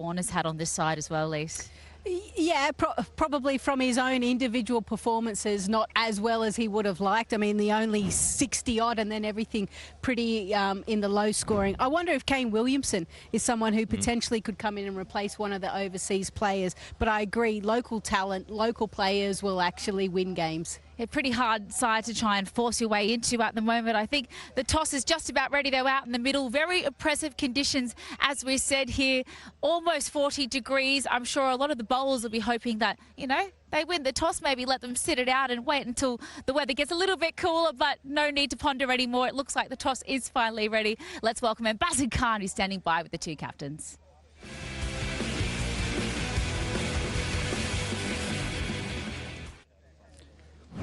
Warner's had on this side as well, Lise. Yeah, probably from his own individual performances, not as well as he would have liked. I mean, the only 60-odd and then everything pretty in the low scoring. I wonder if Kane Williamson is someone who potentially could come in and replace one of the overseas players. But I agree, local talent, local players will actually win games. A pretty hard side to try and force your way into at the moment. I think the toss is just about ready. They're out in the middle. Very oppressive conditions, as we said here. Almost 40 degrees. I'm sure a lot of the bowlers will be hoping that, you know, they win the toss, maybe let them sit it out and wait until the weather gets a little bit cooler, but no need to ponder anymore. It looks like the toss is finally ready. Let's welcome Ambassador Khan, who's standing by with the two captains.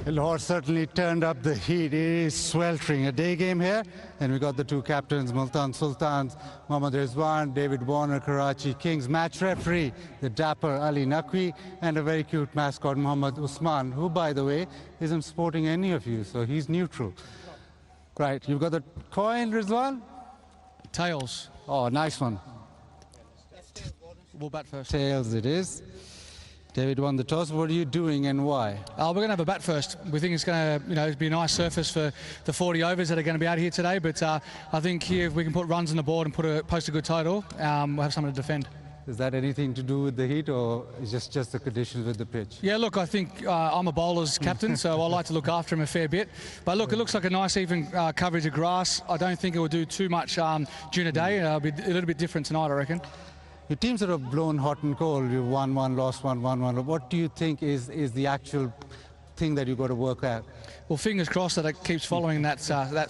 Lahore certainly turned up the heat. It is sweltering. A day game here, and we got the two captains, Multan Sultans, Mohammad Rizwan, David Warner, Karachi Kings. Match referee, the dapper Ali Naqvi, and a very cute mascot, Mohammad Usman, who, by the way, isn't sporting any of you, so he's neutral. Right, you've got the coin, Rizwan? Tails. Oh, nice one. We'll bat first. Tails it is. David won the toss. What are you doing and why? We're going to have a bat first. We think it's going to, be a nice surface for the 40 overs that are going to be out here today. But I think here, if we can put runs on the board and post a good total, we'll have something to defend. Is that anything to do with the heat, or is just the conditions with the pitch? Yeah, look, I think I'm a bowler's captain, so I like to look after him a fair bit. But look, it looks like a nice even coverage of grass. I don't think it will do too much during the day. It'll be a little bit different tonight, I reckon. Your teams are blown hot and cold. You've won one, lost one, won one. What do you think is the actual thing that you've got to work at? Well, fingers crossed that it keeps following that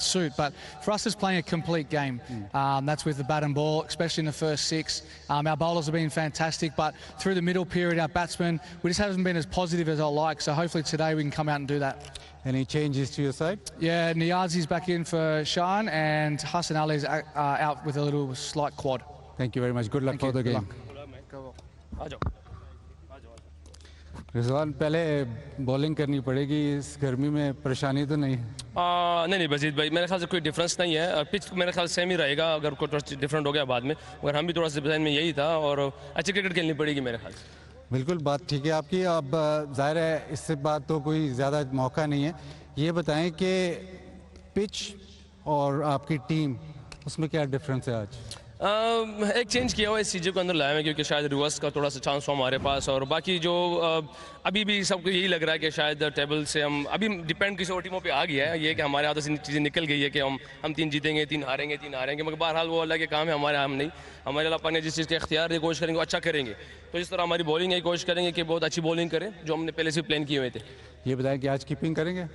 suit. But for us, it's playing a complete game. That's with the bat and ball, especially in the first six. Our bowlers have been fantastic, but through the middle period, our batsmen, we just haven't been as positive as I like. So hopefully today we can come out and do that. Any changes to your side? Yeah, Niazi's back in for Shan, and Hassan Ali's out with a little slight quad. Thank you very much. Good luck for the game. Rizwan पहले bowling करनी पड़ेगी इस गर्मी में परेशानी तो नहीं? नहीं बजीद भाई मेरे ख्याल से कोई डिफरेंस नहीं है पिच मेरे ख्याल सेम ही रहेगा अगर कोई डिफरेंट हो गया बाद में मगर हम भी थोड़ा सा डिजाइन में यही था और अच्छी क्रिकेट खेलनी पड़ेगी मेरे ख्याल से बिल्कुल बात ठीक है आपकी अब जाहिर है इससे बात तो कोई ज़्यादा मौका नहीं है ये बताएं कि पिच और आपकी टीम उसमें क्या डिफरेंस है आज एक चेंज किया हुआ इस सीजन को अंदर लाया है क्योंकि शायद रिवर्स का थोड़ा सा चांस हो हमारे पास और बाकी जो अभी भी सबको यही लग रहा है कि शायद टेबल से हम अभी डिपेंड किसी और टीमों पे आ गया है ये कि हमारे हाथों से चीज़ें निकल गई है कि हम 3 जीतेंगे 3 हारेंगे मगर बहरहाल वो अल्लाह के काम है हमारे हम नहीं हमारे अल्लाह ने जिस चीज़ के इख्तियार की कोशिश करेंगे वो अच्छा करेंगे तो इस तरह हमारी बॉलिंग की कोशिश करेंगे कि बहुत अच्छी बॉलिंग करें जो हमने पहले से प्लान किए हुए थे ये बताएं कि आज कीपिंग करेंगे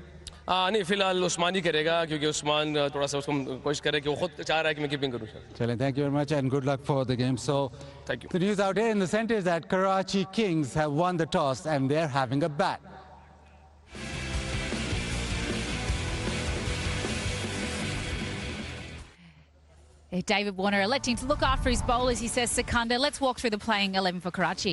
नहीं फिलहाल उस्मान ही करेगा क्योंकि उस्मान थोड़ा सा उसको कोशिश करे कि वो खुद चाह रहा है कि मैं कीपिंग करूं चलें thank you very much and good luck for the game so thank you The news out here in the center is that Karachi Kings have won the toss and they're having a bat. David Warner electing to look after his bowlers, he says, Secunda. Let's walk through the playing 11 for Karachi.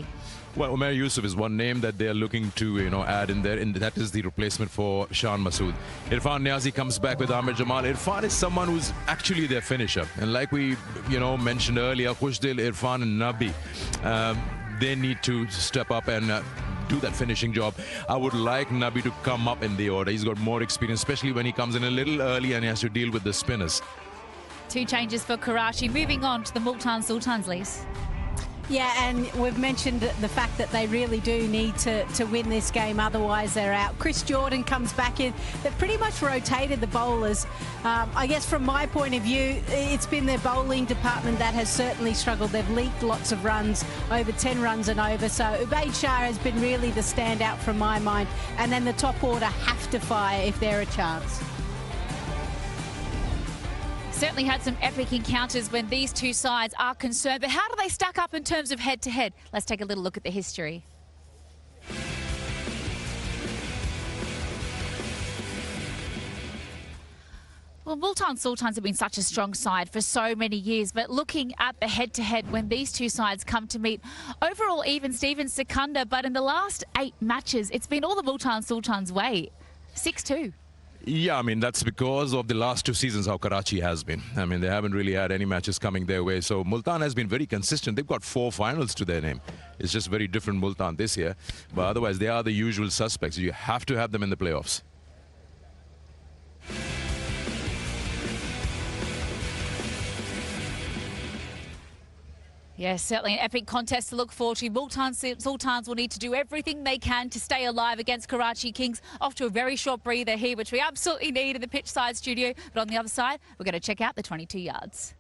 Well, Umair Yusuf is one name that they are looking to, add in there, and that is the replacement for Shan Masood. Irfan Niazi comes back with Amir Jamal. Irfan is someone who's actually their finisher. And like we, mentioned earlier, Khushdil, Irfan and Nabi, they need to step up and do that finishing job. I would like Nabi to come up in the order. He's got more experience, especially when he comes in a little early and he has to deal with the spinners. 2 changes for Karachi. Moving on to the Multan Sultans, Lise. Yeah, and we've mentioned the fact that they really do need to win this game, otherwise they're out. Chris Jordan comes back in. They've pretty much rotated the bowlers. I guess from my point of view, it's been their bowling department that has certainly struggled. They've leaked lots of runs, over 10 runs and over. So Ubaid Shah has been really the standout from my mind. And then the top order have to fire if they're a chance. Certainly had some epic encounters when these two sides are concerned. But how do they stack up in terms of head-to-head? Let's take a little look at the history. Well, Multan Sultans have been such a strong side for so many years, but looking at the head-to-head when these two sides come to meet, overall even Stephen Secunda, but in the last 8 matches, it's been all the Multan Sultans' way. 6-2. Yeah, I mean, that's because of the last 2 seasons how Karachi has been. I mean, they haven't really had any matches coming their way. So Multan has been very consistent. They've got 4 finals to their name. It's just very different Multan this year. But otherwise, they are the usual suspects. You have to have them in the playoffs. Yes, certainly an epic contest to look forward to. Multan Sultans will need to do everything they can to stay alive against Karachi Kings. Off to a very short breather here, which we absolutely need in the pitch side studio. But on the other side, we're going to check out the 22 yards.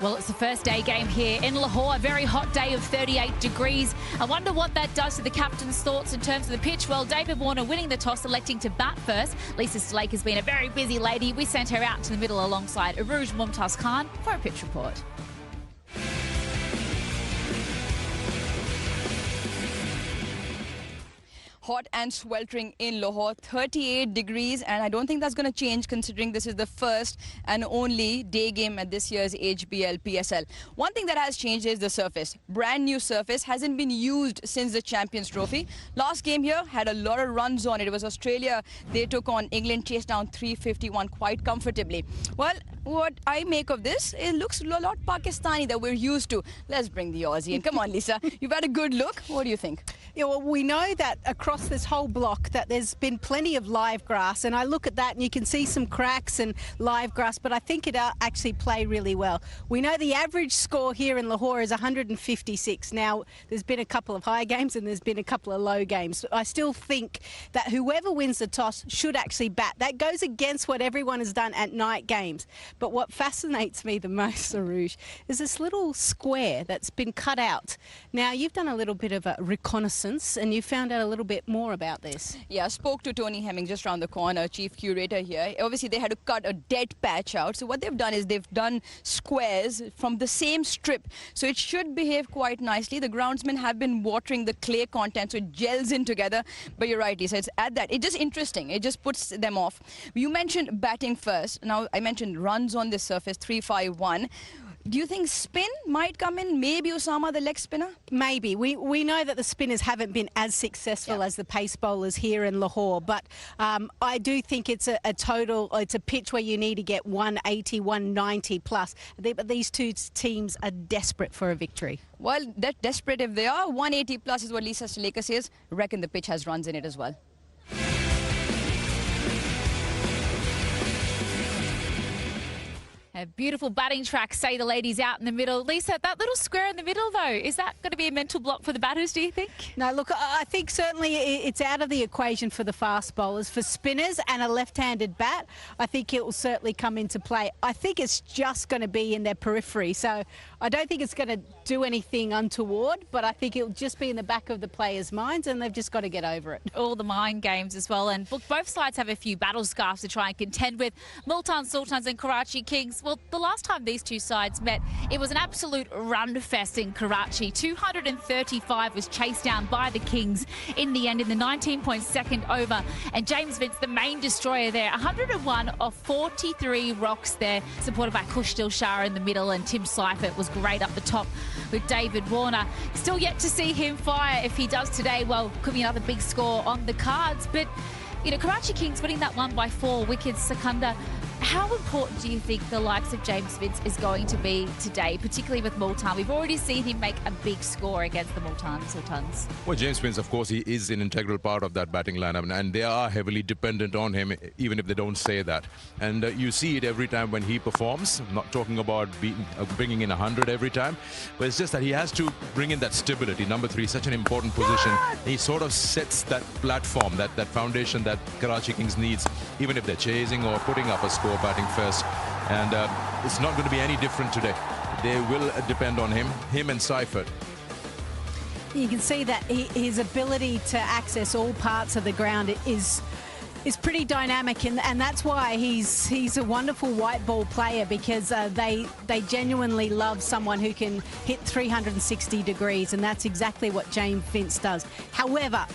Well, it's the first day game here in Lahore, a very hot day of 38 degrees. I wonder what that does to the captain's thoughts in terms of the pitch. Well, David Warner winning the toss, electing to bat first. Lisa Slake has been a very busy lady. We sent her out to the middle alongside 𝐄𝐍𝐆 Mumtaz Khan for a pitch report. Hot and sweltering in Lahore, 38 degrees, and I don't think that's going to change considering this is the first and only day game at this year's HBL PSL. One thing that has changed is the surface. Brand new surface, hasn't been used since the Champions Trophy. Last game here had a lot of runs on it. It was Australia. They took on England, chased down 351 quite comfortably. Well, what I make of this, it looks a lot Pakistani that we're used to. Let's bring the Aussie in. Come on, Lisa. You've had a good look. What do you think? Yeah, well, we know that across this whole block that there's been plenty of live grass, and I look at that and you can see some cracks and live grass, but I think it actually play really well. We know the average score here in Lahore is 156. Now, there's been a couple of high games and there's been a couple of low games. I still think that whoever wins the toss should actually bat. That goes against what everyone has done at night games. But what fascinates me the most, 𝐄𝐍𝐆, is this little square that's been cut out. Now, you've done a little bit of a reconnaissance and you found out a little bit more about this. Yeah, I spoke to Tony Hemming just around the corner, chief curator here. Obviously, they had to cut a dead patch out. So what they've done is they've done squares from the same strip. So it should behave quite nicely. The groundsmen have been watering the clay content so it gels in together. But you're right, Lisa, it's at that. It's just interesting. It just puts them off. You mentioned batting first. Now, I mentioned runs on this surface, 351. Do you think spin might come in? Maybe Usama, the leg spinner? Maybe. We know that the spinners haven't been as successful as the pace bowlers here in Lahore, but I do think it's it's a pitch where you need to get 180, 190 plus. But these two teams are desperate for a victory. Well, they're desperate if they are. 180 plus is what Lisa Slake says. Reckon the pitch has runs in it as well. A beautiful batting track, say the ladies out in the middle. Lisa, that little square in the middle, though, is that going to be a mental block for the batters, do you think? No, look, I think certainly it's out of the equation for the fast bowlers. For spinners and a left-handed bat, I think it will certainly come into play. I think it's just going to be in their periphery, so I don't think it's going to do anything untoward, but I think it'll just be in the back of the players' minds, and they've just got to get over it. All the mind games as well, and look, both sides have a few battle scarves to try and contend with. Multan Sultans and Karachi Kings. Well, the last time these two sides met, it was an absolute run fest in Karachi. 235 was chased down by the Kings in the end in the 19.2nd over. And James Vince, the main destroyer there, 101 of 43 rocks there, supported by Khushdil Shah in the middle, and Tim Seifert was great up the top with David Warner. Still yet to see him fire. If he does today, well, could be another big score on the cards. But, you know, Karachi Kings winning that one by 4 wickets, Sikandar. How important do you think the likes of James Vince is going to be today, particularly with Multan? We've already seen him make a big score against the Multan Sultans. Well, James Vince, of course, he is an integral part of that batting lineup, and they are heavily dependent on him, even if they don't say that. And you see it every time when he performs. I'm not talking about bringing in 100 every time, but it's just that he has to bring in that stability. Number 3, such an important position. He sort of sets that platform, that foundation that Karachi Kings needs, even if they're chasing or putting up a score batting first. And it's not going to be any different today. They will depend on him and Seifert. You can see that his ability to access all parts of the ground is pretty dynamic, and that's why he's a wonderful white ball player, because they genuinely love someone who can hit 360 degrees, and that's exactly what James Vince does. However,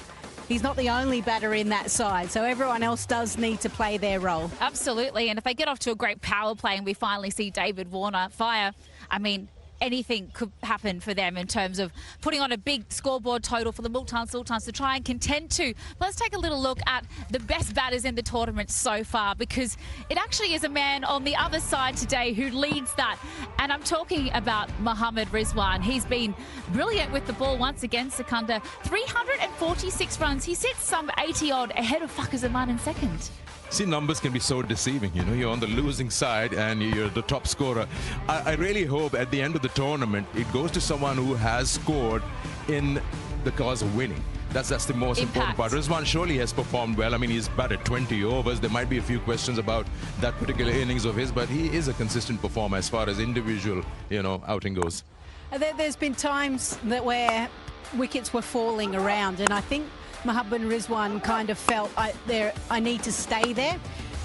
he's not the only batter in that side, so everyone else does need to play their role. Absolutely, and if they get off to a great power play and we finally see David Warner fire, I mean, anything could happen for them in terms of putting on a big scoreboard total for the Multan Sultans to try and contend to. But let's take a little look at the best batters in the tournament so far, because it actually is a man on the other side today who leads that. And I'm talking about Mohammad Rizwan. He's been brilliant with the ball once again, Sikandar. 346 runs. He sits some 80-odd ahead of Fakhar Zaman in second. See, numbers can be so deceiving. You know, you're on the losing side and you're the top scorer. I really hope at the end of the tournament it goes to someone who has scored in the cause of winning. That's the most important part. Rizwan surely has performed well. I mean, he's batted 20 overs. There might be a few questions about that particular innings of his, but he is a consistent performer as far as individual, outing goes. There's been times where wickets were falling around, and I think Mohammad Rizwan kind of felt I need to stay there.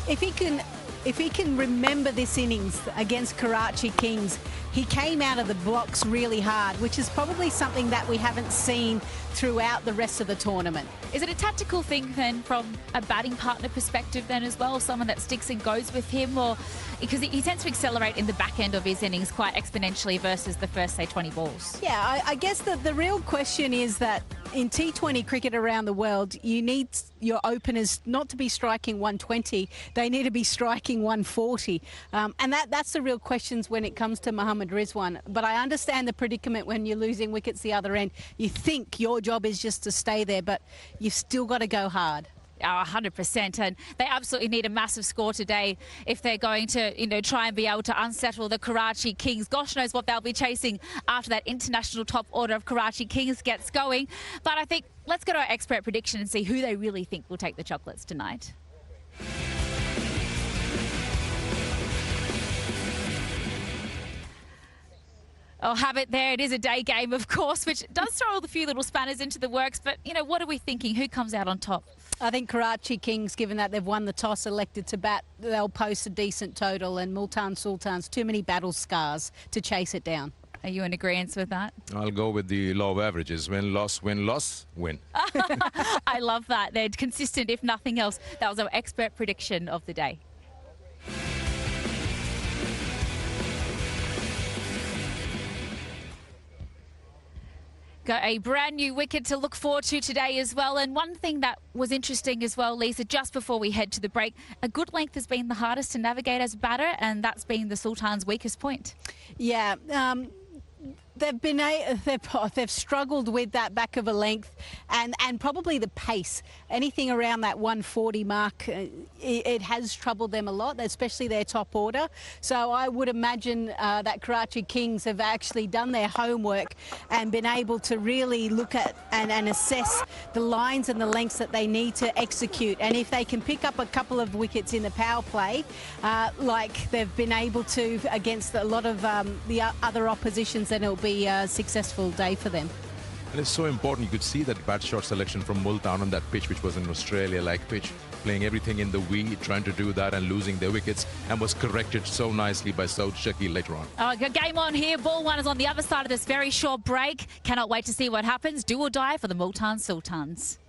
If he can remember this innings against Karachi Kings, he came out of the blocks really hard, which is probably something that we haven't seen throughout the rest of the tournament. Is it a tactical thing then from a batting partner perspective then as well, someone that sticks and goes with him, or because he tends to accelerate in the back end of his innings quite exponentially versus the first, say, 20 balls? Yeah, I guess the real question is that in T20 cricket around the world, you need your openers not to be striking 120, they need to be striking 140. And that's the real questions when it comes to Mohammad Rizwan. But I understand the predicament when you're losing wickets the other end. You think your job is just to stay there, but you've still got to go hard. Oh, 100%, and they absolutely need a massive score today if they're going to, try and be able to unsettle the Karachi Kings. Gosh knows what they'll be chasing after that international top order of Karachi Kings gets going. But I think let's go to our expert prediction and see who they really think will take the chocolates tonight. Oh, have it there. It is a day game, of course, which does throw a few little spanners into the works. But, what are we thinking? Who comes out on top? I think Karachi Kings, given that they've won the toss, elected to bat, they'll post a decent total. And Multan Sultans, too many battle scars to chase it down. Are you in agreement with that? I'll go with the law of averages. Win, loss, win, loss, win. I love that. They're consistent, if nothing else. That was our expert prediction of the day. Got a brand new wicket to look forward to today as well. And one thing that was interesting as well, Lisa, just before we head to the break, a good length has been the hardest to navigate as a batter, and that's been the Sultans' weakest point. Yeah. They've struggled with that back of a length and probably the pace. Anything around that 140 mark, it has troubled them a lot, especially their top order. So I would imagine that Karachi Kings have actually done their homework and been able to really look at and assess the lines and the lengths that they need to execute. And if they can pick up a couple of wickets in the power play, like they've been able to against a lot of the other oppositions, then it'll be a successful day for them. And it's so important. You could see that bad shot selection from Multan on that pitch, which was an Australia-like pitch, playing everything in the wing, trying to do that and losing their wickets, and was corrected so nicely by Saud Shakil later on. Oh, good game on here. Ball one is on the other side of this very short break. Cannot wait to see what happens. Do or die for the Multan Sultans.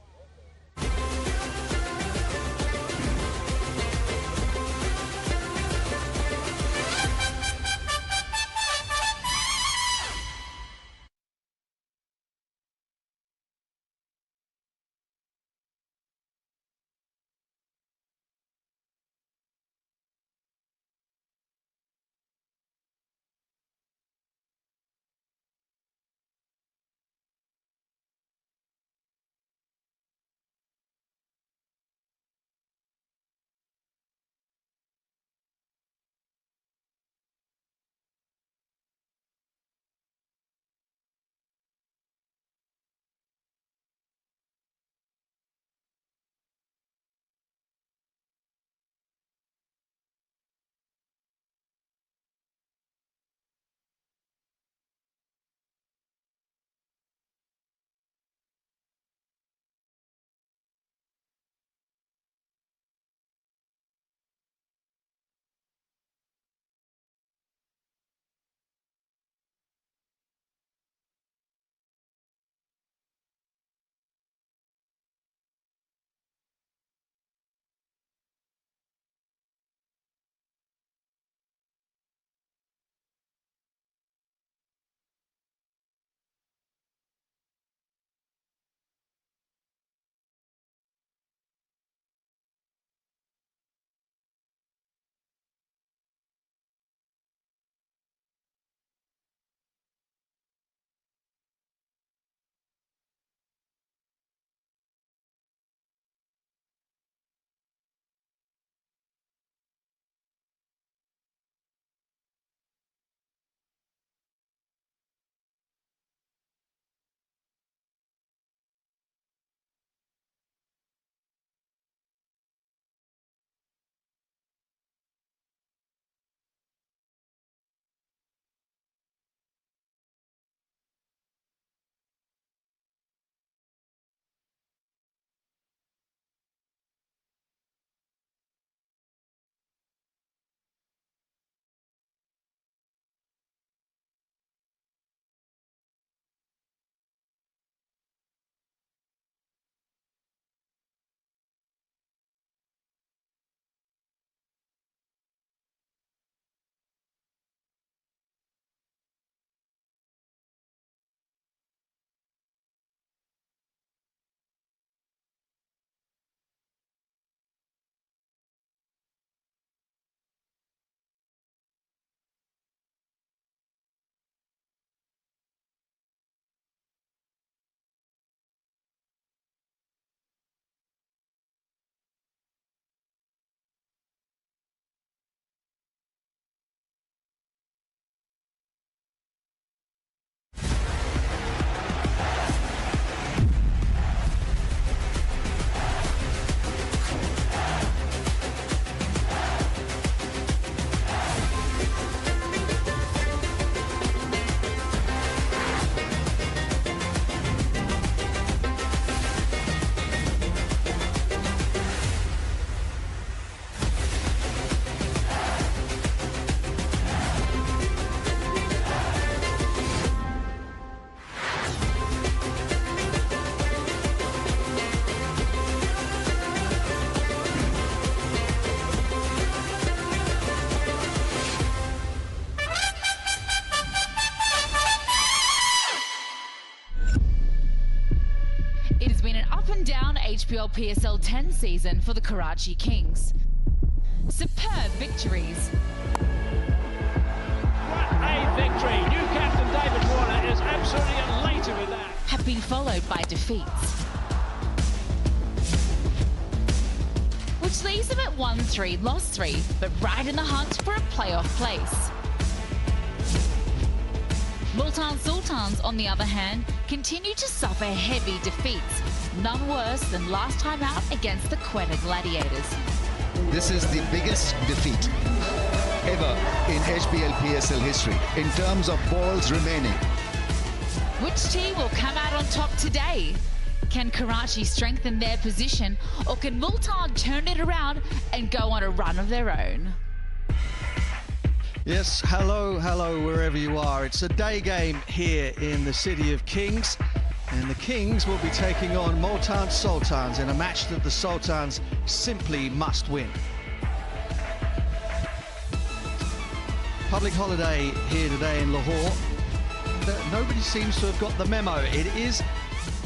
HBL PSL 10 season for the Karachi Kings. Superb victories. What a victory! New captain David Warner is absolutely elated with that. Have been followed by defeats, which leaves them at 1-3, lost 3, but right in the hunt for a playoff place. Multan Sultans, on the other hand, continue to suffer heavy defeats, none worse than last time out against the 𝐄𝐍𝐆𝐋𝐈𝐒𝐇 Gladiators. This is the biggest defeat ever in HBL PSL history in terms of balls remaining. Which team will come out on top today? Can Karachi strengthen their position, or can Multan turn it around and go on a run of their own? Yes, hello, wherever you are. It's a day game here in the city of Kings, and the Kings will be taking on Multan Sultans in a match that the Sultans simply must win. Public holiday here today in Lahore. Nobody seems to have got the memo. It is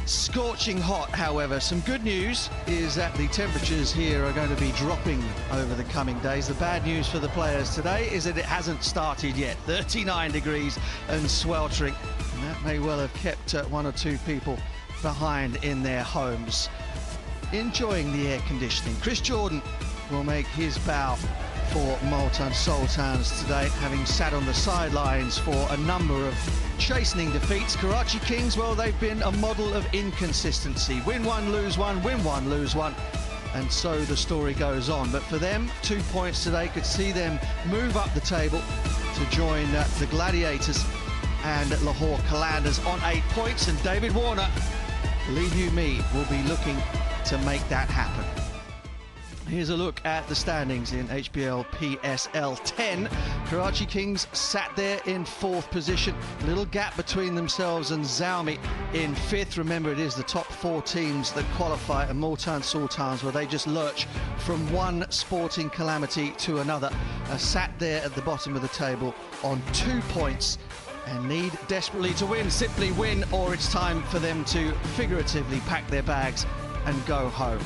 scorching hot, however. Some good news is that the temperatures here are going to be dropping over the coming days. The bad news for the players today is that it hasn't started yet. 39 degrees and sweltering. And that may well have kept one or two people behind in their homes, enjoying the air conditioning. Chris Jordan will make his bow for Multan Sultans today, having sat on the sidelines for a number of chastening defeats. Karachi Kings, well, they've been a model of inconsistency. Win one, lose one, win one, lose one. And so the story goes on. But for them, 2 points today could see them move up the table to join the Gladiators and Lahore Qalandars on 8 points. And David Warner, believe you me, will be looking to make that happen. Here's a look at the standings in HBL PSL 10. Karachi Kings sat there in 4th position. A little gap between themselves and 𝐄𝐍𝐆𝐋𝐈𝐒𝐇 in 5th. Remember, it is the top 4 teams that qualify, and Multan Sultans, where they just lurch from one sporting calamity to another, sat there at the bottom of the table on 2 points and need desperately to win. Simply win, or it's time for them to figuratively pack their bags and go home.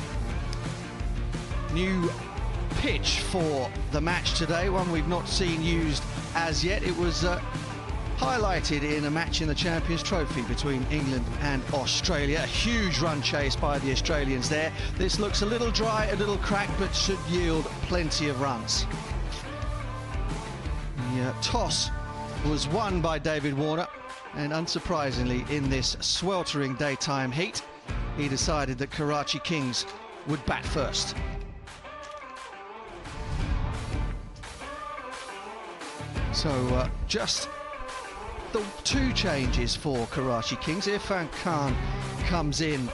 New pitch for the match today, one we've not seen used as yet. It was highlighted in a match in the Champions Trophy between England and Australia. A huge run chase by the Australians there. This looks a little dry, a little cracked, but should yield plenty of runs. The toss was won by David Warner, and unsurprisingly, in this sweltering daytime heat, he decided that Karachi Kings would bat first. So just the 2 changes for Karachi Kings. Irfan Khan comes in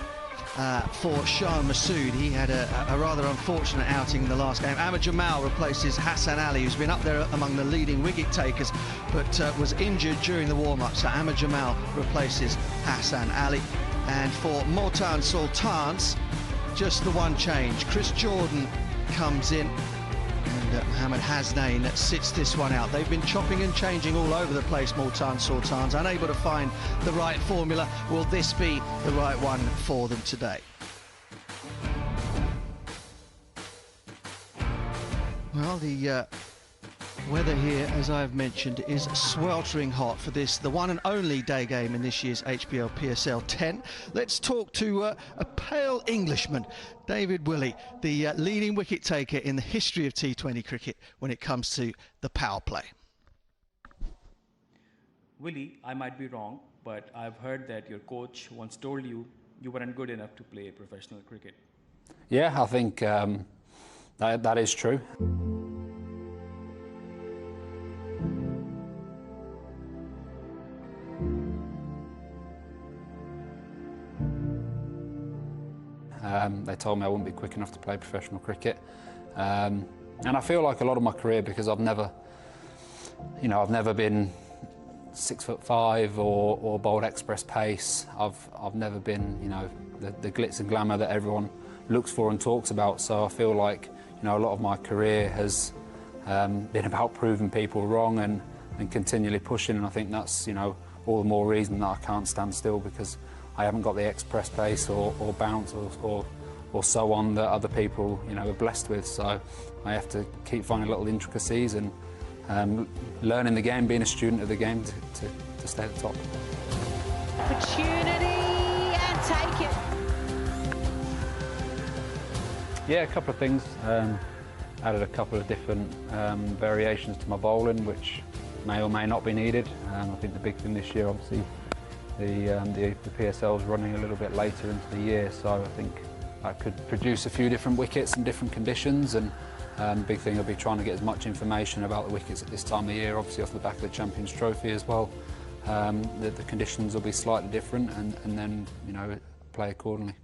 for Shan Masood. He had a rather unfortunate outing in the last game. Ahmed Jamal replaces Hassan Ali, who's been up there among the leading wicket takers, but was injured during the warm-up. So Ahmed Jamal replaces Hassan Ali. And for Multan Sultans, just the 1 change. Chris Jordan comes in, and Mohammad Hasnain sits this one out. They've been chopping and changing all over the place, Multan Sultans, unable to find the right formula. Will this be the right one for them today? Well, the weather here, as I've mentioned, is sweltering hot for this, the one and only day game in this year's HBL PSL 10. Let's talk to a pale Englishman, David Willey, the leading wicket taker in the history of T20 cricket when it comes to the power play. Willie, I might be wrong, but I've heard that your coach once told you you weren't good enough to play professional cricket. Yeah, I think that is true. They told me I wouldn't be quick enough to play professional cricket, and I feel like a lot of my career, because I've never been 6'5" or bowled express pace. I've never been, the glitz and glamour that everyone looks for and talks about. So I feel like, a lot of my career has been about proving people wrong and continually pushing. And I think that's, all the more reason that I can't stand still, because I haven't got the express pace or bounce or so on that other people, you know, are blessed with. So I have to keep finding little intricacies and learning the game, being a student of the game to stay at the top. Opportunity and take it. Yeah, a couple of things. Added a couple of different variations to my bowling, which may or may not be needed. I think the big thing this year, obviously, the PSL is running a little bit later into the year, so I think I could produce a few different wickets in different conditions, and big thing will be trying to get as much information about the wickets at this time of year, obviously off the back of the Champions Trophy as well. The conditions will be slightly different, and then, you know, play accordingly.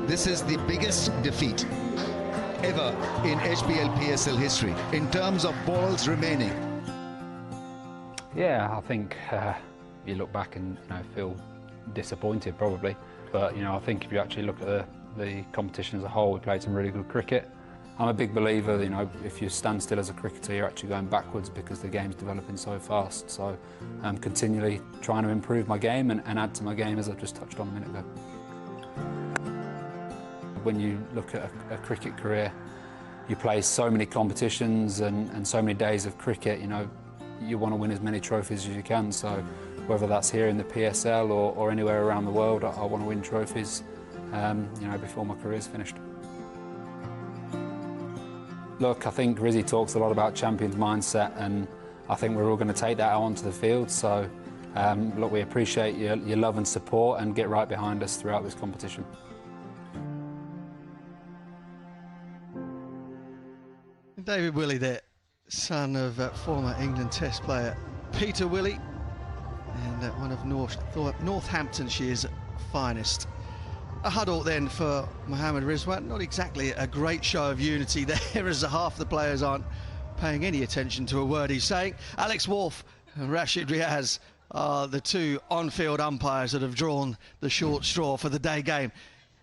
This is the biggest defeat ever in HBL PSL history in terms of balls remaining. Yeah, I think you look back and, you know, feel disappointed probably, but, you know, I think if you actually look at the competition as a whole, we played some really good cricket. I'm a big believer, you know, if you stand still as a cricketer, you're actually going backwards because the game's developing so fast. So I'm continually trying to improve my game and add to my game, as I've just touched on a minute ago. When you look at a cricket career, you play so many competitions and so many days of cricket, you know, you want to win as many trophies as you can. So whether that's here in the PSL or anywhere around the world, I want to win trophies, you know, before my career's finished. Look, I think Rizzy talks a lot about champions mindset, and I think we're all going to take that onto the field. So look, we appreciate your love and support, and get right behind us throughout this competition. David Willey there, son of former England Test player Peter Willey, and one of Northamptonshire's finest. A huddle then for Mohammad Rizwan. Not exactly a great show of unity there, as half the players aren't paying any attention to a word he's saying. Alex Wolf and Rashid Riaz are the two on-field umpires that have drawn the short straw for the day game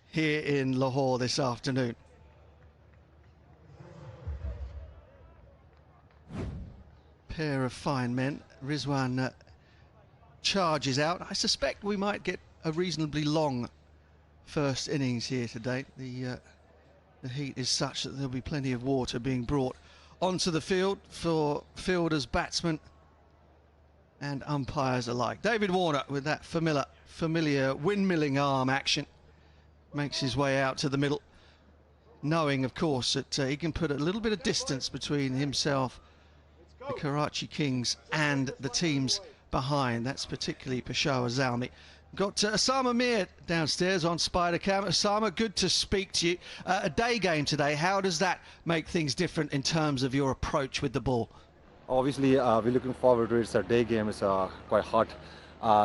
here in Lahore this afternoon. Pair of fine men. Rizwan charges out. I suspect we might get a reasonably long first innings here today. The heat is such that there'll be plenty of water being brought onto the field for fielders, batsmen and umpires alike. David Warner, with that familiar windmilling arm action, makes his way out to the middle, knowing of course that he can put a little bit of distance between himself, the Karachi Kings, and the teams behind. That's particularly Peshawar Zalmi. Got Osama Mir downstairs on Spider Cam. Osama, good to speak to you. A day game today, how does that make things different in terms of your approach with the ball? Obviously, we're looking forward to it. It's a day game. It's quite hot,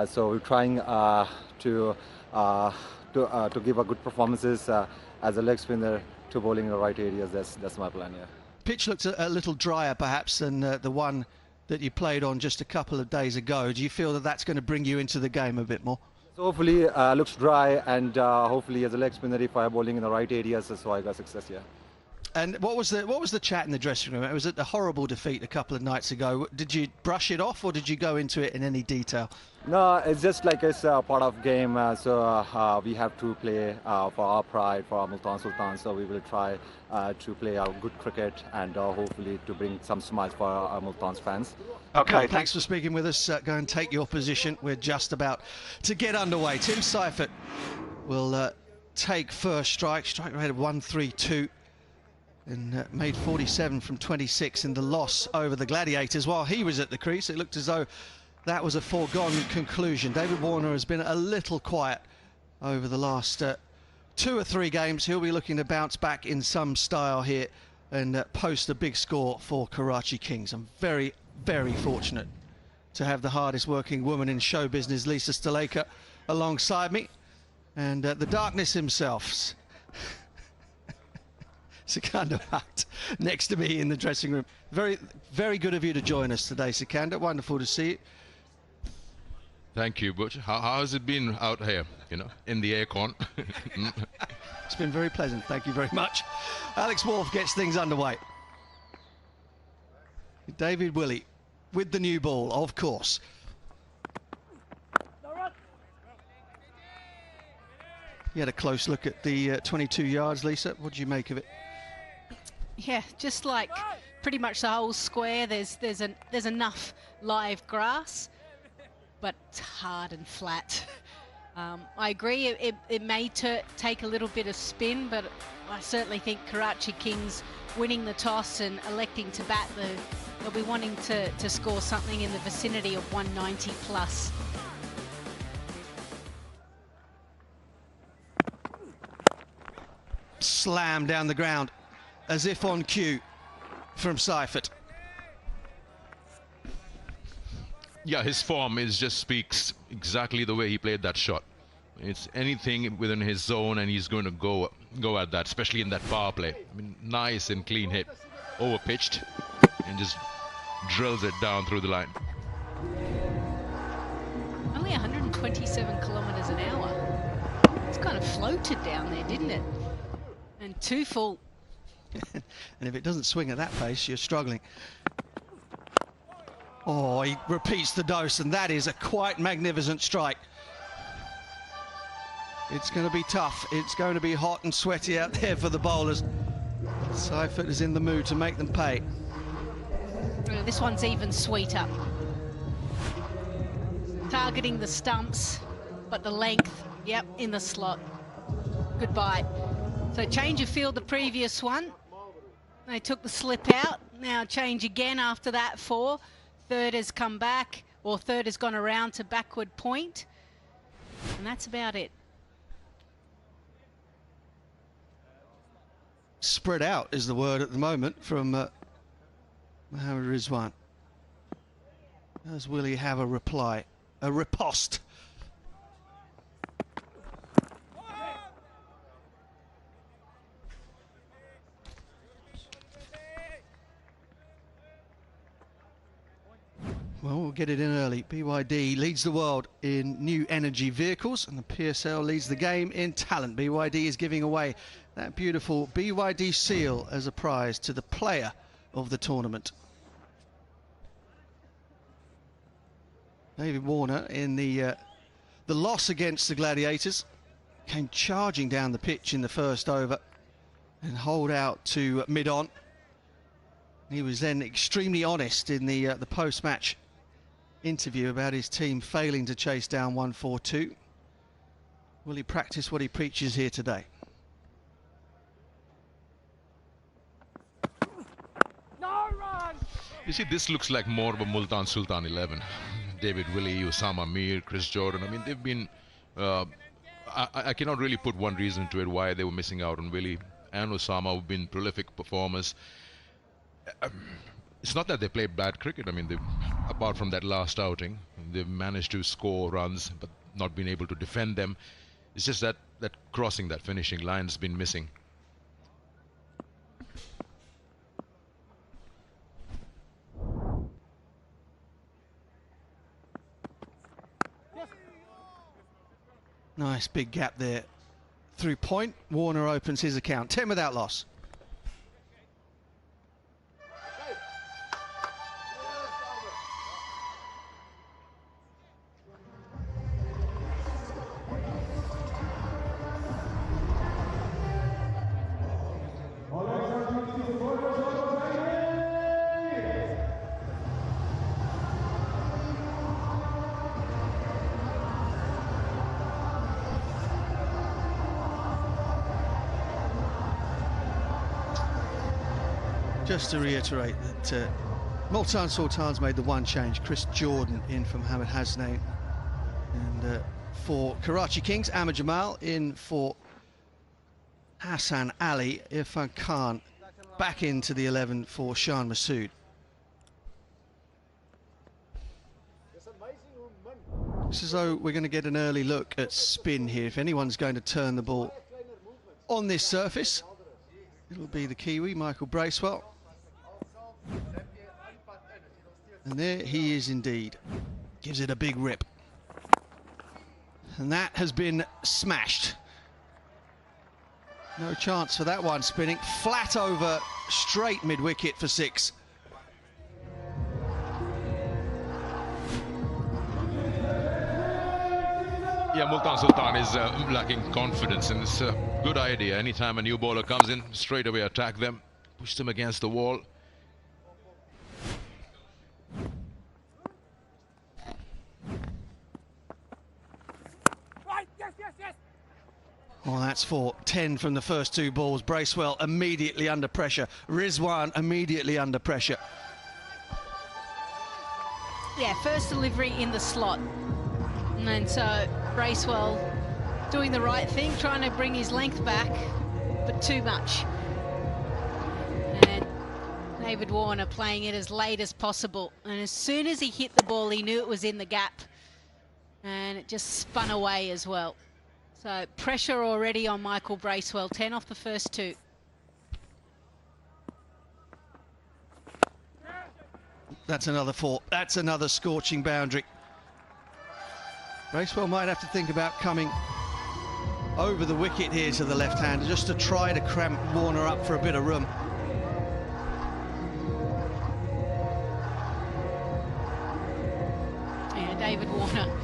so we're trying to give a good performances as a leg spinner, to bowling in the right areas. That's my plan. Yeah. Pitch looks a little drier perhaps than the one that you played on just a couple of days ago. Do you feel that that's going to bring you into the game a bit more? So hopefully looks dry, and hopefully as a leg spinner, if I'm bowling in the right areas, so I got success. Yeah. And what was the chat in the dressing room? It was a horrible defeat a couple of nights ago. Did you brush it off, or did you go into it in any detail? No, it's just like it's part of game. So we have to play for our pride, for our Multan Sultans. So we will try to play our good cricket, and hopefully to bring some smiles for our Multan's fans. Okay, thanks for speaking with us. Go and take your position. We're just about to get underway. Tim Seifert will take first strike rate of 132. And made 47 from 26 in the loss over the Gladiators while he was at the crease. It looked as though that was a foregone conclusion. David Warner has been a little quiet over the last 2 or 3 games. He'll be looking to bounce back in some style here and post a big score for Karachi Kings. I'm very, very fortunate to have the hardest working woman in show business, Lisa Sthalekar, alongside me. And the darkness himself, Sikandar Bhatt, next to me in the dressing room. Very, very good of you to join us today, Sikandar. Wonderful to see you. Thank you, Butch. How has it been out here, you know, in the aircon? It's been very pleasant. Thank you very much. Alex Wolf gets things underway. David Willey with the new ball, of course. You had a close look at the 22 yards, Lisa. What do you make of it? Yeah, just like pretty much the whole square, there's enough live grass, but it's hard and flat. I agree, it may take a little bit of spin, but I certainly think Karachi Kings winning the toss and electing to bat, they'll be wanting to score something in the vicinity of 190 plus. Slam down the ground, as if on cue from Seifert. Yeah, his form just speaks exactly the way he played that shot. It's anything within his zone, and he's going to go at that, especially in that power play. I mean, nice and clean hit, over-pitched, and just drills it down through the line. Only 127 kilometres an hour. It's kind of floated down there, didn't it? And 2 full. And if it doesn't swing at that pace, you're struggling. Oh, he repeats the dose, and that is a quite magnificent strike. It's going to be tough. It's going to be hot and sweaty out there for the bowlers. Seifert is in the mood to make them pay. This one's even sweeter. Targeting the stumps, but the length, yep, in the slot. Goodbye. So change of field the previous one. They took the slip out. Now change again after that 4. Third has come back, or third has gone around to backward point. And that's about it. Spread out is the word at the moment from Mohammad Rizwan. Does Willie have a reply? A riposte? Well, we'll get it in early. BYD leads the world in new energy vehicles, and the PSL leads the game in talent. BYD is giving away that beautiful BYD seal as a prize to the player of the tournament. David Warner in the loss against the Gladiators came charging down the pitch in the first over and holed out to mid-on. He was then extremely honest in the post-match interview about his team failing to chase down 142. Will he practice what he preaches here today? No run! You see, this looks like more of a Multan Sultan 11. David Willey, Osama Mir, Chris Jordan. I mean, they've been... I cannot really put one reason to it why they were missing out on Willey and Osama, who've been prolific performers. It's not that they play bad cricket. I mean, apart from that last outing, they've managed to score runs but not been able to defend them. It's just that crossing, that finishing line has been missing. Nice big gap there. Through point, Warner opens his account. 10 without loss. Just to reiterate that Multan Sultans made the one change. Chris Jordan in for Mohammad Hasnain. And for Karachi Kings, Ahmed Jamal in for Hassan Ali. Irfan Khan back into the 11 for Shan Masood. It's as though we're going to get an early look at spin here. If anyone's going to turn the ball on this surface, it'll be the Kiwi, Michael Bracewell. And there he is indeed. Gives it a big rip. And that has been smashed. No chance for that one, spinning flat over, straight mid-wicket for 6. Yeah, Multan Sultan is lacking confidence, and it's a good idea. Anytime a new bowler comes in, straight away attack them, push them against the wall. Well, that's 10 from the first two balls. Bracewell immediately under pressure. Rizwan immediately under pressure. Yeah, first delivery in the slot. And so Bracewell doing the right thing, trying to bring his length back, but too much. And David Warner playing it as late as possible. And as soon as he hit the ball, he knew it was in the gap. And it just spun away as well. So pressure already on Michael Bracewell, 10 off the first two. That's another 4. That's another scorching boundary. Bracewell might have to think about coming over the wicket here to the left-hander just to try to cramp Warner up for a bit of room. Yeah, David Warner.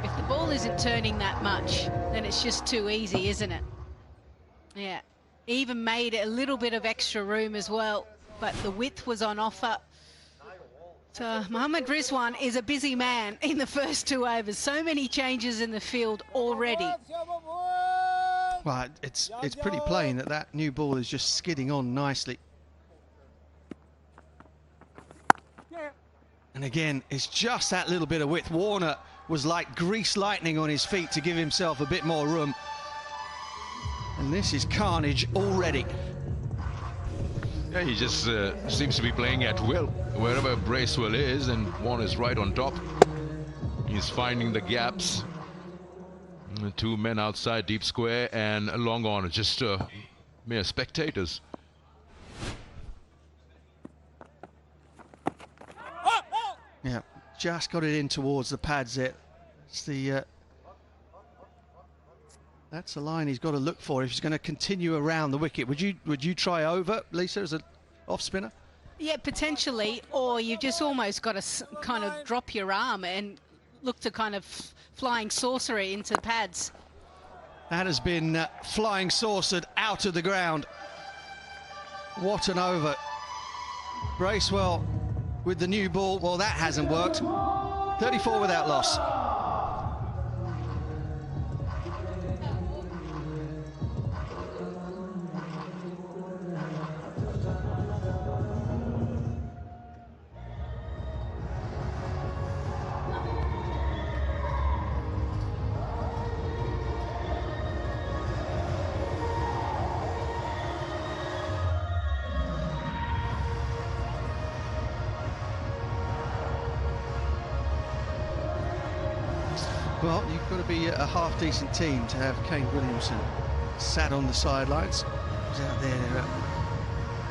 If the ball isn't turning that much, then it's just too easy, isn't it? Yeah, even made a little bit of extra room as well, but the width was on offer. So Mohammad Rizwan is a busy man in the first 2 overs. So many changes in the field already. Well, it's pretty plain that that new ball is just skidding on nicely. And again, it's just that little bit of width. Warner was like grease lightning on his feet to give himself a bit more room. And this is carnage already. Yeah, he just seems to be playing at will. Wherever Bracewell is, and Warner's right on top. He's finding the gaps. The 2 men outside deep square and long on, just mere spectators. Yeah, just got it in towards the pads there. It's the that's the line he's got to look for if he's going to continue around the wicket. Would you try over, Lisa, as an off spinner? Yeah, potentially, or you've just almost got to kind of drop your arm and look to kind of flying saucer it into the pads. That has been flying saucered out of the ground. What an over. Bracewell with the new ball. Well, that hasn't worked. 34 without loss. Well, you've got to be a half-decent team to have Kane Williamson sat on the sidelines. He's out there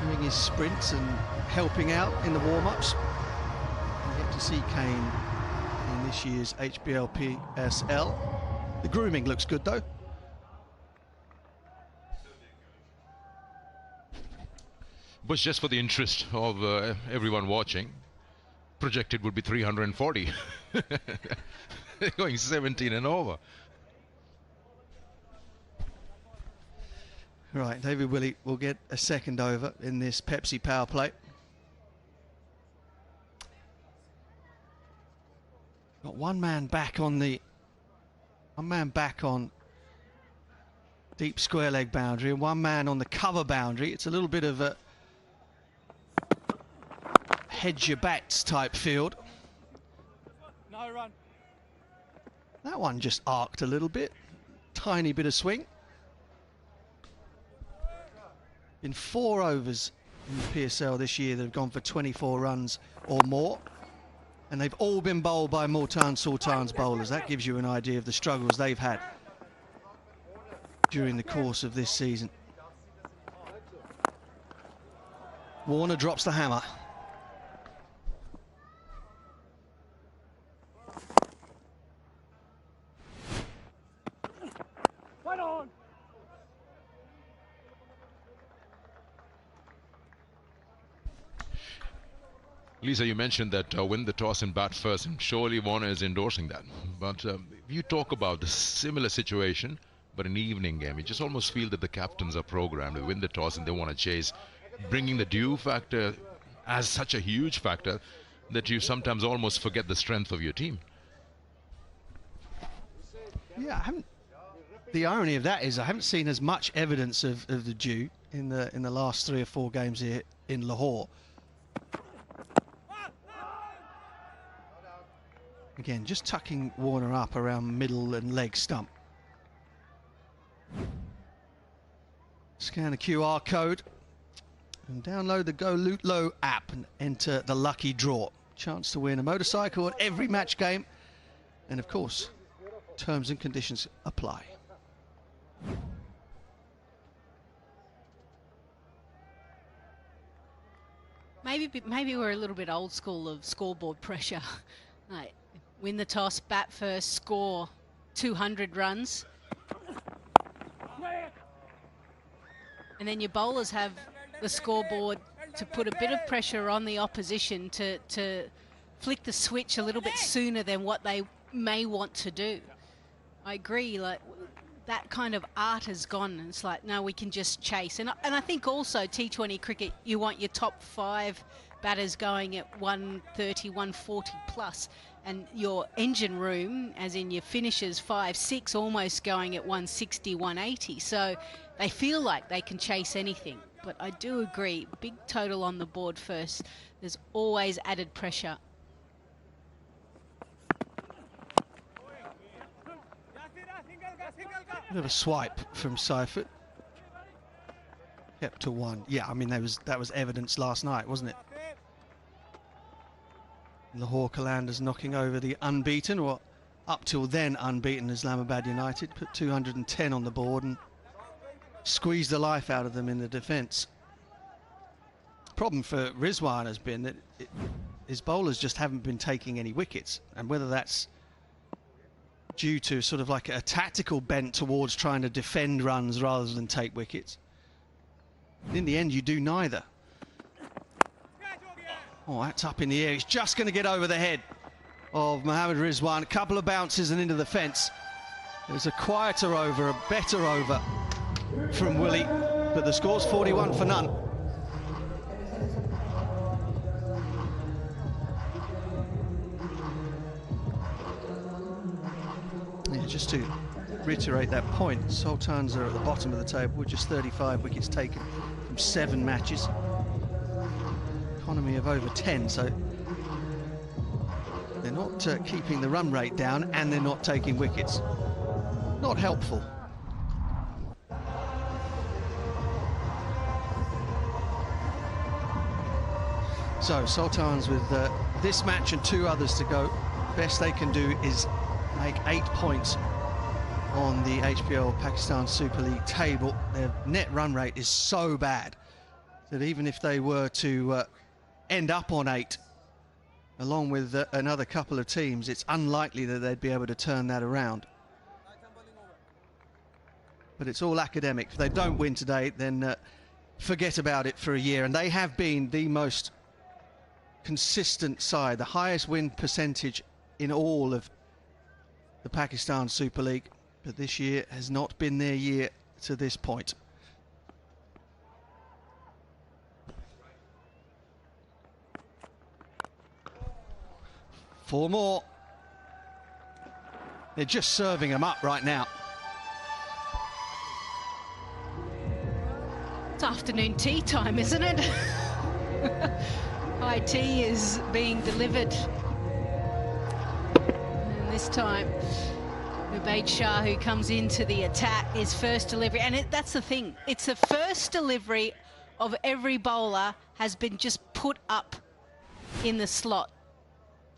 doing his sprints and helping out in the warm-ups. You get to see Kane in this year's HBL PSL. The grooming looks good, though. But just for the interest of everyone watching, projected would be 340. Going 17 and over. Right, David Willey will get a second over in this Pepsi power play. Got one man back on deep square leg boundary and one man on the cover boundary. It's a little bit of a hedge your bats type field. No run. That one just arced a little bit. Tiny bit of swing. In 4 overs in the PSL this year, they've gone for 24 runs or more. And they've all been bowled by Multan Sultans bowlers. That gives you an idea of the struggles they've had during the course of this season. Warner drops the hammer. Lisa, you mentioned that win the toss and bat first, and surely Warner is endorsing that. But if you talk about the similar situation, but an evening game, you just almost feel that the captains are programmed to win the toss and they want to chase, bringing the due factor as such a huge factor that you sometimes almost forget the strength of your team. Yeah, the irony of that is I haven't seen as much evidence of the due in the last 3 or 4 games here in Lahore. Again, just tucking Warner up around middle and leg stump. Scan the QR code and download the Go Loot Low app and enter the lucky draw. Chance to win a motorcycle at every match game. And of course, terms and conditions apply. Maybe we're a little bit old school of scoreboard pressure. Like, win the toss, bat first, score 200 runs. And then your bowlers have the scoreboard to put a bit of pressure on the opposition to flick the switch a little bit sooner than what they may want to do. I agree, like that kind of art has gone, and it's like, no, we can just chase. And I think also T20 cricket, you want your top 5 batters going at 130, 140 plus, and your engine room, as in your finishers 5, 6, almost going at 160, 180. So they feel like they can chase anything. But I do agree, big total on the board first. There's always added pressure. Bit of a swipe from Seifert. Kept to 1. Yeah, I mean that was evidence last night, wasn't it? Lahore Qalandars knocking over the unbeaten, or up till then unbeaten, Islamabad United. Put 210 on the board and squeezed the life out of them in the defence. Problem for Rizwan has been that his bowlers just haven't been taking any wickets, and whether that's due to sort of like a tactical bent towards trying to defend runs rather than take wickets. In the end, you do neither. Oh, that's up in the air. He's just going to get over the head of Mohammad Rizwan. A couple of bounces and into the fence. There's a quieter over, a better over from Willie, but the score's 41 for none. Just to reiterate that point, Sultans are at the bottom of the table with just 35 wickets taken from 7 matches. Economy of over 10, so they're not keeping the run rate down, and they're not taking wickets. Not helpful. So Sultans with this match and 2 others to go. Best they can do is make 8 points on the HBL Pakistan Super League table. Their net run rate is so bad that even if they were to end up on 8, along with another couple of teams, it's unlikely that they'd be able to turn that around. But it's all academic. If they don't win today, then forget about it for a year. And they have been the most consistent side, the highest win percentage in all of the Pakistan Super League, but this year has not been their year to this point. Four more. They're just serving them up right now. It's afternoon tea time, isn't it? High tea is being delivered. And this time, Ubaid Shah, who comes into the attack, his first delivery. And that's the thing. It's the first delivery of every bowler has been just put up in the slot.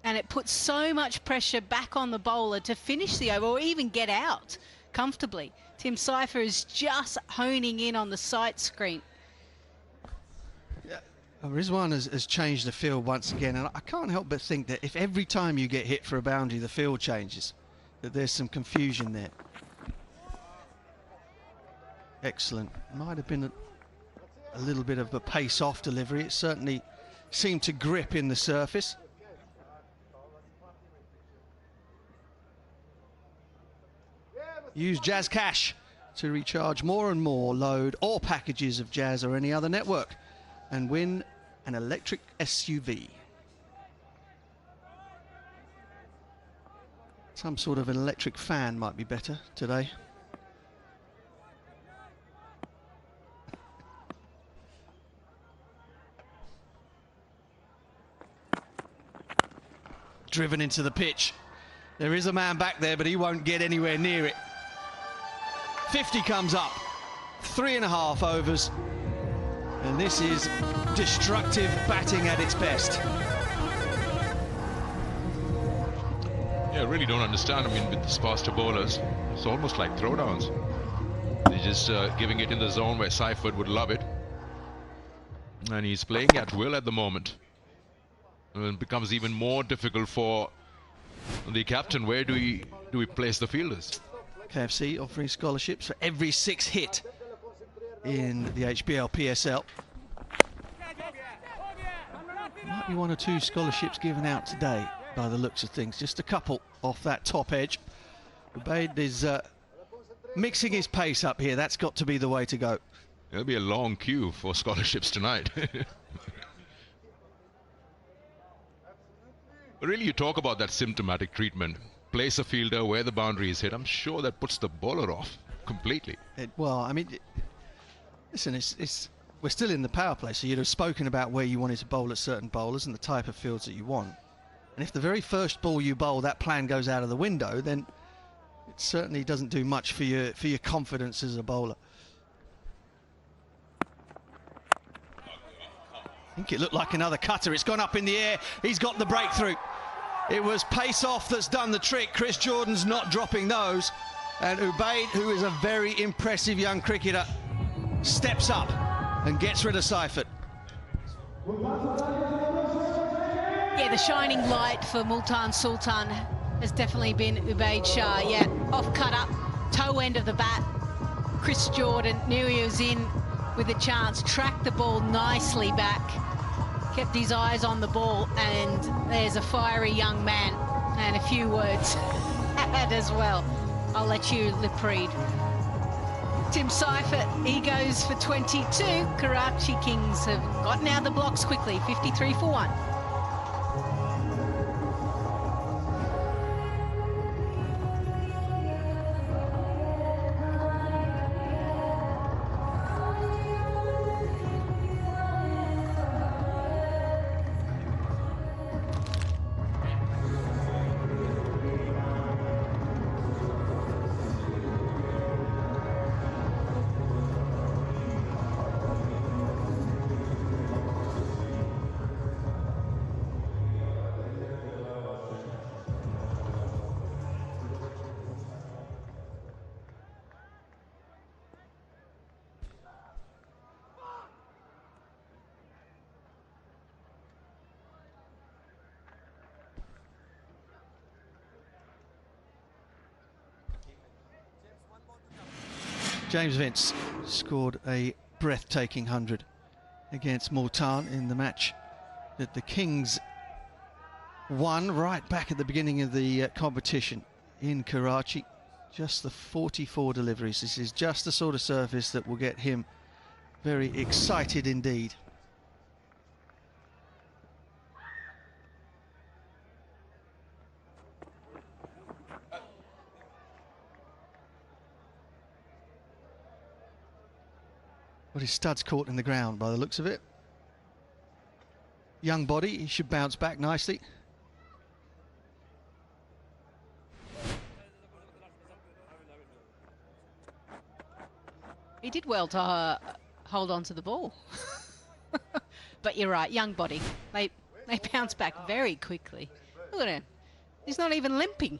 And it puts so much pressure back on the bowler to finish the over or even get out comfortably. Tim Seifer is just honing in on the sight screen. Rizwan has changed the field once again, and I can't help but think that if every time you get hit for a boundary the field changes, that there's some confusion there. Excellent. Might have been a little bit of a pace-off delivery. It certainly seem to grip in the surface. Use Jazz Cash to recharge more and more load or packages of Jazz or any other network and win an electric SUV. Some sort of an electric fan might be better today. Driven into the pitch. There is a man back there, but he won't get anywhere near it. 50 comes up. 3.5 overs. And this is destructive batting at its best. Yeah, I really don't understand. I mean, with these faster bowlers, it's almost like throwdowns. They're just giving it in the zone where Seifert would love it. And he's playing at will at the moment. And it becomes even more difficult for the captain. Where do we place the fielders? KFC offering scholarships for every 6 hit in the HBL PSL. Might be 1 or 2 scholarships given out today by the looks of things. Just a couple off that top edge. Ubaid is mixing his pace up here. That's got to be the way to go. There'll be a long queue for scholarships tonight. Really, you talk about that symptomatic treatment. Place a fielder where the boundary is hit. I'm sure that puts the bowler off completely. Well, I mean, listen, we're still in the power play, so you'd have spoken about where you wanted to bowl at certain bowlers and the type of fields that you want. And if the very first ball you bowl, that plan goes out of the window, then it certainly doesn't do much for your confidence as a bowler. I think it looked like another cutter. It's gone up in the air. He's got the breakthrough. It was pace off that's done the trick. Chris Jordan's not dropping those. And Ubaid, who is a very impressive young cricketer, steps up and gets rid of Seifert. Yeah, the shining light for Multan Sultan has definitely been Ubaid Shah. Yeah, off cut up, toe end of the bat. Chris Jordan knew he was in with a chance, tracked the ball nicely back, kept his eyes on the ball, and there's a fiery young man and a few words as well. I'll let you lip read. Tim Seifert, he goes for 22. Karachi Kings have gotten out the blocks quickly, 53 for 1. James Vince scored a breathtaking 100 against Multan in the match that the Kings won right back at the beginning of the competition in Karachi. Just the 44 deliveries. This is just the sort of surface that will get him very excited indeed. But his stud's caught in the ground by the looks of it. Young body, he should bounce back nicely. He did well to hold on to the ball. But you're right, young body. They bounce back very quickly. Look at him. He's not even limping.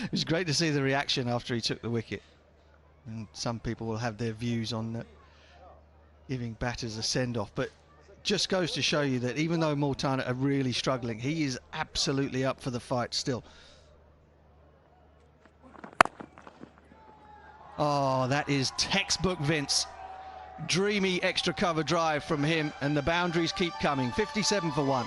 It was great to see the reaction after he took the wicket. And some people will have their views on giving batters a send-off, but just goes to show you that even though Multan are really struggling, he is absolutely up for the fight still. Oh, that is textbook Vince. dreamy extra cover drive from him, and the boundaries keep coming. 57 for 1.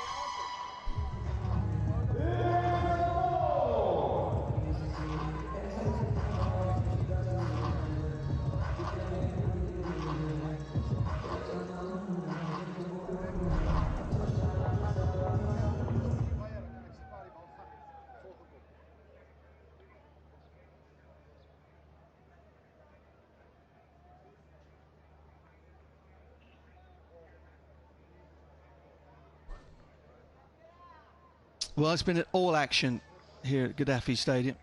Well, it's been all action here at Gaddafi Stadium.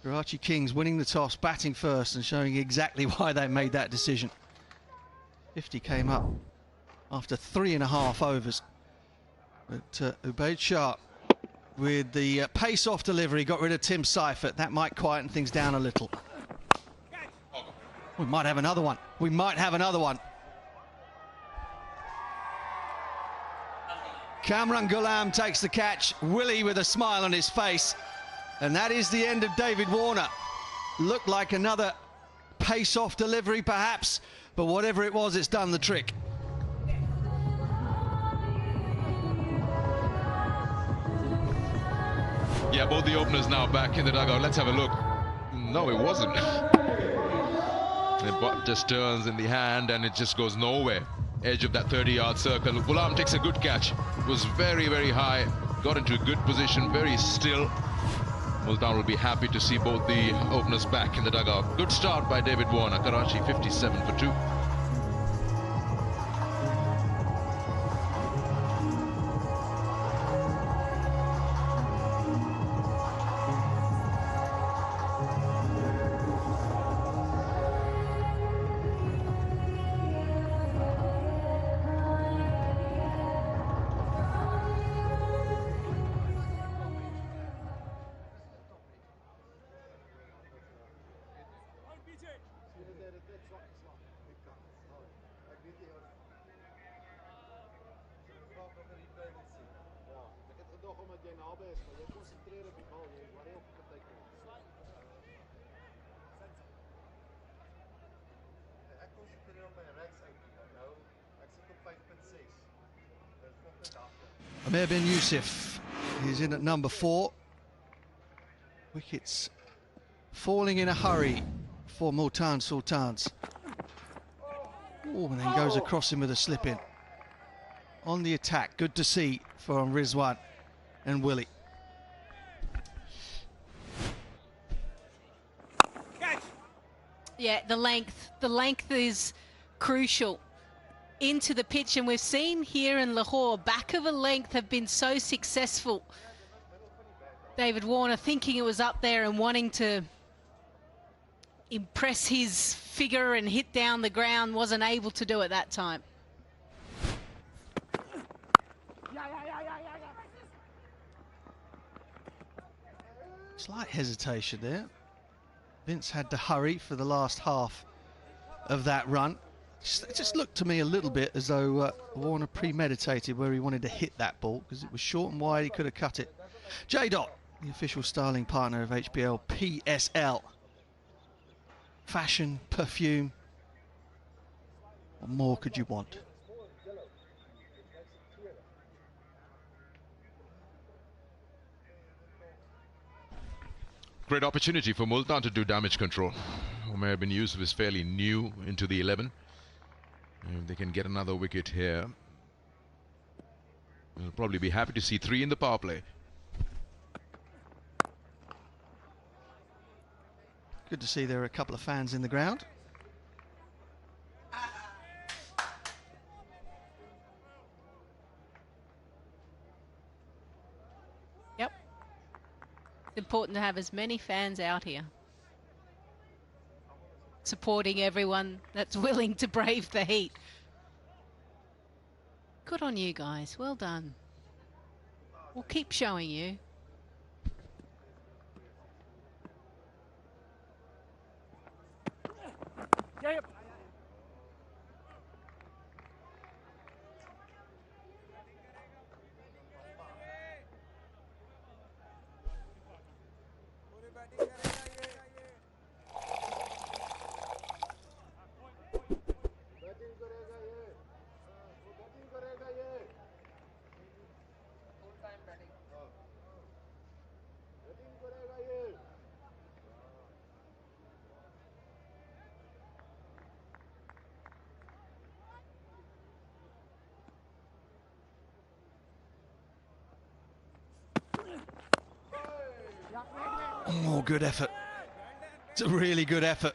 Karachi Kings winning the toss, batting first, and showing exactly why they made that decision. 50 came up after 3.5 overs. But Ubaid Shah, with the pace-off delivery, got rid of Tim Seifert. That might quieten things down a little. We might have another one. We might have another one. Kamran Ghulam takes the catch. Willie with a smile on his face. And that is the end of David Warner. Looked like another pace-off delivery, perhaps. But whatever it was, it's done the trick. Yeah, both the openers now back in the dugout. Let's have a look. No, it wasn't. The ball just turns in the hand and it just goes nowhere. Edge of that 30-yard circle. Ghulam takes a good catch. Was very, very high. Got into a good position, very still. Multan will be happy to see both the openers back in the dugout. Good start by David Warner. Karachi 57 for 2. Amir bin Yusuf is in at number 4. Wickets falling in a hurry for Multan Sultans. Oh, and then goes across him with a slip-in. On the attack, good to see from Rizwan and Willie. Yeah, the length is crucial into the pitch, and we've seen here in Lahore, back of a length have been so successful. David Warner thinking it was up there and wanting to impress his figure and hit down the ground, wasn't able to do it that time. Slight hesitation there. Vince had to hurry for the last half of that run. It just looked to me a little bit as though Warner premeditated where he wanted to hit that ball, because it was short and wide, he could have cut it. J-Dot, the official styling partner of HBL PSL. Fashion, perfume, what more could you want? Great opportunity for Multan to do damage control. Umair bin Yusuf is fairly new into the 11. If they can get another wicket here, we'll probably be happy to see 3 in the power play. Good to see there are a couple of fans in the ground. Yep. It's important to have as many fans out here, supporting everyone that's willing to brave the heat. Good on you guys, well done. We'll keep showing you. Yep. Oh, good effort. It's a really good effort.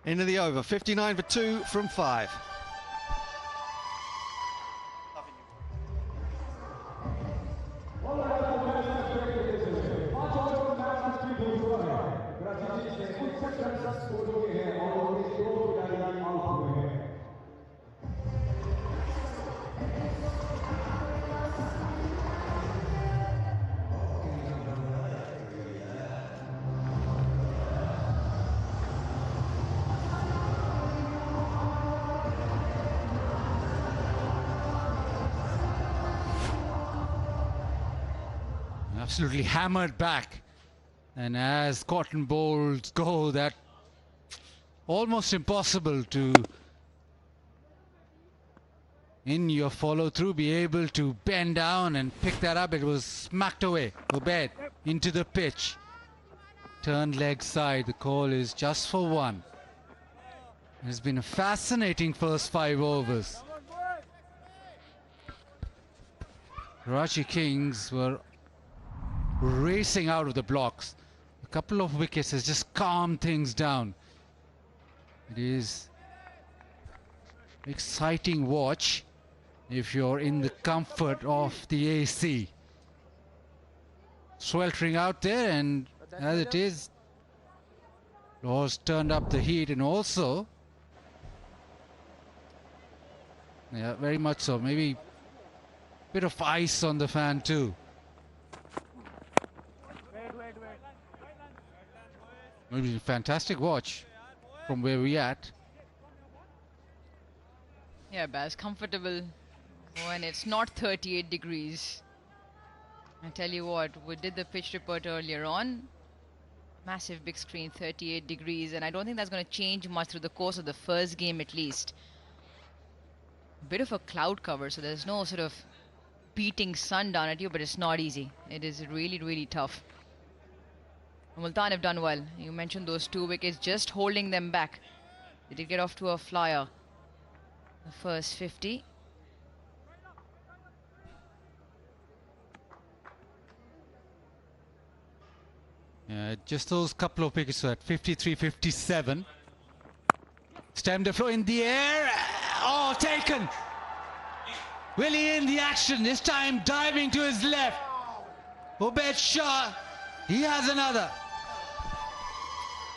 Into the over, 59 for 2 from 5. Absolutely hammered back, and as cotton bowls go, that almost impossible to in your follow through be able to bend down and pick that up. It was smacked away. Obed into the pitch, turned leg side. The call is just for one. It's been a fascinating first 5 overs. Karachi Kings were racing out of the blocks. A couple of wickets has just calmed things down. It is exciting watch if you're in the comfort of the AC. Sweltering out there, and as it is, Lahore's turned up the heat, and also, yeah, very much so, maybe a bit of ice on the fan too. Maybe a fantastic watch from where we at. Yeah, Baz, comfortable when it's not 38 degrees. I tell you what, we did the pitch report earlier on. Massive big screen, 38 degrees, and I don't think that's going to change much through the course of the first game at least. A bit of a cloud cover, so there's no sort of beating sun down at you, but it's not easy. It is really, really tough. Multan have done well. You mentioned those 2 wickets, just holding them back. They did get off to a flyer. The first 50. Yeah, just those couple of wickets at 53, 57. Stemmed the flow in the air. Oh, taken. Willie in the action. This time diving to his left. Obed Shah. He has another.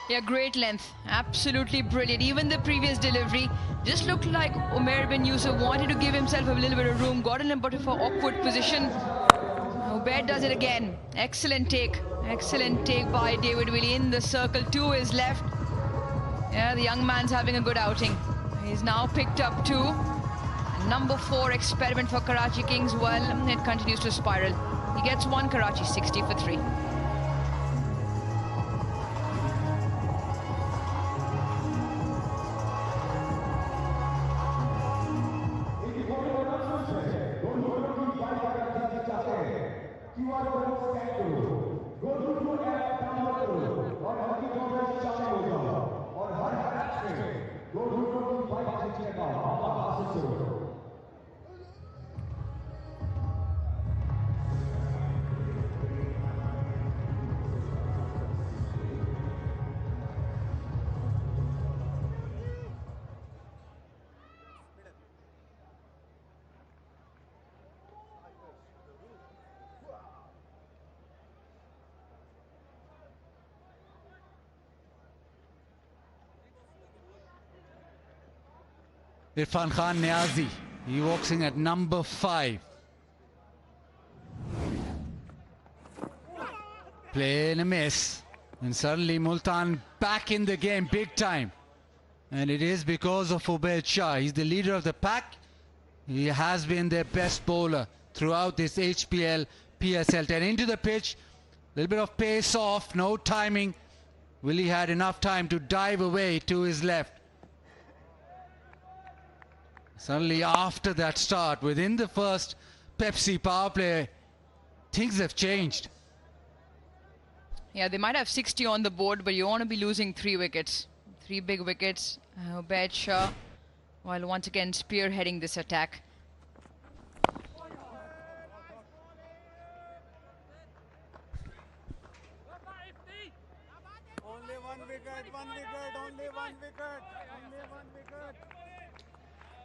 Yeah, great length. Absolutely brilliant. Even the previous delivery just looked like Umair bin Yusuf wanted to give himself a little bit of room. Got in a bit of an awkward position. Obed does it again. Excellent take. Excellent take by David Willey in the circle to his left. Yeah, the young man's having a good outing. He's now picked up 2. Number 4 experiment for Karachi Kings. Well, it continues to spiral. He gets 1, Karachi 60 for 3. Irfan Khan Niazi, he walks in at number 5. Play and a miss. And suddenly Multan back in the game big time. And it is because of Obed Shah. He's the leader of the pack. He has been their best bowler throughout this HBL PSL 10. Into the pitch, a little bit of pace off, no timing. Willie had enough time to dive away to his left. Suddenly after that start, within the first Pepsi power play, things have changed. Yeah, they might have 60 on the board, but you want to be losing 3 wickets. 3 big wickets. Obed Shah, while once again spearheading this attack.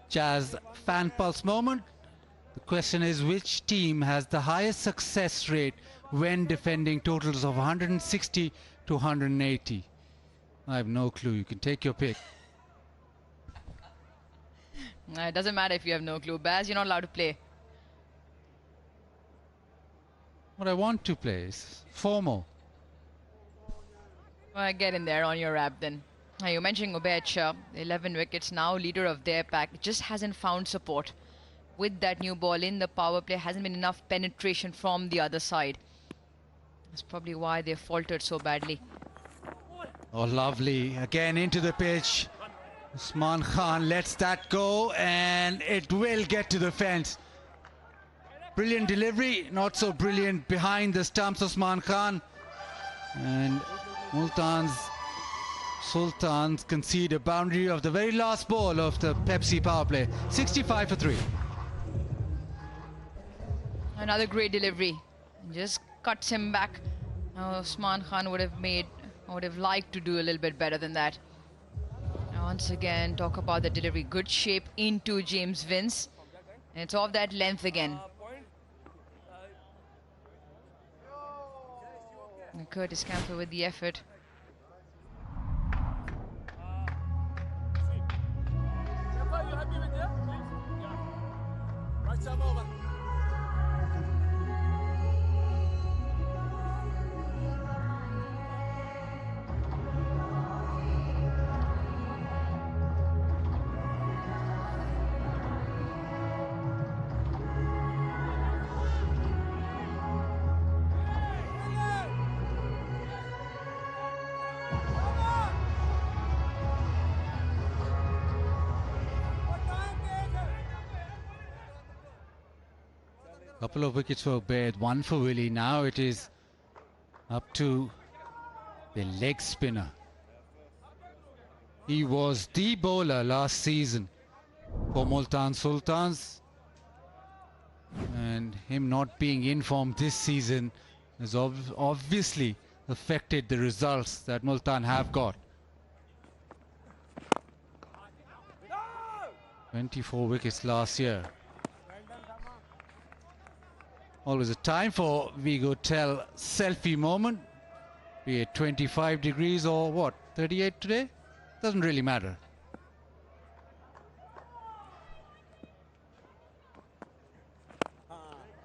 Jazz fan pulse moment. The question is, which team has the highest success rate when defending totals of 160 to 180? I have no clue. You can take your pick. It doesn't matter if you have no clue. Baz, you're not allowed to play. What I want to play is 4 more. Well, get in there on your rap then. You mentioned Ubaid Shah, 11 wickets, now leader of their pack. Just hasn't found support. With that new ball in the power play, hasn't been enough penetration from the other side. That's probably why they faltered so badly. Oh, lovely. Again into the pitch. Usman Khan lets that go, and it will get to the fence. Brilliant delivery, not so brilliant behind the stumps, Usman Khan. And Multan Sultans concede a boundary of the very last ball of the Pepsi power play. 65 for 3. Another great delivery. Just cuts him back. Now Usman Khan would have liked to do a little bit better than that. Now once again, talk about the delivery. Good shape into James Vince. And it's of that length again. And Curtis Campbell with the effort. Couple of wickets for Ubaid, 1 for Willie. Now it is up to the leg spinner. He was the bowler last season for Multan Sultans, and him not being in form this season has obviously affected the results that Multan have got. 24 wickets last year. Always a time for 𝐄𝐍𝐆 selfie moment, be it 25 degrees or what, 38 today? Doesn't really matter.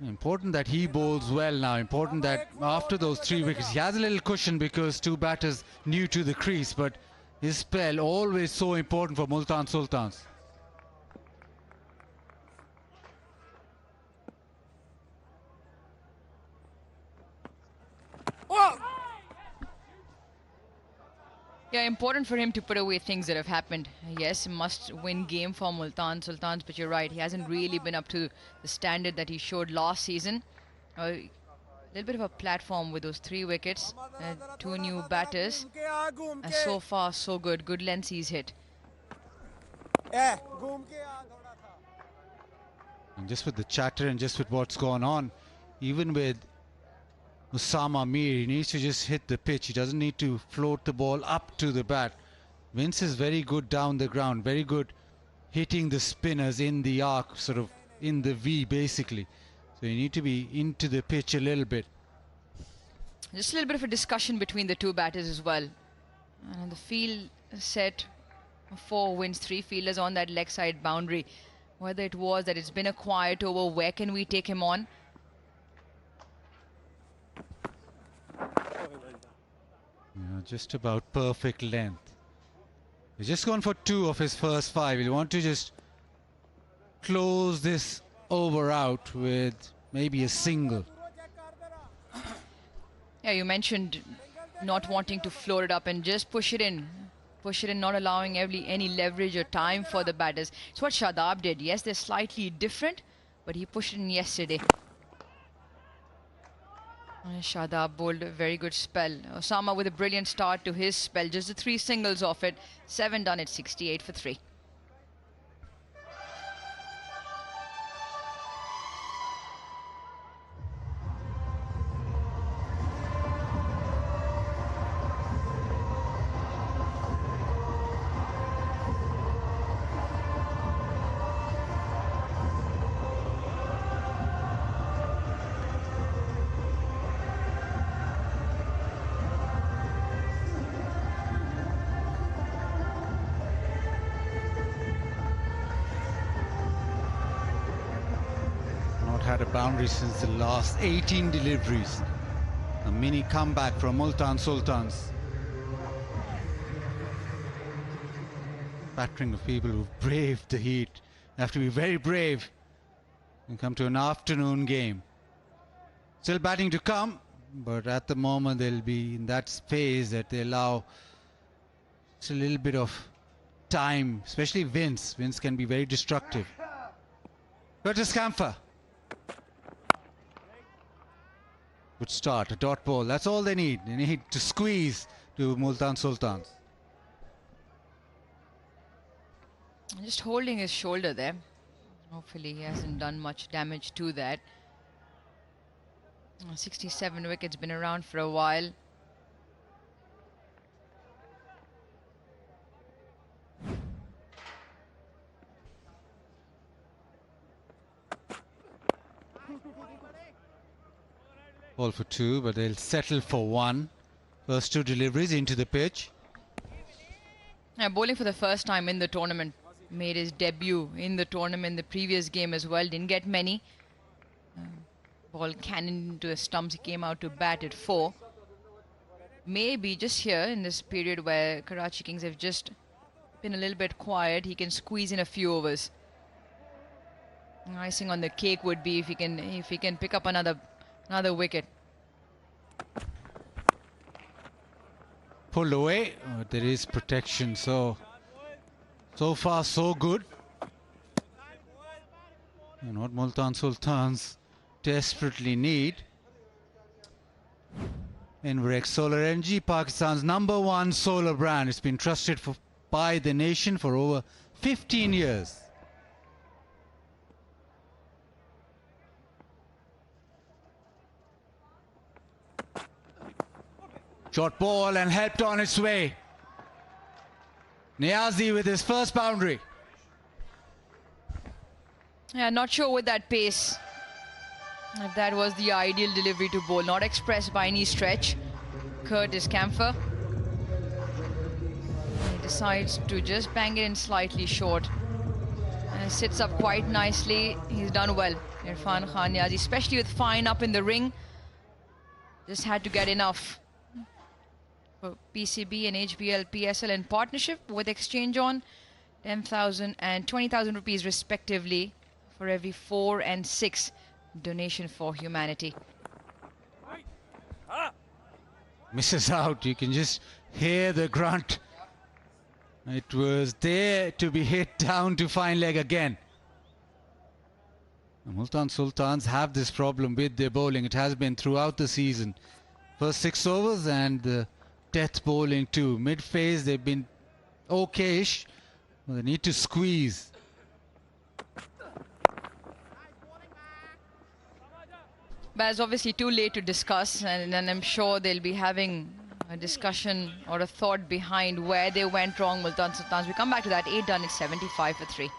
Important that he bowls well now. Important that after those 3 wickets, he has a little cushion because 2 batters new to the crease, but his spell always so important for Multan Sultans. Yeah, important for him to put away things that have happened. Yes, must-win game for Multan Sultans, but you're right, he hasn't really been up to the standard that he showed last season. A little bit of a platform with those 3 wickets, 2 new batters. And so far, so good. Good lengths he's hit. And just with the chatter and just with what's gone on, even with Usama Mir, he needs to just hit the pitch. He doesn't need to float the ball up to the bat. Vince is very good down the ground, very good hitting the spinners in the arc, sort of in the V basically. So you need to be into the pitch a little bit. Just a little bit of a discussion between the 2 batters as well. And the field set 4 wins, 3 fielders on that leg side boundary. Whether it was that it's been a quiet over, where can we take him on? Yeah, just about perfect length. He's just gone for 2 of his first 5. He'll want to just close this over out with maybe a single. Yeah, you mentioned not wanting to float it up and just push it in. Push it in, not allowing any leverage or time for the batters. It's what Shadab did. Yes, they're slightly different, but he pushed it in yesterday. Shadab bowled a very good spell. Osama with a brilliant start to his spell. Just the 3 singles off it. 7 done at 68 for 3. had a boundary since the last 18 deliveries. A mini comeback from Multan Sultans. Battering of people who've braved the heat. They have to be very brave and come to an afternoon game. Still batting to come, but at the moment they'll be in that phase that they allow just a little bit of time, especially Vince. Vince can be very destructive. Curtis Camphor. Good start, a dot ball. That's all they need. They need to squeeze to Multan Sultans. Just holding his shoulder there. Hopefully he hasn't done much damage to that. 67 wickets, been around for a while. Ball for two, but they'll settle for one. First two deliveries into the pitch. Yeah, bowling for the first time in the tournament. Made his debut in the tournament the previous game as well. Didn't get many. Ball cannoned into the stumps. He came out to bat at 4. Maybe just here in this period where Karachi Kings have just been a little bit quiet, he can squeeze in a few overs. Icing on the cake would be if he can pick up another wicket. Pulled away. There is protection, so far so good. And what Multan Sultans desperately need. M3O1K Solar Energy, Pakistan's #1 solar brand. It's been trusted by the nation for over 15 years. Short ball and helped on its way. Niazi with his first boundary. Yeah, not sure with that pace if that was the ideal delivery to bowl. Not expressed by any stretch. Curtis Camphor. He decides to just bang it in slightly short. And it sits up quite nicely. He's done well. Irfan Khan Niazi, especially with fine up in the ring. Just had to get enough. For PCB and HBL PSL in partnership with Exchange On, 10,000 and 20,000 rupees respectively for every 4 and 6 donation for humanity. Misses out. You can just hear the grunt. It was there to be hit down to fine leg again. The Multan Sultans have this problem with their bowling. It has been throughout the season. First 6 overs and the death bowling too. Mid phase they've been okayish. They need to squeeze. But it's obviously too late to discuss, and I'm sure they'll be having a discussion or a thought behind where they went wrong. Multan Sultans. We come back to that. 8 done. It's 75 for 3.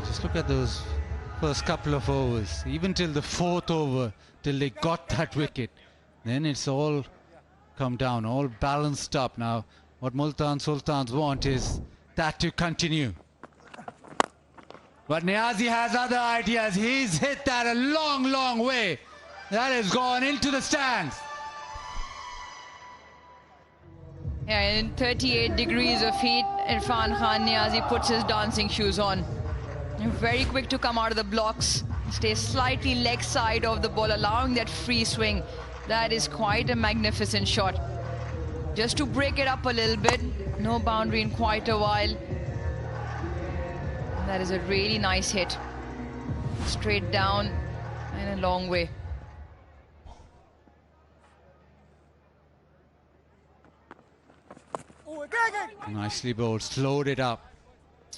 Just look at those first couple of overs, even till the 4th over, till they got that wicket. Then it's all come down, all balanced up. Now, what Multan Sultans want is that to continue. But Niazi has other ideas. He's hit that a long, long way. That has gone into the stands. Yeah, in 38 degrees of heat, Irfan Khan Niazi puts his dancing shoes on. Very quick to come out of the blocks. Stays slightly leg side of the ball, allowing that free swing. That is quite a magnificent shot. Just to break it up a little bit. No boundary in quite a while. That is a really nice hit. Straight down and a long way. Nicely bowled, slowed it up.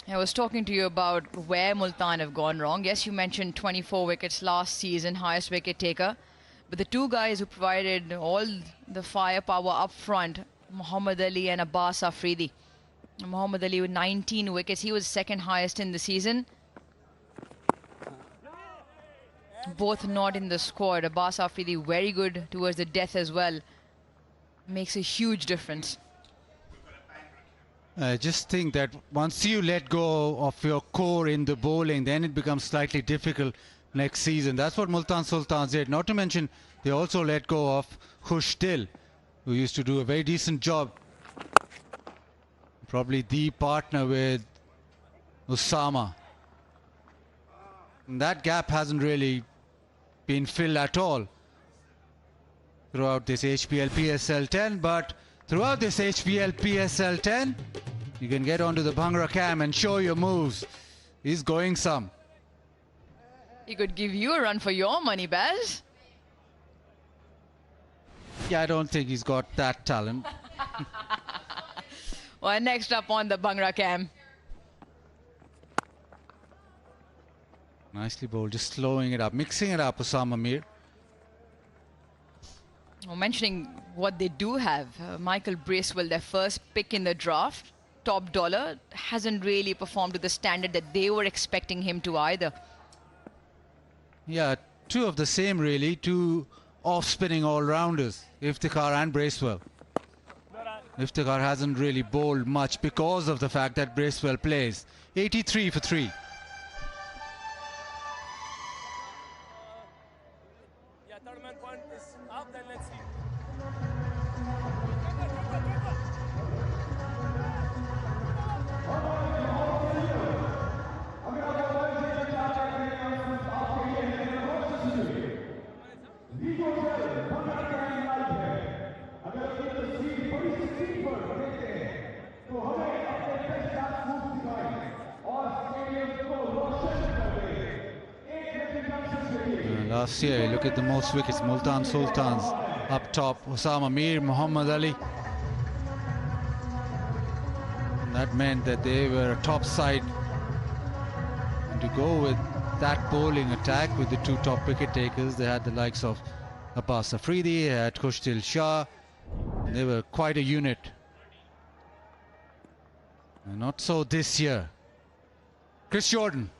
I was talking to you about where Multan have gone wrong. Yes, you mentioned 24 wickets last season, highest wicket taker. But the two guys who provided all the firepower up front, Muhammad Ali and Abbas Afridi. Muhammad Ali with 19 wickets. He was second highest in the season. Both not in the squad. Abbas Afridi very good towards the death as well. Makes a huge difference. I just think that once you let go of your core in the bowling, then it becomes slightly difficult next season. That's what Multan Sultans did. Not to mention, they also let go of 𝐄𝐍𝐆𝐋𝐈𝐒𝐇, who used to do a very decent job. Probably the partner with Usama. And that gap hasn't really been filled at all throughout this HBL PSL 10, but throughout this HBL PSL 10, you can get onto the Bhangra cam and show your moves. He's going some. He could give you a run for your money, Baz. Yeah, I don't think he's got that talent. Well, next up on the Bhangra cam. Nicely bowled, just slowing it up, mixing it up, Usama Mir. Well, mentioning what they do have, Michael Bracewell, their first pick in the draft, top dollar, hasn't really performed to the standard that they were expecting him to either. Yeah, two of the same really, two off-spinning all-rounders, Iftikhar and Bracewell. Iftikhar hasn't really bowled much because of the fact that Bracewell plays. 83 for 3. Yeah, third man point is up, then let's see. Last year, look at the most wickets. Multan Sultans up top. Usama Mir, Muhammad Ali. And that meant that they were a top side. And to go with that bowling attack with the two top wicket takers, they had the likes of Abbas Afridi, they had Khushtil Shah. They were quite a unit. And not so this year. Chris Jordan.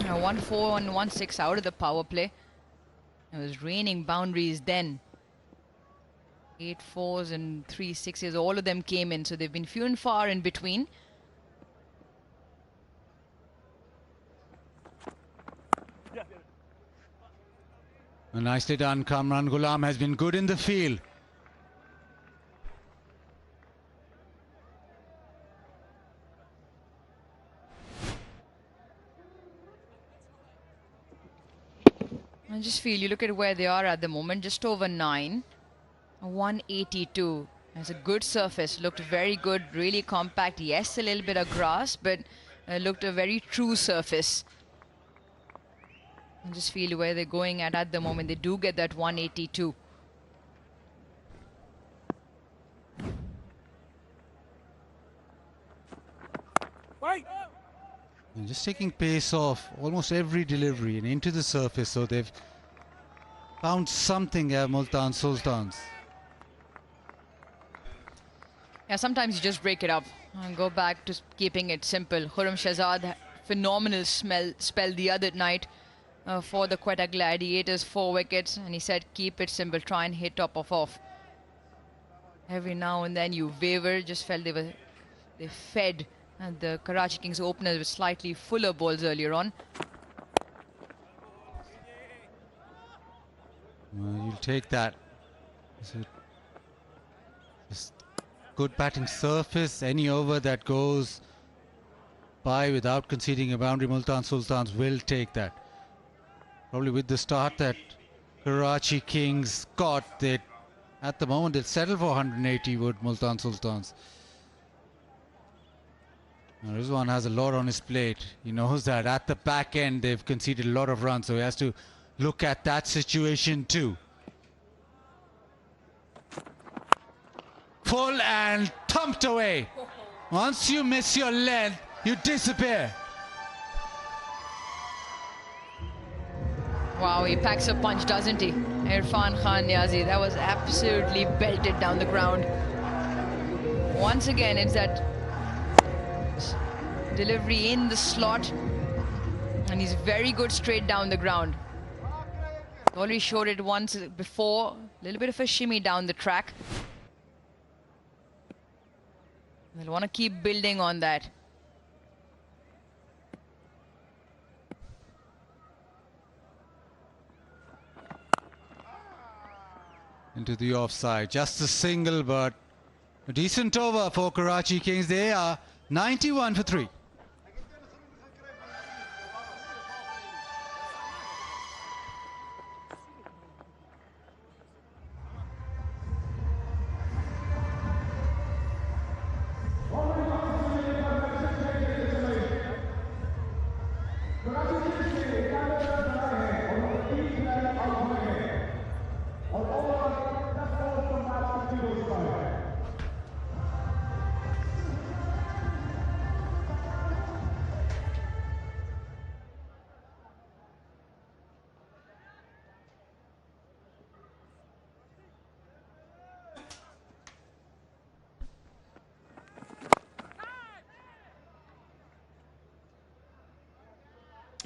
Now 1-4 and 1-6 out of the power play. It was raining boundaries then. 8 4s and 3 6s, all of them came in, so they've been few and far in between. Nicely done. Kamran Ghulam has been good in the field. I just feel, you look at where they are at the moment, just over 9. 182. Has a good surface, looked very good, really compact. Yes, a little bit of grass, but looked a very true surface. I just feel where they're going at the moment, they do get that 182. And just taking pace off almost every delivery and into the surface, so they've found something at Multan Sultans. Yeah, sometimes you just break it up and go back to keeping it simple. Khurram Shahzad, phenomenal spell the other night for the Quetta Gladiators, 4 wickets, and he said keep it simple, try and hit top of off. Every now and then you waver. Just felt they fed the Karachi Kings openers with slightly fuller balls earlier on. Well, you'll take that. Just good batting surface. Any over that goes by without conceding a boundary, Multan Sultans will take that. Probably with the start that Karachi Kings got it. At the moment, they'll settle for 180 would Multan Sultans. Now, Rizwan has a lot on his plate. He knows that at the back end, they've conceded a lot of runs, so he has to look at that situation too. Pull and thumped away. Once you miss your length, you disappear. Wow, he packs a punch, doesn't he? Irfan Khan Niazi, that was absolutely belted down the ground. Once again, it's that delivery in the slot, and he's very good straight down the ground. Already showed it once before, a little bit of a shimmy down the track. They'll want to keep building on that. Into the offside, just a single, but a decent over for Karachi Kings. They are 91 for 3.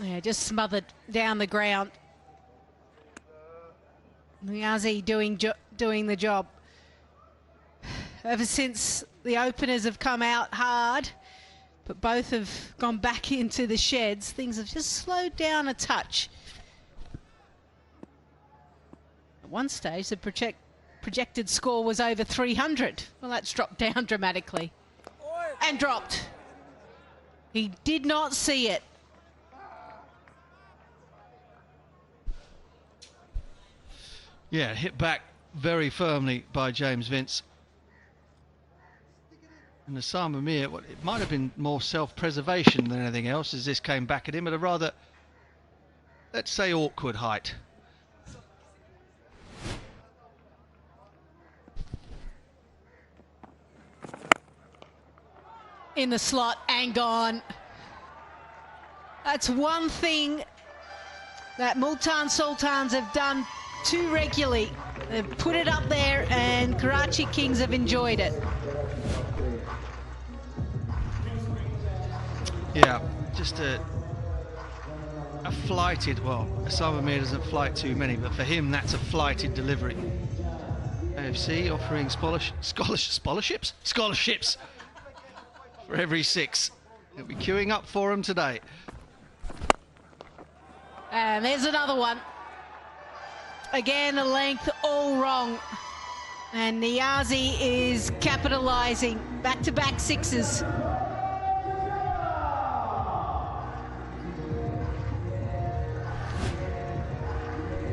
Yeah, just smothered down the ground. Niazi doing the job. Ever since the openers have come out hard, but both have gone back into the sheds, things have just slowed down a touch. At one stage, the projected score was over 300. Well, that's dropped down dramatically. And dropped. He did not see it. Yeah, hit back very firmly by James Vince. And Osama Mir, it might have been more self-preservation than anything else as this came back at him at a rather, let's say, awkward height. In the slot and gone. That's one thing that Multan Sultans have done too regularly. They've put it up there and Karachi Kings have enjoyed it. Yeah, just a flighted, well, Osama Mir doesn't flight too many, but for him that's a flighted delivery. AFC offering scholarships for every 6. He'll be queuing up for them today. And there's another one. Again, a length all wrong. And Niazi is capitalising. Back-to-back 6s.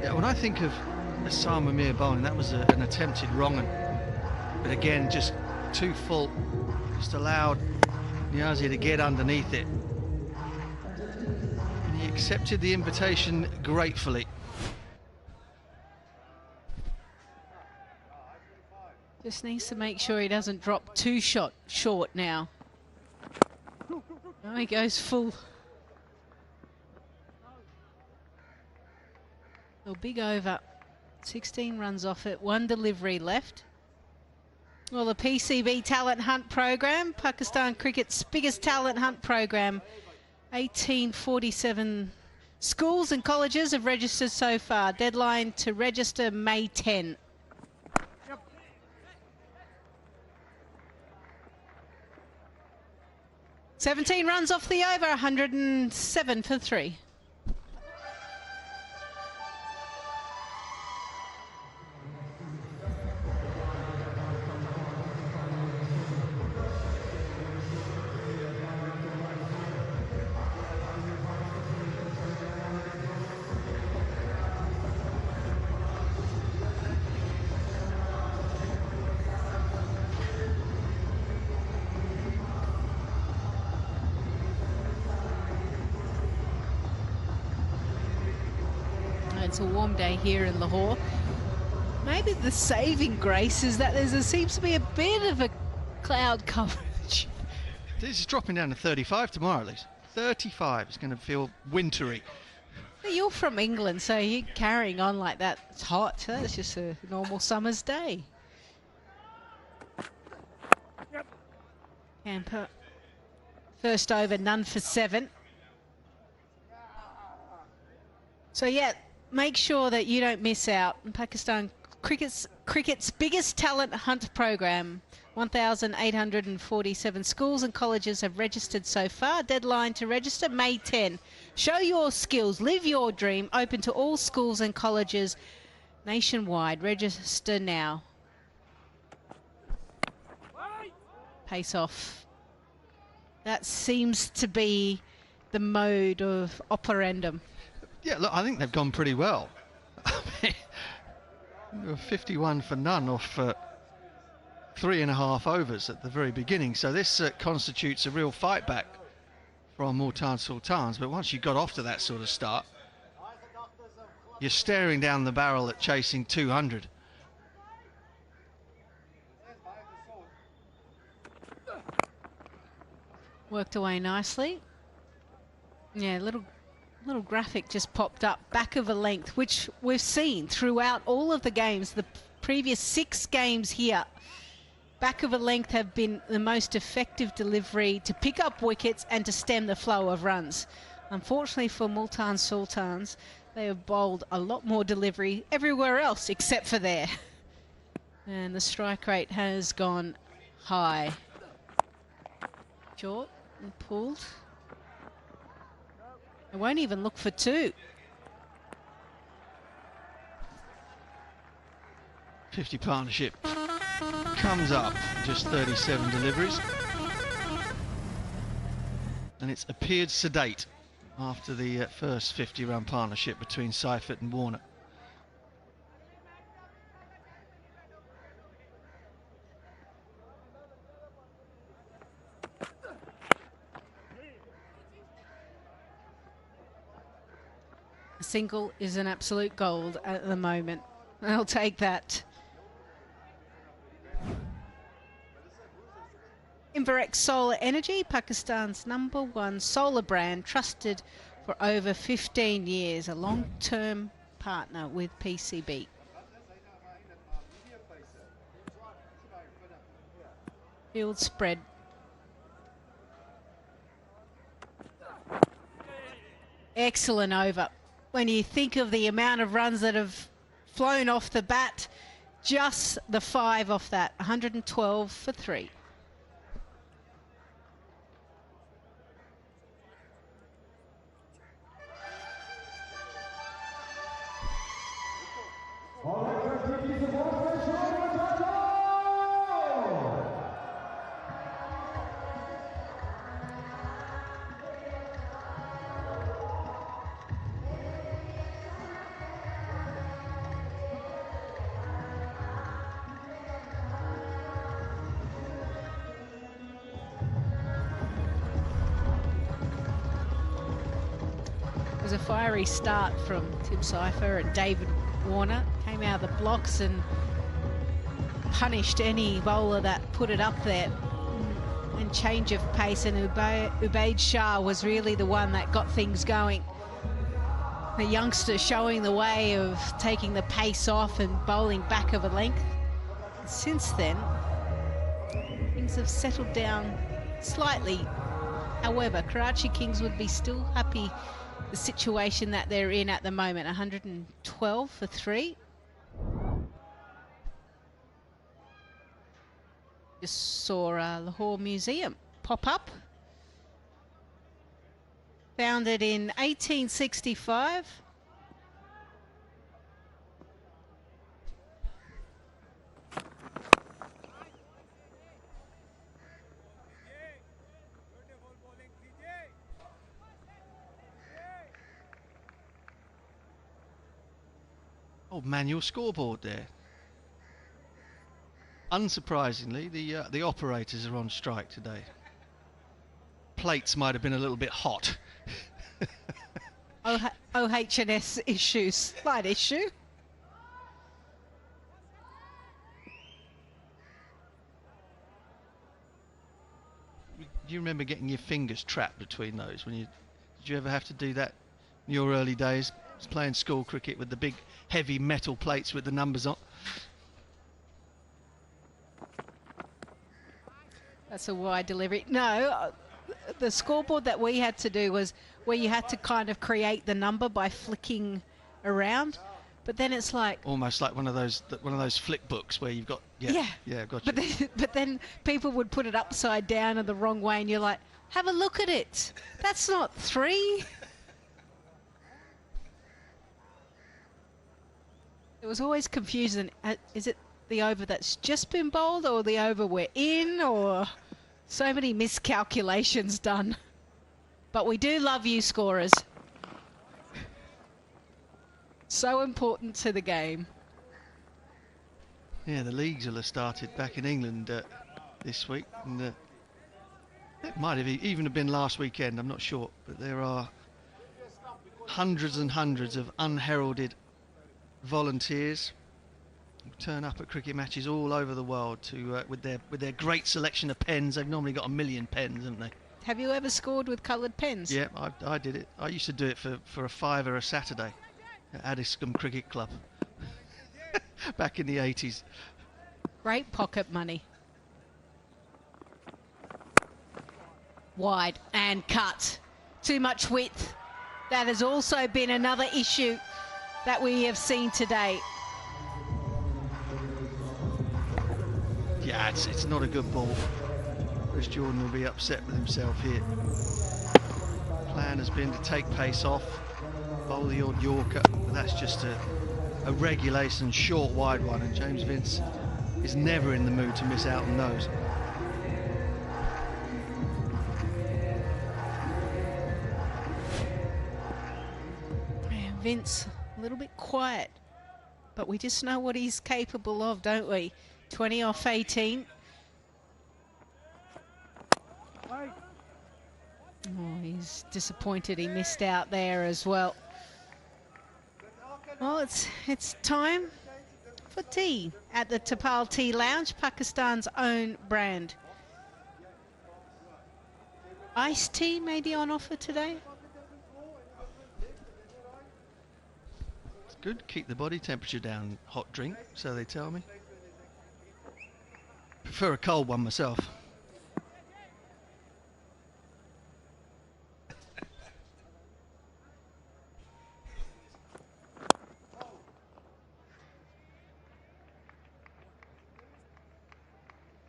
Yeah, when I think of Osama Mir bowling, that was an attempted wrong un. But again, just too full. Just allowed Niazi to get underneath it. And he accepted the invitation gratefully. Just needs to make sure he doesn't drop too short now. Now he goes full. A big over. 16 runs off it, 1 delivery left. Well, the PCB Talent Hunt program, Pakistan Cricket's biggest talent hunt program. 1847 schools and colleges have registered so far. Deadline to register May 10. $17 runs off the over, 107 for 3. a warm day here in Lahore. Maybe the saving grace is that there seems to be a bit of a cloud coverage. This is dropping down to 35 tomorrow, at least. 35. It's going to feel wintry. You're from England, so you're carrying on like that. It's hot. That's just a normal summer's day. Camper. First over, none for 7. So yeah, make sure that you don't miss out. Pakistan Cricket's biggest talent hunt program. 1,847 schools and colleges have registered so far. Deadline to register May 10. Show your skills, live your dream. Open to all schools and colleges nationwide. Register now. Pace off. That seems to be the mode of operandum. Yeah, look, I think they've gone pretty well. 51 for none off 3.5 overs at the very beginning. So this constitutes a real fight back from Multan Sultans. But once you got off to that sort of start, you're staring down the barrel at chasing 200. Worked away nicely. Yeah, little graphic just popped up, back of a length, which we've seen throughout all of the games. The previous 6 games here, back of a length have been the most effective delivery to pick up wickets and to stem the flow of runs. Unfortunately for Multan Sultans, they have bowled a lot more delivery everywhere else except for there. And the strike rate has gone high. Short and pulled. I won't even look for 2. 50 partnership comes up, just 37 deliveries. And it's appeared sedate after the first 50-run partnership between Seifert and Warner. A single is an absolute gold at the moment. I'll take that. Inverex Solar Energy, Pakistan's #1 solar brand, trusted for over 15 years, a long-term partner with PCB. Field spread. Excellent over. When you think of the amount of runs that have flown off the bat, just the 5 off that, 112 for 3. A fiery start from Tim Seifert and David Warner. Came out of the blocks and punished any bowler that put it up there. And change of pace, and Ubaid Shah was really the one that got things going. The youngster showing the way of taking the pace off and bowling back of a length. Since then, things have settled down slightly. However, Karachi Kings would be still happy the situation that they're in at the moment. 112 for 3. Just saw Lahore Museum pop up. Founded in 1865. Old manual scoreboard there. Unsurprisingly, the operators are on strike today. Plates might have been a little bit hot. OH&S issues. Slight issue. Do you remember getting your fingers trapped between those? Did you ever have to do that in your early days? Playing school cricket with the big heavy metal plates with the numbers on. That's a wide delivery. No, the scoreboard that we had to do was where you had to kind of create the number by flicking around, but then it's like almost like one of those flip books where you've got gotcha. But then people would put it upside down in the wrong way, and you're like, have a look at it. That's not 3. It was always confusing. Is it the over that's just been bowled or the over we're in? Or so many miscalculations done. But we do love you, scorers. So important to the game. Yeah, the leagues will have started back in England this week. And it might have even been last weekend, I'm not sure. But there are hundreds and hundreds of unheralded volunteers who turn up at cricket matches all over the world to with their great selection of pens. They've normally got 1 million pens, haven't they? Have you ever scored with coloured pens? Yeah, I did it. I used to do it for a £5 a Saturday at Addiscombe Cricket Club back in the 80s. Great pocket money. Wide and cut. Too much width. That has also been another issue that we have seen today. Yeah, it's not a good ball. Chris Jordan will be upset with himself here. Plan has been to take pace off, bowl the odd Yorker, but that's just a regulation short wide one, and James Vince is never in the mood to miss out on those. Man, Vince, a little bit quiet, but we just know what he's capable of, don't we? 20 off 18. Oh, he's disappointed he missed out there as well. Well, it's time for tea at the Tapal Tea Lounge, Pakistan's own brand. Iced tea maybe on offer today? It's good, keep the body temperature down, hot drink, so they tell me. Prefer a cold one myself.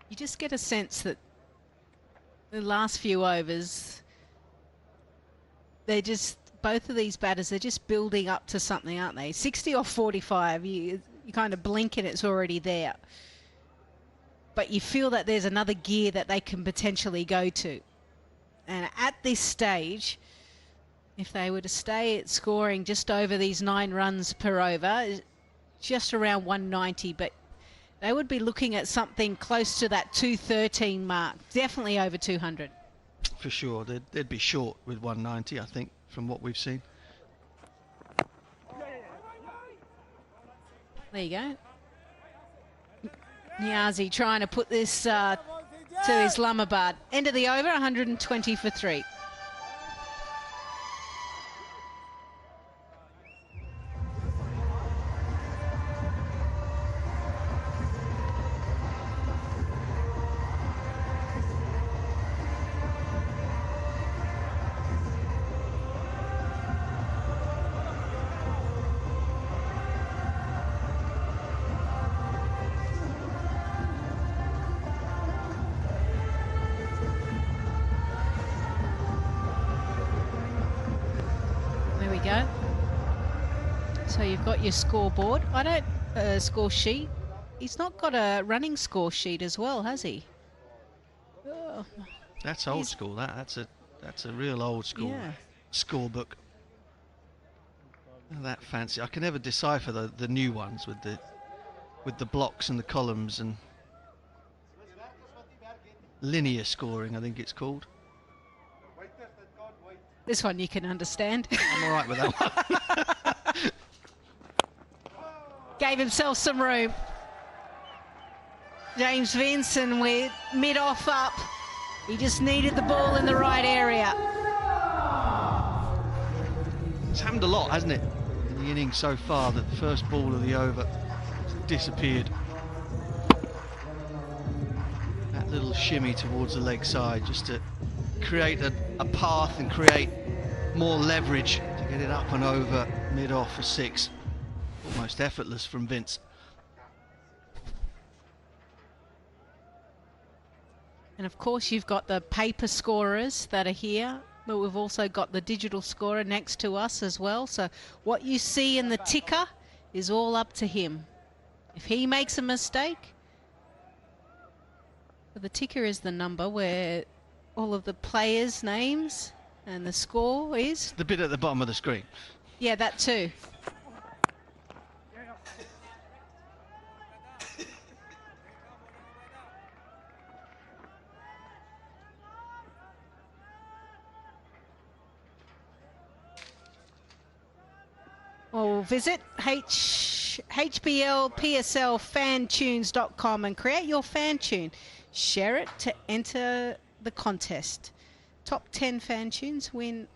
You just get a sense that the last few overs, both of these batters, they're just building up to something, aren't they? 60 or 45, you kind of blink and it's already there. But you feel that there's another gear that they can potentially go to. And at this stage, if they were to stay at scoring just over these 9 runs per over, just around 190, but they would be looking at something close to that 213 mark, definitely over 200. For sure, they'd be short with 190, I think, from what we've seen. There you go. Niazi trying to put this to Islamabad. End of the over, 120 for 3. So you've got your scoreboard. Score sheet. He's not got a running score sheet as well, has he? Oh. That's old school. That's a real old school scorebook. That fancy. I can never decipher the new ones with the blocks and the columns and linear scoring, I think it's called. This one you can understand. I'm all right with that one. Gave himself some room. James Vinson with mid-off up. He just needed the ball in the right area. It's happened a lot, hasn't it, in the innings so far, that the first ball of the over disappeared. That little shimmy towards the leg side just to create a path and create more leverage to get it up and over mid-off for 6. Almost effortless from Vince. And of course you've got the paper scorers that are here, but we've also got the digital scorer next to us as well. So what you see in the ticker is all up to him. If he makes a mistake, the ticker is the number where all of the players' names and the score is. The bit at the bottom of the screen. Yeah, that too. Or visit HBL PSL fantunes.com and create your fan tune. Share it to enter the contest. Top 10 fan tunes win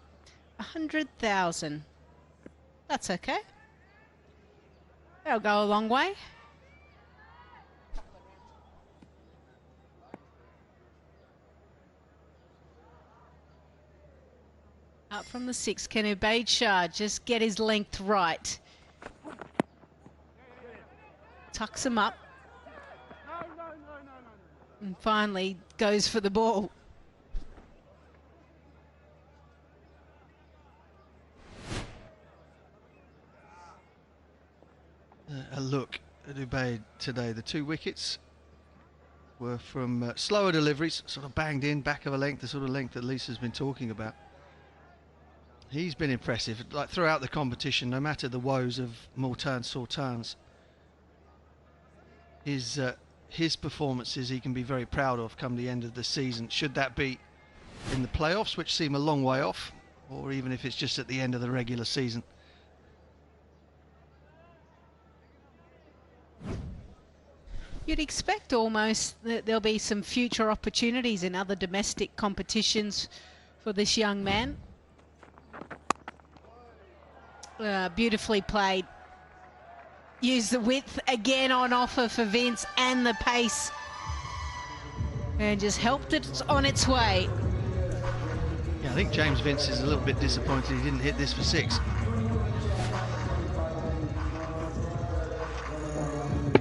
100,000. That's okay. That'll go a long way. Up from the 6, can 𝐄𝐍𝐆𝐋𝐈𝐒𝐇 just get his length right. Tucks him up. And finally goes for the ball. A look at 𝐄𝐍𝐶𝐈𝐒𝐇 today. The 2 wickets were from slower deliveries, sort of banged in, back of a length, the sort of length that Lisa's been talking about. He's been impressive, like throughout the competition, no matter the woes of Multan Sultans. His performances he can be very proud of come the end of the season, should that be in the playoffs, which seem a long way off, or even if it's just at the end of the regular season. You'd expect almost that there'll be some future opportunities in other domestic competitions for this young man. Beautifully played. Use the width again on offer for Vince and the pace, and just helped it on its way. Yeah, I think James Vince is a little bit disappointed he didn't hit this for 6.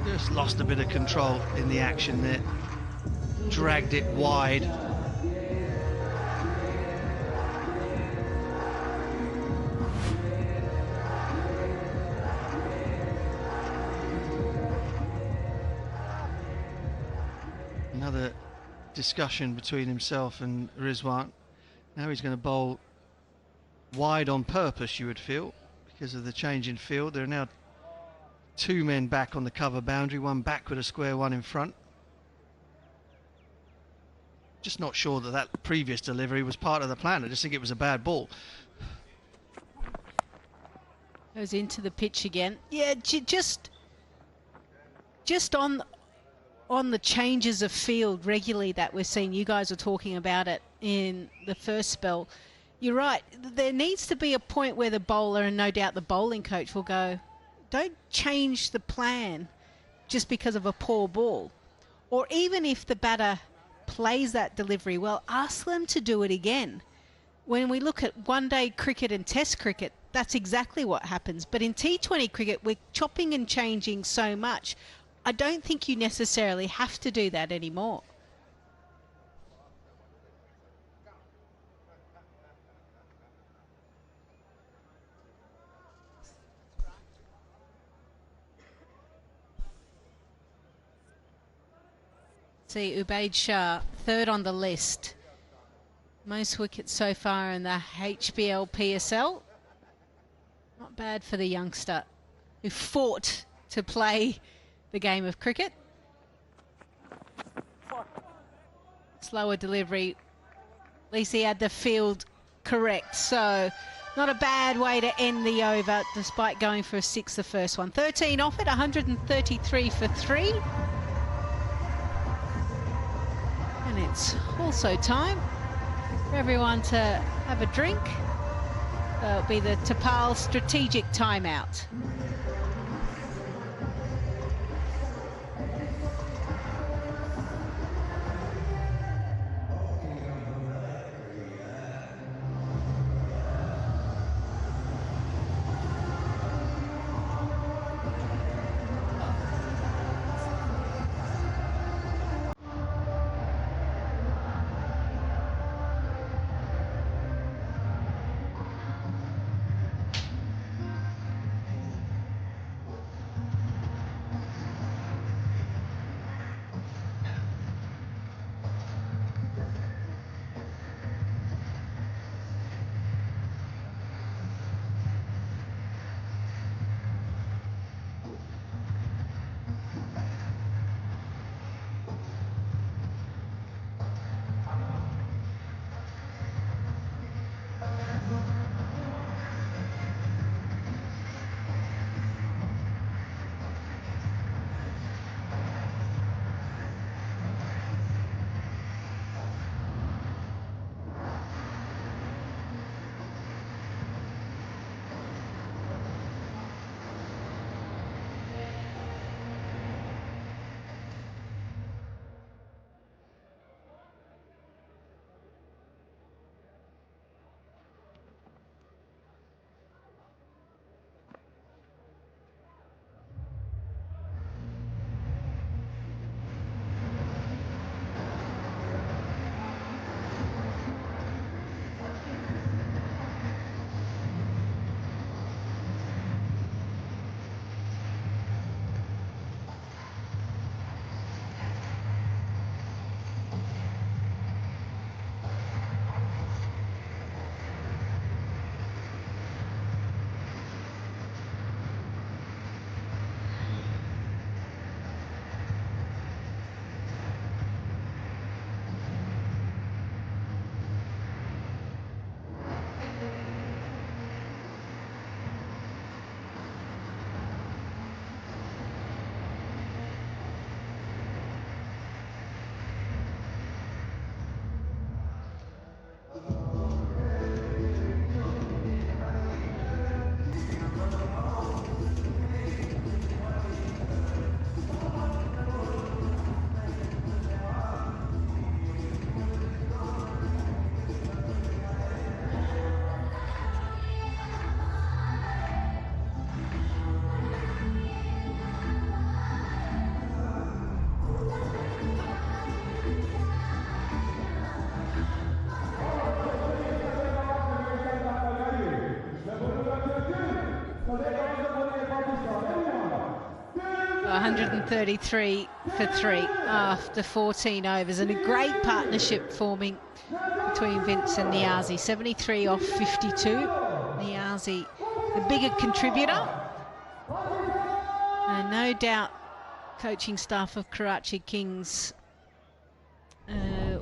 Just lost a bit of control in the action there. Dragged it wide. Another discussion between himself and Rizwan. Now he's going to bowl wide on purpose, you would feel, because of the change in field. There are now 2 men back on the cover boundary, one backward a square, one in front. Just not sure that that previous delivery was part of the plan. I just think it was a bad ball. Goes into the pitch again. Yeah, just on the changes of field regularly that we're seeing. You guys were talking about it in the first spell. You're right. There needs to be a point where the bowler, and no doubt the bowling coach, will go, don't change the plan just because of a poor ball. Or even if the batter plays that delivery well, ask them to do it again. When we look at one-day cricket and test cricket, that's exactly what happens. But in T20 cricket, we're chopping and changing so much. I don't think you necessarily have to do that anymore. See, 𝐄𝐍𝐶𝐈𝐒𝐇, 3rd on the list. Most wickets so far in the HBL PSL. Not bad for the youngster who fought to play the game of cricket. Slower delivery. At least he had the field correct. So not a bad way to end the over, despite going for a 6 the first one. 13 off it, 133 for 3. And it's also time for everyone to have a drink. It'll be the Tapal strategic timeout. $133 for 3 after 14 overs, and a great partnership forming between Vince and Niazi. 73 off 52. Niazi, the bigger contributor. And no doubt coaching staff of Karachi Kings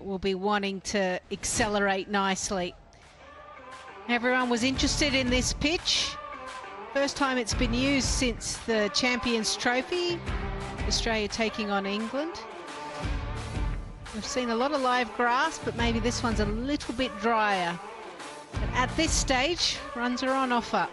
will be wanting to accelerate nicely. Everyone was interested in this pitch. First time it's been used since the Champions Trophy, Australia taking on England. We've seen a lot of live grass, but maybe this one's a little bit drier. But at this stage, runs are on offer.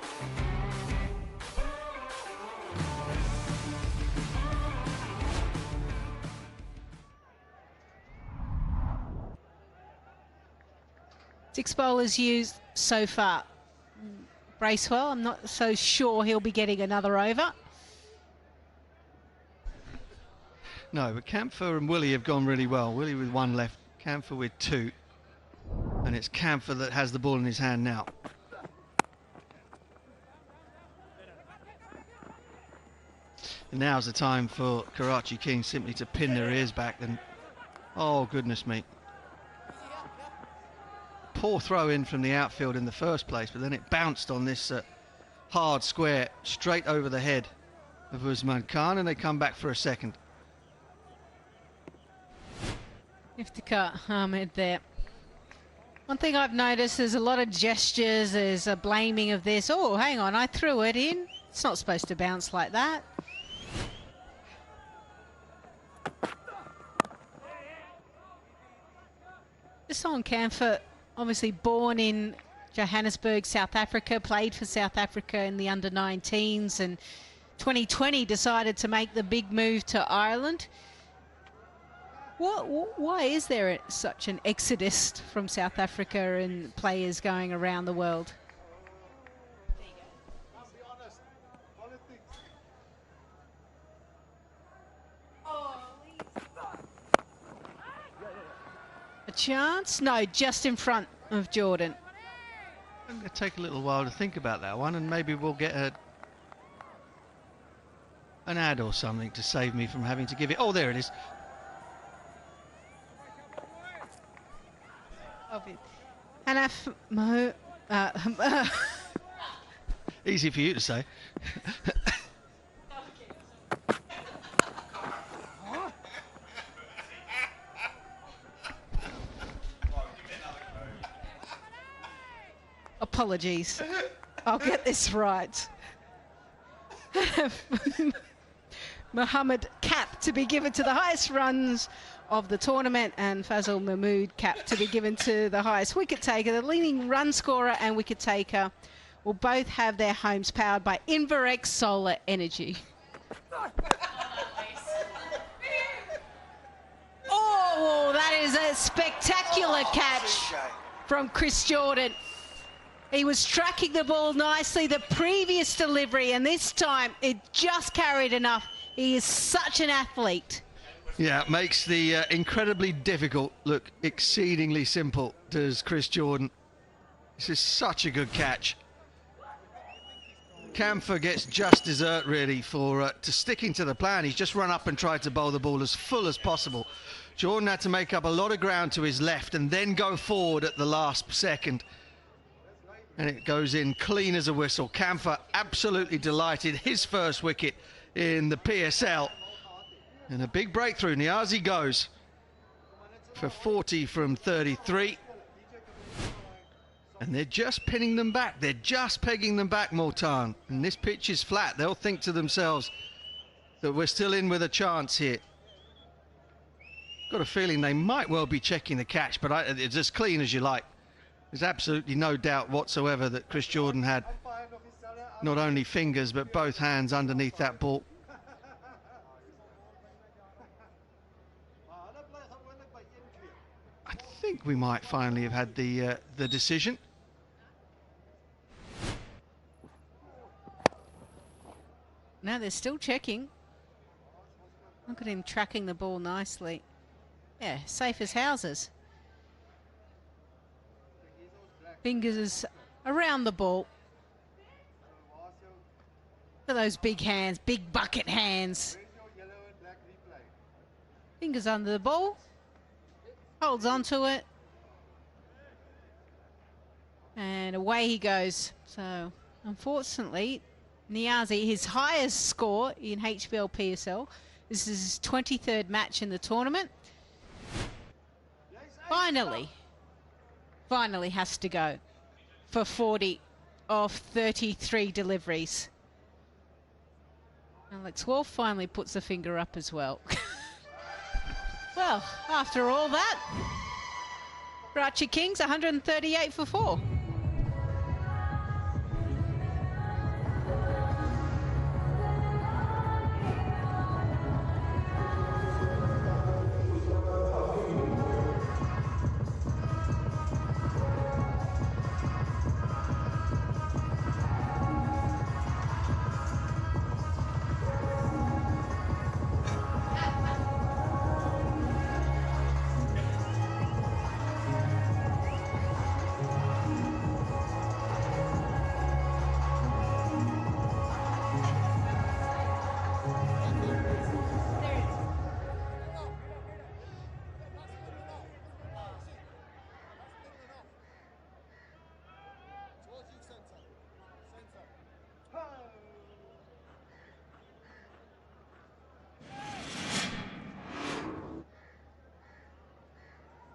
Six bowlers used so far. Bracewell, I'm not so sure he'll be getting another over. No, but Camphor and Willie have gone really well. Willie with 1 left, Camphor with 2. And it's Camphor that has the ball in his hand now. And now's the time for Karachi Kings simply to pin their ears back and... oh, goodness me. Poor throw in from the outfield in the first place, but then it bounced on this hard square straight over the head of Usman Khan, and they come back for a second. Iftikhar Ahmed there One thing I've noticed, there's a lot of gestures, there's a blaming of this. Oh, hang on, I threw it in. It's not supposed to bounce like that. Multan Sultans, obviously born in Johannesburg, South Africa, played for South Africa in the under-19s, and 2020 decided to make the big move to Ireland. Why is there such an exodus from South Africa and players going around the world? A chance? No, just in front of Jordan. I'm going to take a little while to think about that one, and maybe we'll get an ad or something to save me from having to give it. Oh, there it is. Easy for you to say. Apologies. I'll get this right. Mohammed cap to be given to the highest runs of the tournament, and Fazal Mahmood cap to be given to the highest wicket taker. The leading run scorer and wicket taker will both have their homes powered by Inverex solar energy. Oh, that is a spectacular catch from Chris Jordan. He was tracking the ball nicely the previous delivery, and this time it just carried enough. He is such an athlete. Yeah, it makes the incredibly difficult look exceedingly simple, does Chris Jordan. This is such a good catch. 𝐿𝐶 gets just dessert, really, for to sticking to the plan. He's just run up and tried to bowl the ball as full as possible. Jordan had to make up a lot of ground to his left and then go forward at the last second. And it goes in clean as a whistle. 𝐿𝐶 absolutely delighted. His first wicket in the PSL. And a big breakthrough. Niazi goes for 40 from 33. And they're just pinning them back. They're just pegging them back, Multan. And this pitch is flat. They'll think to themselves that we're still in with a chance here. Got a feeling they might well be checking the catch, but it's as clean as you like. There's absolutely no doubt whatsoever that Chris Jordan had not only fingers, but both hands underneath that ball. I think we might finally have had the decision. No, they're still checking. Look at him tracking the ball nicely. Yeah, safe as houses. Fingers around the ball. Look at those big hands, big bucket hands. Fingers under the ball. Holds onto it. And away he goes. So, unfortunately, Niazi, his highest score in HBL PSL. This is his 23rd match in the tournament. Finally has to go for 40 off 33 deliveries. Alex Wolf finally puts the finger up as well. Well, after all that, Karachi Kings 138 for 4.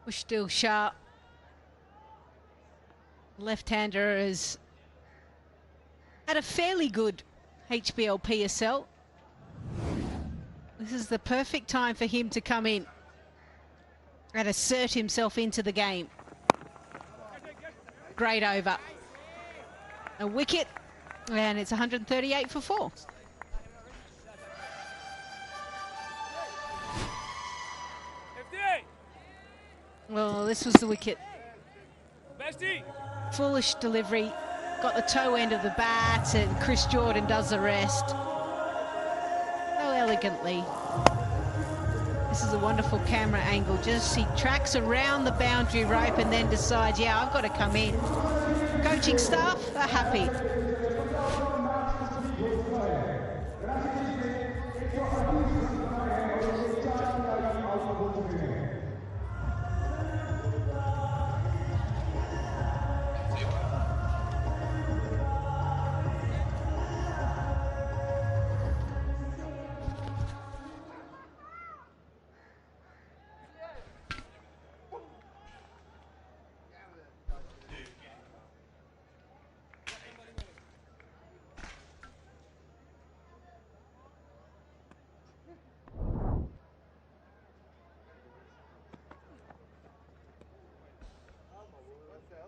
We're still sharp. Left-hander is at a fairly good HBL PSL. This is the perfect time for him to come in and assert himself into the game. Great over. A wicket, and it's 138 for 4. Well, this was the wicket. Foolish delivery. Got the toe end of the bat, and Chris Jordan does the rest. So elegantly. This is a wonderful camera angle. Just he tracks around the boundary rope and then decides, yeah, I've got to come in. Coaching staff are happy.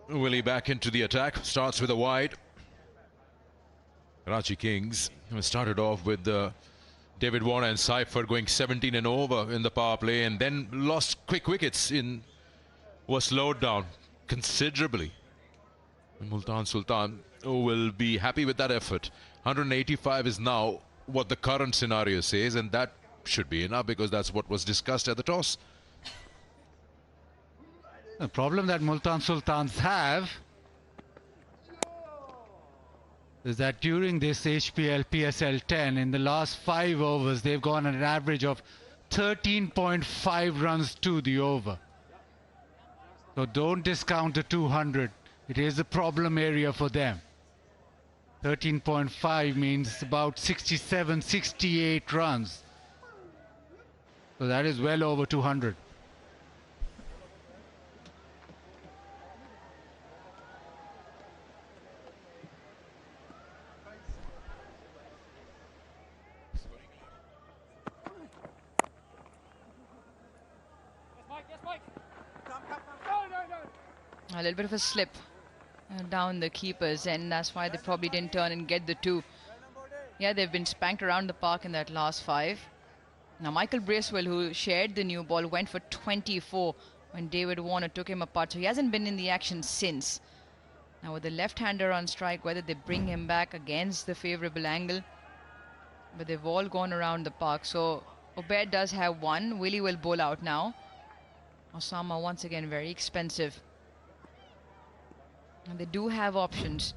Willie back into the attack, starts with a wide. Karachi Kings started off with David Warner and Cypher going 17 and over in the power play, and then lost quick wickets was slowed down considerably. Multan Sultan will be happy with that effort. 185 is now what the current scenario says, and that should be enough because that's what was discussed at the toss. The problem that Multan Sultans have is that during this HBL PSL 10, in the last 5 overs, they've gone at an average of 13.5 runs to the over. So don't discount the 200. It is a problem area for them. 13.5 means about 67, 68 runs. So that is well over 200. A little bit of a slip down the keepers, and that's why they probably didn't turn and get the 2. Yeah, they've been spanked around the park in that last 5. Now Michael Bracewell, who shared the new ball, went for 24 when David Warner took him apart, so he hasn't been in the action since. Now with the left-hander on strike, whether they bring him back against the favourable angle, but they've all gone around the park. So Obaid does have 1. Willie will bowl out now. Osama once again very expensive. And they do have options.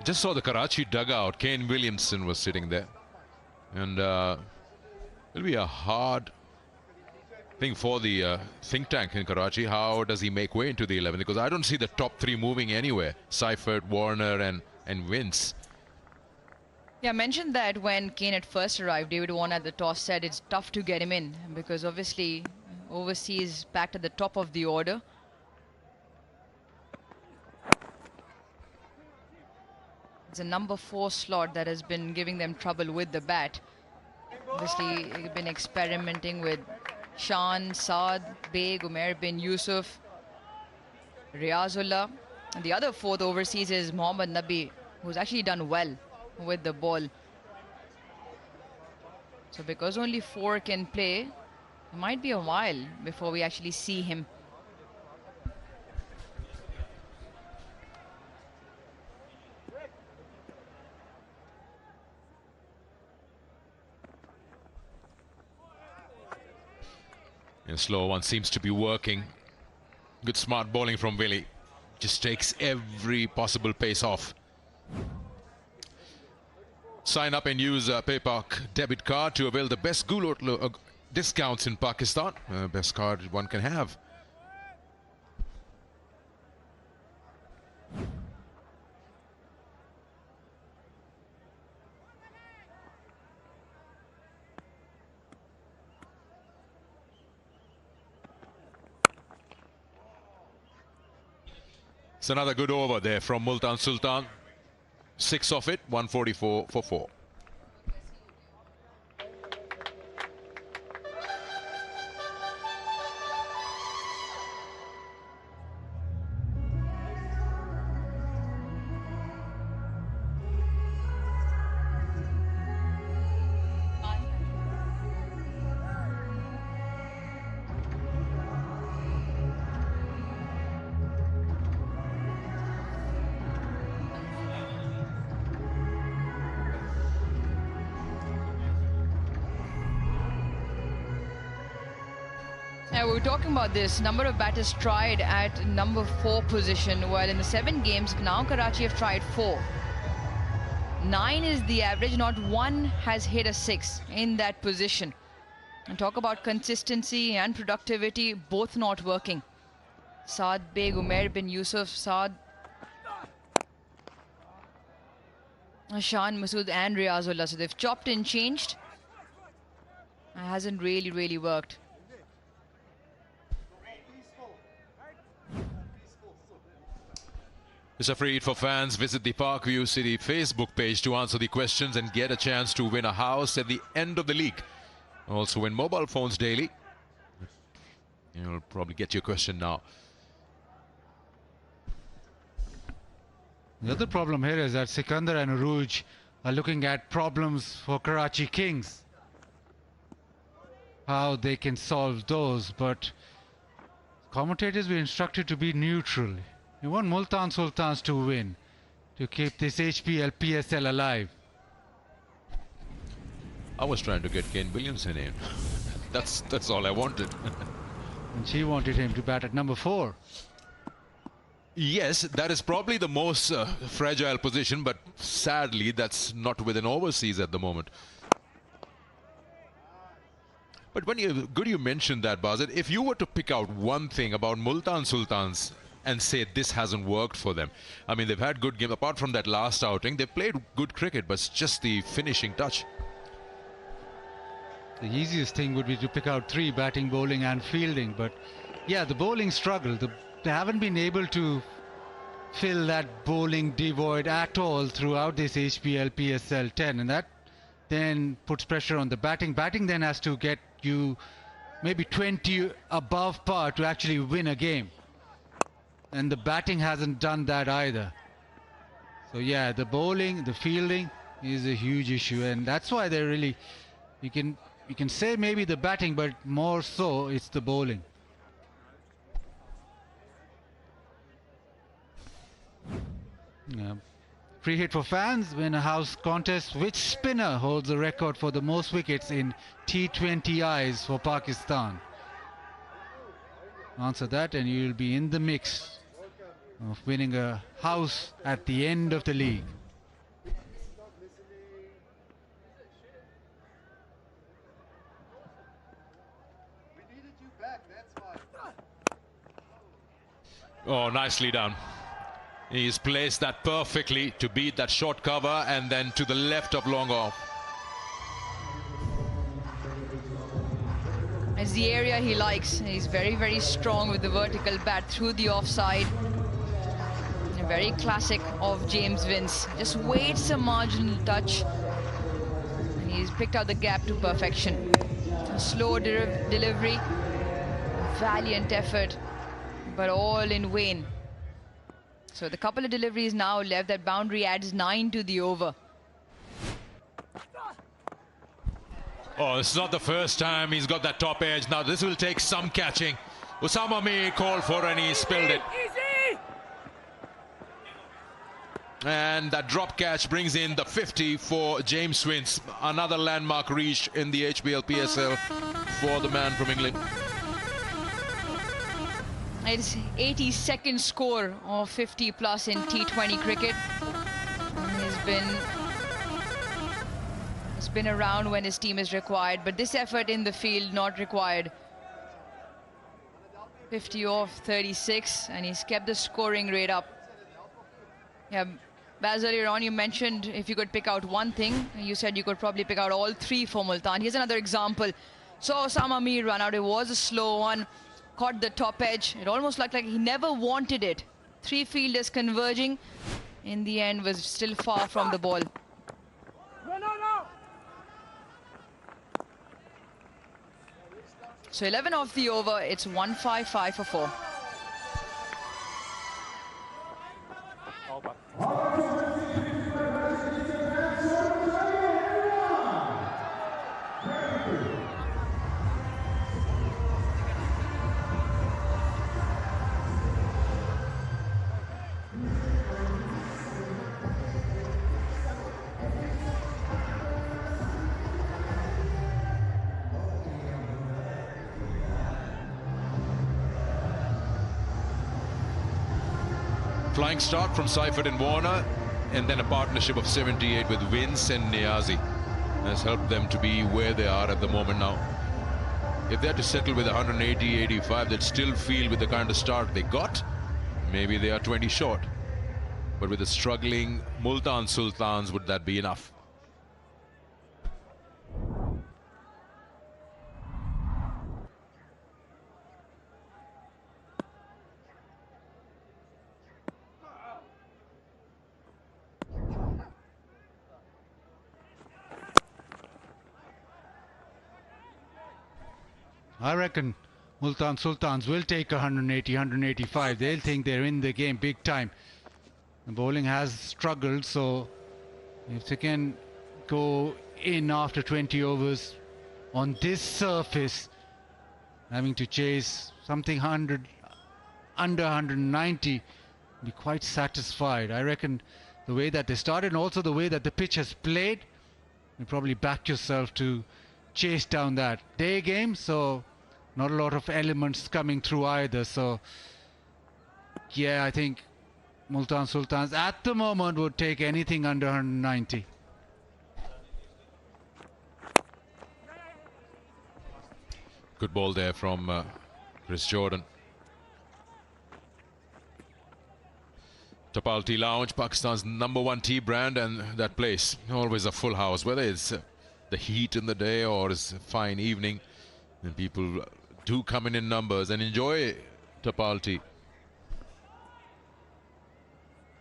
Just saw the Karachi dugout. Kane Williamson was sitting there. And it'll be a hard thing for the think tank in Karachi. How does he make way into the 11? Because I don't see the top 3 moving anywhere. Seifert, Warner and Vince. Yeah, I mentioned that when Kane had first arrived, David Warner at the toss said it's tough to get him in because obviously overseas backed at the top of the order. It's a number 4 slot that has been giving them trouble with the bat. Obviously, they've been experimenting with Shan, Saad, Beg, Umair bin Yusuf, Riazullah. And the other 4th overseas is Mohammad Nabi, who's actually done well with the ball. So because only 4 can play, it might be a while before we actually see him. And slow one seems to be working. Good smart bowling from Willie. Just takes every possible pace off. Sign up and use PayPak debit card to avail the best Gulot discounts in Pakistan. Best card one can have. It's another good over there from Multan Sultan. 6 of it, 144 for 4. Yeah, we were talking about this. Number of batters tried at number 4 position. Well, in the 7 games, now Karachi have tried 4. 9 is the average. Not one has hit a 6 in that position. And talk about consistency and productivity, both not working. Saad Beg, Umair bin Yusuf, Saad, Shan Masood and Riyazullah. So they've chopped and changed. It hasn't really worked. It's a free hit for fans. Visit the Parkview City Facebook page to answer the questions and get a chance to win a house at the end of the league. Also win mobile phones daily. You'll probably get your question now. The other problem here is that Sikandar and Arooj are looking at problems for Karachi Kings. How they can solve those, but commentators were instructed to be neutral. You want Multan Sultans to win, to keep this HBL PSL alive. I was trying to get Kane Williamson in. That's all I wanted. And she wanted him to bat at number 4. Yes, that is probably the most fragile position, but sadly that's not within overseas at the moment. But when you mentioned that, Bazid, if you were to pick out one thing about Multan Sultans and say this hasn't worked for them. I mean, they've had good games. Apart from that last outing, they played good cricket, but it's just the finishing touch. The easiest thing would be to pick out 3, batting, bowling and fielding. But yeah, the bowling struggle. They haven't been able to fill that bowling devoid at all throughout this HBL PSL 10. And that then puts pressure on the batting. Batting then has to get you maybe 20 above par to actually win a game. And the batting hasn't done that either. So yeah, the bowling, the fielding is a huge issue, and that's why they're really, you can say maybe the batting, but more so it's the bowling. Yeah. Free hit for fans, win a house contest. Which spinner holds the record for the most wickets in T20Is for Pakistan? Answer that and you'll be in the mix of winning a house at the end of the league. Oh, nicely done. He's placed that perfectly to beat that short cover and then to the left of long off. It's the area he likes. He's very strong with the vertical bat through the offside. A very classic of James Vince. Just waits a marginal touch. And he's picked out the gap to perfection. A slow delivery. Valiant effort. But all in vain. So the couple of deliveries now left. That boundary adds 9 to the over. Oh, this is not the first time he's got that top edge. Now this will take some catching. Usama Mir called for and he spilled it. And that drop catch brings in the 50 for James Vince. Another landmark reach in the HBL PSL for the man from England. It's 82nd score of 50 plus in T20 cricket. He's been around when his team is required, but this effort in the field not required. 50 off 36, and he's kept the scoring rate up. Yeah, Baz, earlier on you mentioned if you could pick out one thing, you said you could probably pick out all 3 for Multan. Here's another example. Saw Osama Mir run out. It was a slow one, caught the top edge. It almost looked like he never wanted it. Three fielders converging. In the end, was still far from the ball. So 11 off the over. It's 155 for 4. Flying start from Seifert and Warner, and then a partnership of 78 with Vince and Niazi has helped them to be where they are at the moment now. If they had to settle with 180, 85, they'd still feel with the kind of start they got, maybe they are 20 short. But with the struggling Multan Sultans, would that be enough? I reckon Multan Sultans will take 180, 185. They'll think they're in the game big time. The bowling has struggled, so if they can go in after 20 overs on this surface, having to chase something under 190, be quite satisfied. I reckon the way that they started and also the way that the pitch has played, you probably back yourself to chase down that day game, so not a lot of elements coming through either. So yeah, I think Multan Sultans at the moment would take anything under 190. Good ball there from Chris Jordan. Tapal Tea Lounge, Pakistan's #1 tea brand, and that place always a full house, whether it's the heat in the day or it's a fine evening, and people do come in numbers and enjoy Tapal tea.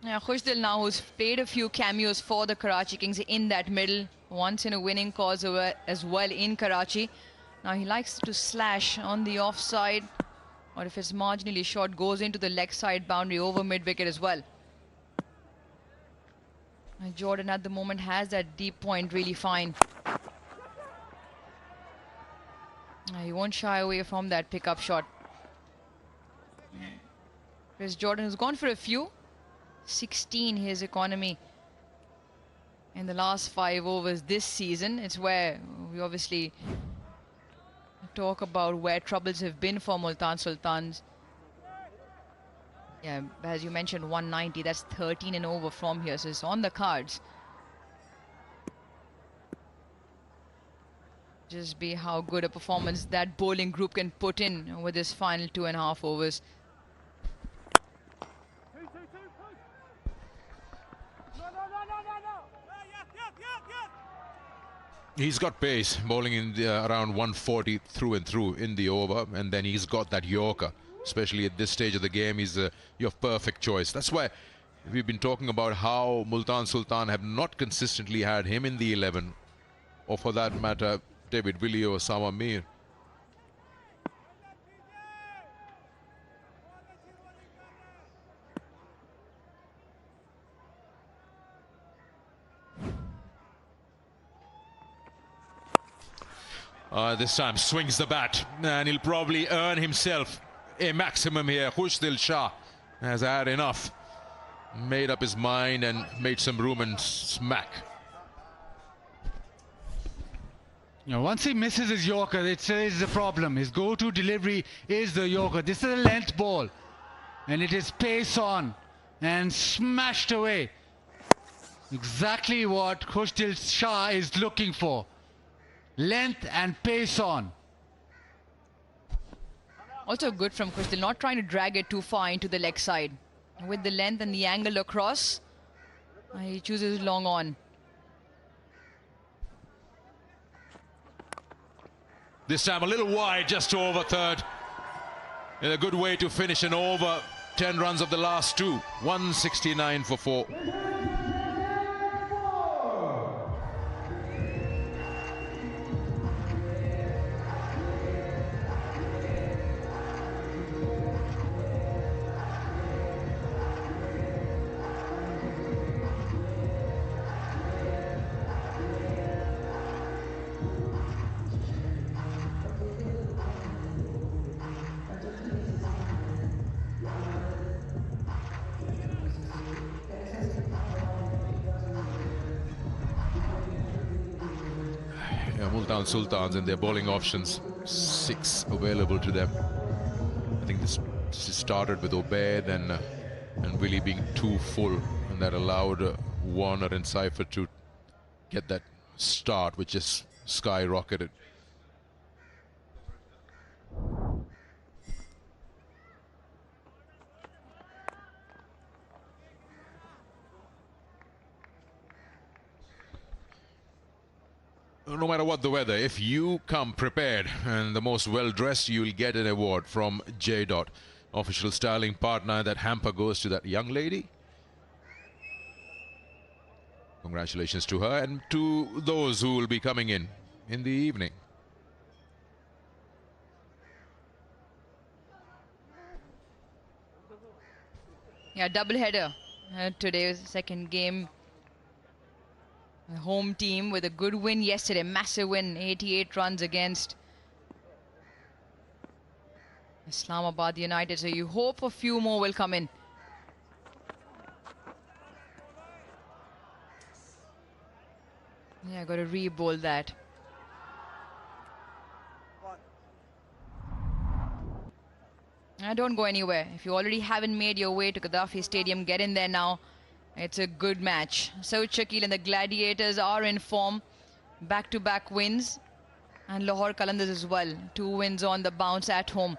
Yeah, Khushdil now, who's played a few cameos for the Karachi Kings in that middle, once in a winning cause as well in Karachi. Now he likes to slash on the offside, or if it's marginally short, goes into the leg side boundary over mid-wicket as well. And Jordan at the moment has that deep point really fine. He won't shy away from that pickup shot. Chris Jordan has gone for a few. 16 his economy in the last 5 overs this season. It's where we obviously talk about where troubles have been for Multan Sultans. Yeah, as you mentioned, 190, that's 13 and over from here, so it's on the cards. Just be how good a performance that bowling group can put in with this final 2.5 overs. He's got pace, bowling in the, around 140 through and through in the over, and then he's got that Yorker. Especially at this stage of the game, he's your perfect choice. That's why we've been talking about how Multan Sultan have not consistently had him in the 11, or for that matter, David Willey or Sama Mir. This time swings the bat, and he'll probably earn himself a maximum here. Khushdil Shah has had enough, made up his mind and made some room and smack. You know, once he misses his Yorker, it's a problem. His go-to delivery is the Yorker. This is a length ball, and it is pace on and smashed away. Exactly what Khushdil Shah is looking for. Length and pace on. Also good from Khushdil, not trying to drag it too far into the leg side. With the length and the angle across, he chooses long on. This time a little wide, just over third. In a good way to finish an over. 10 runs of the last two. 169 for 4. Multan Sultans and their bowling options, 6 available to them. I think this started with Ubaid and Willie being too full, and that allowed Warner and Cypher to get that start, which just skyrocketed. No matter what the weather, if you come prepared and the most well-dressed, you'll get an award from J. Official styling partner. That hamper goes to that young lady. Congratulations to her and to those who will be coming in the evening. Yeah, double header. Today's second game. The home team with a good win yesterday, massive win, 88 runs against Islamabad United. So you hope a few more will come in. Yeah, got to re-bowl that. Don't go anywhere. If you already haven't made your way to Gaddafi Stadium, get in there now. It's a good match. Saud Shakil and the Gladiators are in form. Back-to-back wins. And Lahore Qalandars as well. 2 wins on the bounce at home.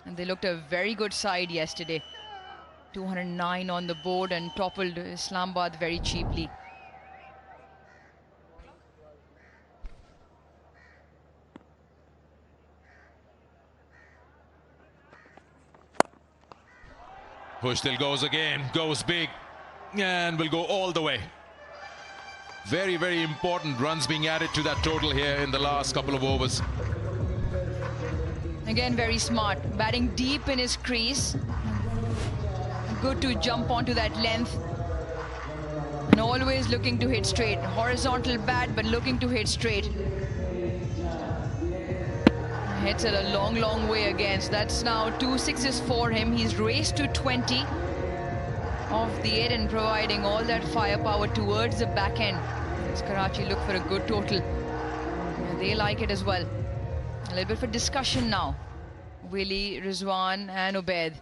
And they looked a very good side yesterday. 209 on the board and toppled Islamabad very cheaply. Hushtil goes again, goes big, and will go all the way. Very, very important runs being added to that total here in the last couple of overs. Again, very smart. Batting deep in his crease. Good to jump onto that length. And always looking to hit straight. Horizontal bat, but looking to hit straight. Hits it a long, long way again. So that's now 2 sixes for him. He's raced to 20 of the 8 and providing all that firepower towards the back end. As Karachi look for a good total. And they like it as well. A little bit for discussion now. Willie, Rizwan and Ubaid.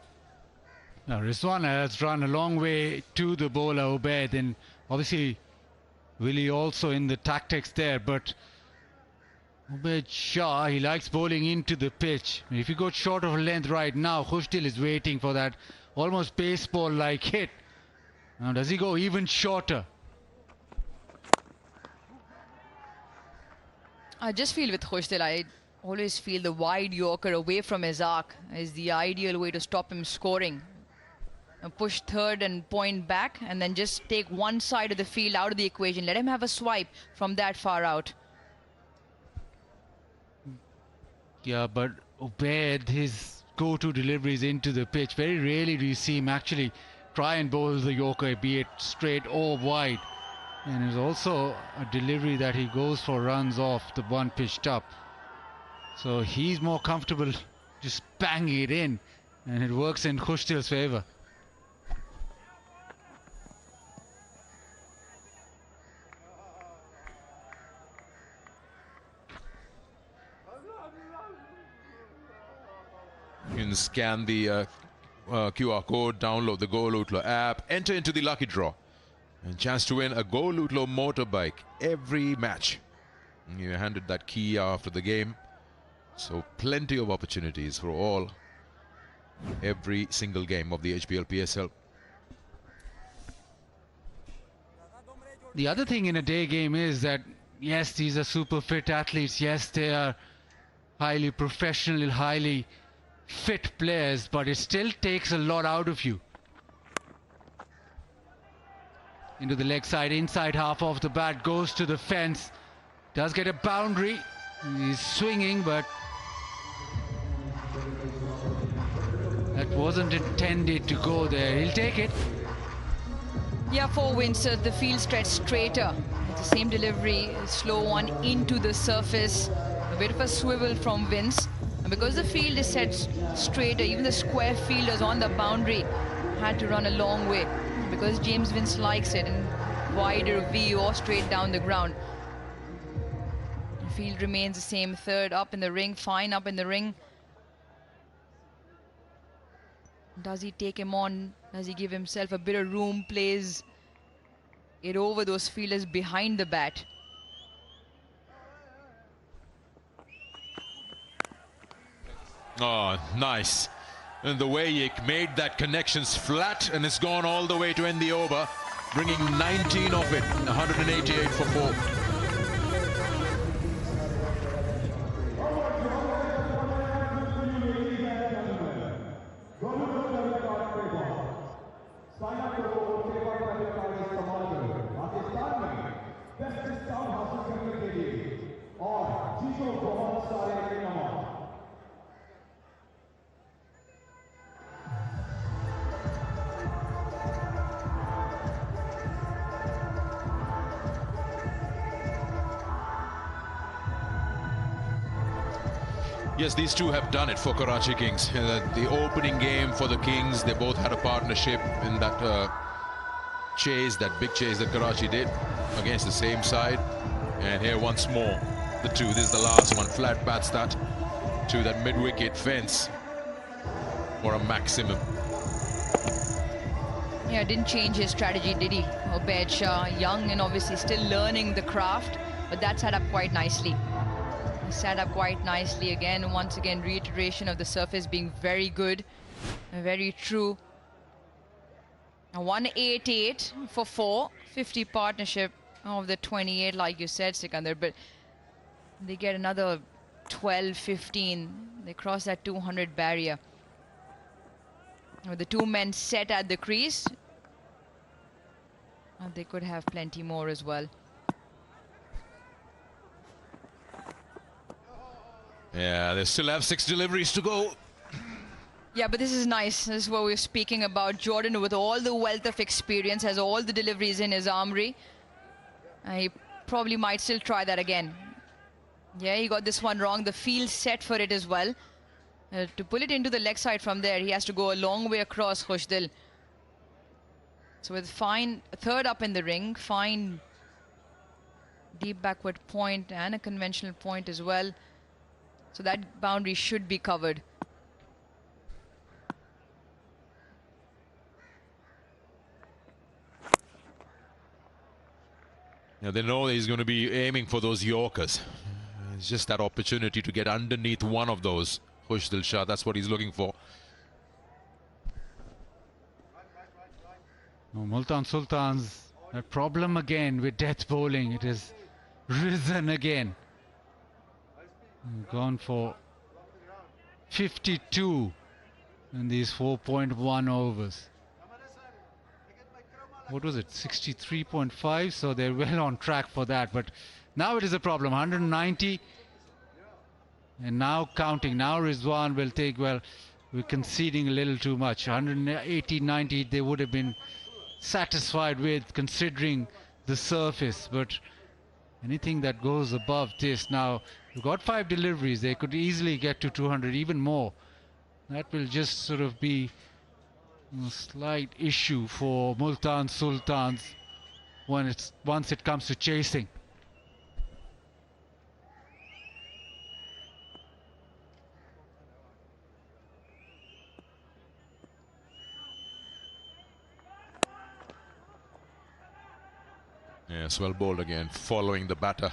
Now Rizwan has run a long way to the bowler Ubaid, and obviously Willie also in the tactics there, but Ubaid Shah, he likes bowling into the pitch. If you go short of length right now, Hushtil is waiting for that almost baseball-like hit. Now does he go even shorter? I just feel with Hushtil, I always feel the wide Yorker away from his arc is the ideal way to stop him scoring. Push third and point back, and then just take one side of the field out of the equation. Let him have a swipe from that far out. Yeah, but Ubaid, his go-to deliveries into the pitch. Very rarely do you see him actually try and bowl the Yorker, be it straight or wide. And there's also a delivery that he goes for runs off the one pitched up. So he's more comfortable just banging it in, and it works in Hushtil's favour. You can scan the QR code, download the Go Lutlo app, enter into the lucky draw, and chance to win a Go Lutlo motorbike every match. You're handed that key after the game, so plenty of opportunities for all, every single game of the HBL PSL. The other thing in a day game is that, yes, these are super fit athletes. Yes, they are highly professional, highly fit players, but it still takes a lot out of you. Into the leg side, inside half of the bat, goes to the fence, does get a boundary. He's swinging, but that wasn't intended to go there. He'll take it. Yeah, for Winston, the field stretched straighter. It's the same delivery, slow one into the surface. A bit of a swivel from Vince. And because the field is set straighter, even the square fielders on the boundary had to run a long way. Because James Vince likes it in wider V or straight down the ground. The field remains the same. Third up in the ring, fine up in the ring. Does he take him on? Does he give himself a bit of room? Plays it over those fielders behind the bat. Oh, nice. And the way he made that connections flat, and it's gone all the way to end the over, bringing 19 off it, 188 for 4. Yes, these two have done it for Karachi Kings. The opening game for the Kings, they both had a partnership in that chase, that big chase that Karachi did against the same side. And here once more, the two. This is the last one. Flat bats that to that mid-wicket fence for a maximum. Yeah, didn't change his strategy, did he? Ubaid Shah, young and obviously still learning the craft, but that set up quite nicely. Set up quite nicely again. Once again, reiteration of the surface being very good, very true. A 188 for 4, 50 partnership of the 28, like you said, Sikandar, but they get another 12, 15. They cross that 200 barrier. With the two men set at the crease, they could have plenty more as well. Yeah, they still have 6 deliveries to go. Yeah, but this is nice. This is what we're speaking about. Jordan, with all the wealth of experience, has all the deliveries in his armory. He probably might still try that again. Yeah, he got this one wrong. The field set for it as well. To pull it into the leg side from there, he has to go a long way across 𝐄𝐍𝐆𝐋𝐈𝐒𝐇. So with fine third up in the ring, fine deep backward point and a conventional point as well. So that boundary should be covered. Now they know he's going to be aiming for those Yorkers. It's just that opportunity to get underneath one of those. 𝐄𝐍𝐆𝐋𝐈𝐒𝐇 Shah, that's what he's looking for. Multan Sultans, a problem again with death bowling. It has risen again. Gone for 52 in these 4.1 overs. What was it, 63.5? So they're well on track for that, but now it is a problem. 190 and now counting. Now Rizwan will take, well, we're conceding a little too much. 180, 90 they would have been satisfied with, considering the surface, but anything that goes above this, now we've got 5 deliveries, they could easily get to 200, even more. That will just sort of be a slight issue for Multan Sultans once it comes to chasing. Yes, well bowled again, following the batter.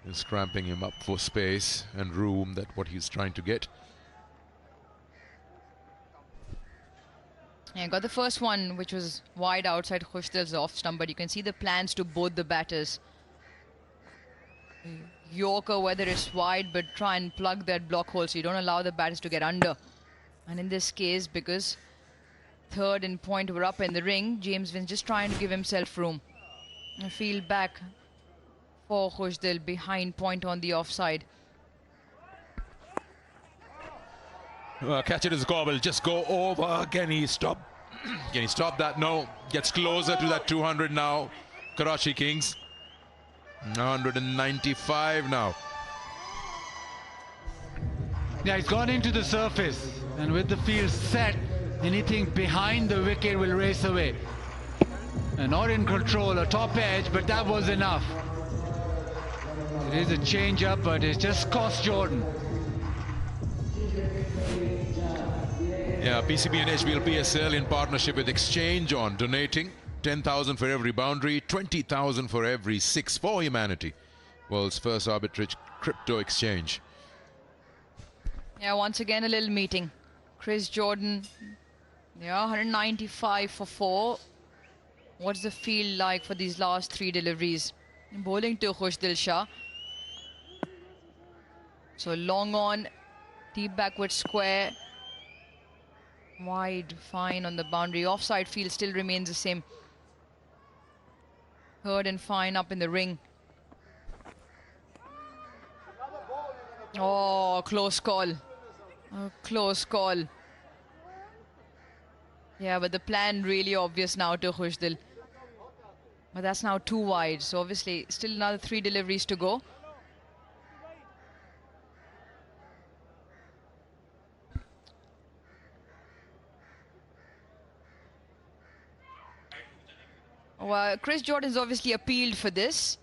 Is cramping him up for space and room, that what he's trying to get. Yeah, got the first one, which was wide outside 𝐄𝐍𝐆𝐋𝐈𝐒𝐇's off stump, but you can see the plans to both the batters. Yorker, whether it's wide, but try and plug that block hole so you don't allow the batters to get under. And in this case, because third and point were up in the ring, James Vince just trying to give himself room. A field back for 𝐄𝐍𝐆𝐋𝐈𝐒𝐇 behind point on the offside. Catch it as 𝐄𝐍𝐆𝐋𝐈𝐒𝐇. Just go over. Can he stop? Can he stop that? No. Gets closer to that 200 now. Karachi Kings. 195 now. Yeah, it's gone into the surface. And with the field set, anything behind the wicket will race away. And not in control, a top edge, but that was enough. It is a change-up, but it's just cost Jordan. Yeah, PCB and HBL PSL in partnership with Exchange on donating 10,000 for every boundary, 20,000 for every 6 for humanity. World's first arbitrage crypto exchange. Yeah, once again a little meeting. Chris Jordan, yeah, 195 for 4. What's the field like for these last 3 deliveries? Bowling to 𝐄𝐍𝐆𝐋𝐈𝐒𝐇. So long on, deep backward square. Wide, fine on the boundary. Offside field still remains the same. Third and fine up in the ring. Oh, close call. A close call. Yeah, but the plan really obvious now to 𝐄𝐍𝐆𝐋𝐈𝐒𝐇. But that's now too wide. So obviously still another 3 deliveries to go. Well, Chris Jordan's obviously appealed for this.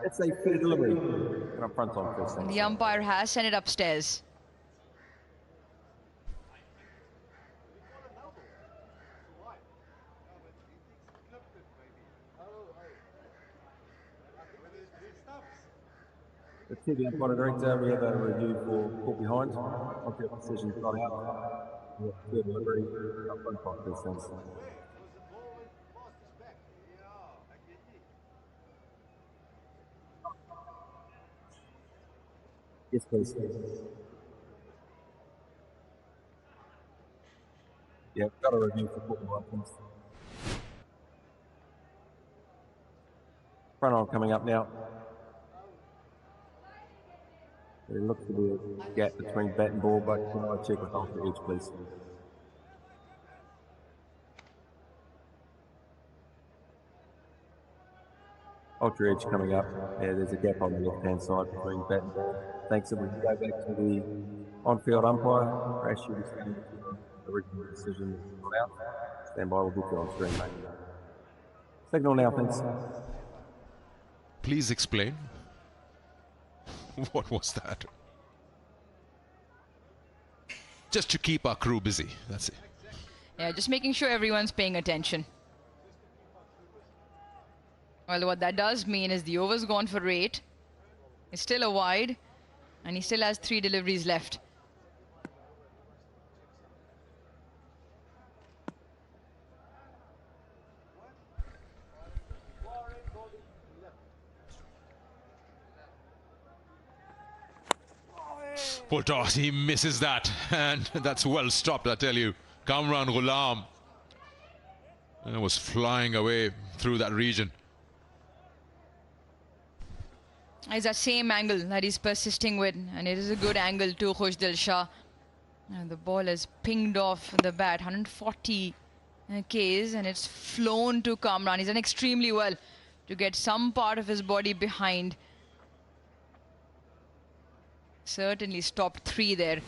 It's a fair delivery. And I'm front on Chris. The umpire has sent it upstairs. The TV umpire director, we have a review for caught behind. On-field decision got out. Fair delivery. I'm front on Chris. Thanks. Yes, please. Yeah, got a review for football items. Front on coming up now. There looks to be a gap between bat and ball, but can I check with off the edge, please? Ultra edge coming up. Yeah, there's a gap on the left-hand side between bat and ball. Thanks, and we can go back to the on-field umpire. Rash, you the original decision out. Stand by, we'll get you on screen, mate. Signal now, thanks. Please explain. What was that? Just to keep our crew busy, that's it. Yeah, just making sure everyone's paying attention. Well, what that does mean is the over's gone for 8. It's still a wide, and he still has 3 deliveries left. Full toss, he misses that, and that's well stopped, I tell you. Kamran Ghulam. And it was flying away through that region. It's that same angle that he's persisting with, and it is a good angle to 𝐄𝐍𝐆𝐋𝐈𝐒𝐇. And the ball is pinged off the bat, 140 Ks, and it's flown to Kamran. He's done extremely well to get some part of his body behind. Certainly stopped 3 there.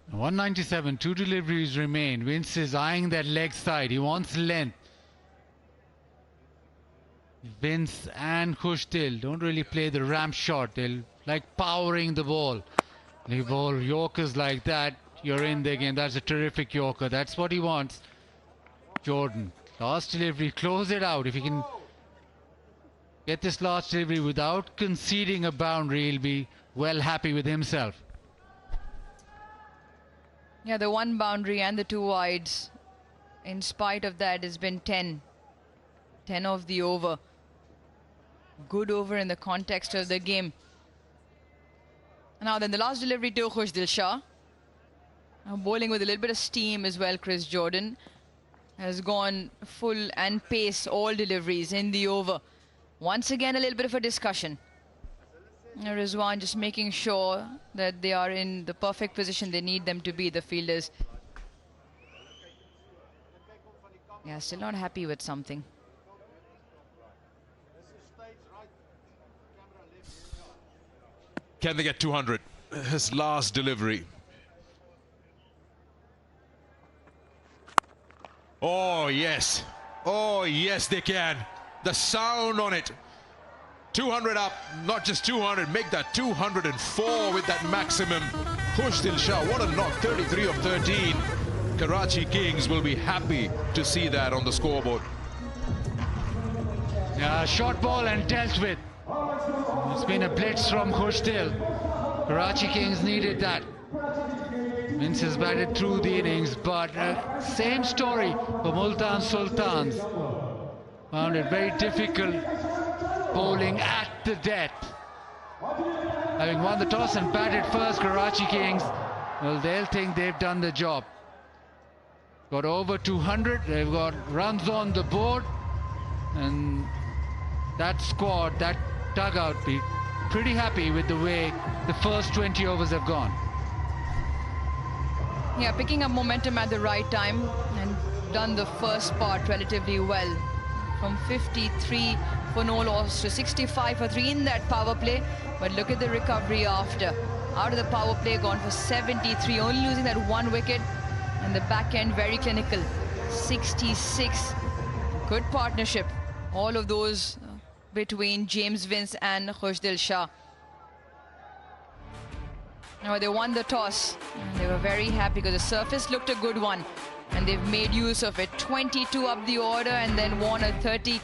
197, 2 deliveries remain. Vince is eyeing that leg side. He wants length. Vince and 𝐄𝐍𝐆𝐋𝐈𝐒𝐇 don't really play the ramp shot. They'll like powering the ball. They bowl Yorkers like that, you're in the game. That's a terrific Yorker. That's what he wants. Jordan, last delivery, close it out. If he can get this last delivery without conceding a boundary, he'll be well happy with himself. Yeah, the 1 boundary and the 2 wides. In spite of that, it's been 10. 10 of the over. Good over in the context of the game. Now then, the last delivery to 𝐄𝐍𝐆𝐋𝐈𝐒𝐇 Shah. Now bowling with a little bit of steam as well. Chris Jordan has gone full and pace all deliveries in the over. Once again, a little bit of a discussion. Rizwan just making sure that they are in the perfect position they need them to be, the fielders. Yeah, still not happy with something. Can they get 200? His last delivery. Oh, yes. Oh, yes, they can. The sound on it. 200 up, not just 200, make that 204 with that maximum. 𝐄𝐍𝐆𝐋𝐈𝐒𝐇 Shah, what a knock, 33 of 13. Karachi Kings will be happy to see that on the scoreboard. Yeah, short ball and dealt with. It's been a blitz from 𝐄𝐍𝐆𝐋𝐈𝐒𝐇. Karachi Kings needed that. Vince has batted through the innings, but same story for Multan Sultans. Found it very difficult bowling at the death. Having won the toss and batted first, Karachi Kings, well, they'll think they've done the job. Got over 200, they've got runs on the board, and that squad, that dugout, be pretty happy with the way the first 20 overs have gone. Yeah, picking up momentum at the right time and done the first part relatively well. From 53 for no loss to 65 for 3 in that power play. But look at the recovery after. Out of the power play, gone for 73, only losing that 1 wicket. And the back end very clinical. 66. Good partnership. All of those between James Vince and 𝐄𝐍𝐆𝐋𝐈𝐒𝐇 Shah. Now they won the toss. And they were very happy because the surface looked a good one. And they've made use of it. 22 up the order, and then Warner 30.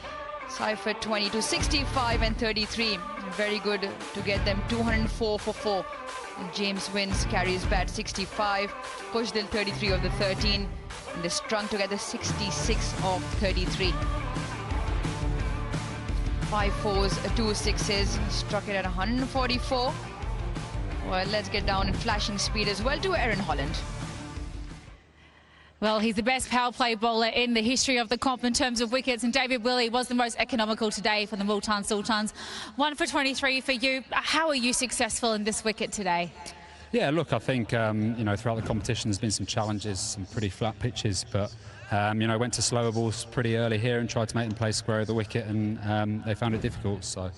Seifert 22, 65 and 33. Very good to get them 204 for 4. And James Vince carries bat 65. 𝐄𝐍𝐆𝐋𝐈𝐒𝐇 33 of the 13. And they strung together 66 of 33. 5 fours, 2 sixes. Struck it at 144. Well, let's get down in flashing speed as well to Aaron Holland. Well, he's the best power play bowler in the history of the comp in terms of wickets, and David Willey was the most economical today for the Multan Sultans. 1 for 23 for you. How are you successful in this wicket today? Yeah, look, I think, you know, throughout the competition there's been some challenges, some pretty flat pitches, but, you know, went to slower balls pretty early here and tried to make them play square of the wicket, and they found it difficult. So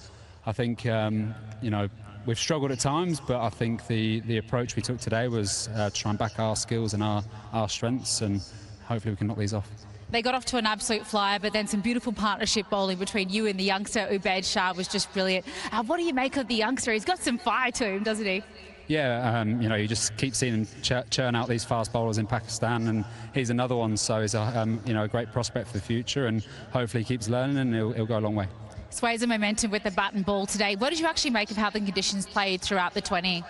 I think, you know, we've struggled at times, but I think the approach we took today was to try and back our skills and our strengths, and hopefully we can knock these off. They got off to an absolute flyer, but then some beautiful partnership bowling between you and the youngster 𝐿aid Shah was just brilliant. What do you make of the youngster? He's got some fire to him, doesn't he? Yeah, you know, you just keep seeing him churn out these fast bowlers in Pakistan, and he's another one, so he's a, you know, a great prospect for the future, and hopefully he keeps learning and he'll go a long way. Sways of momentum with the bat and ball today. What did you actually make of how the conditions played throughout the 20?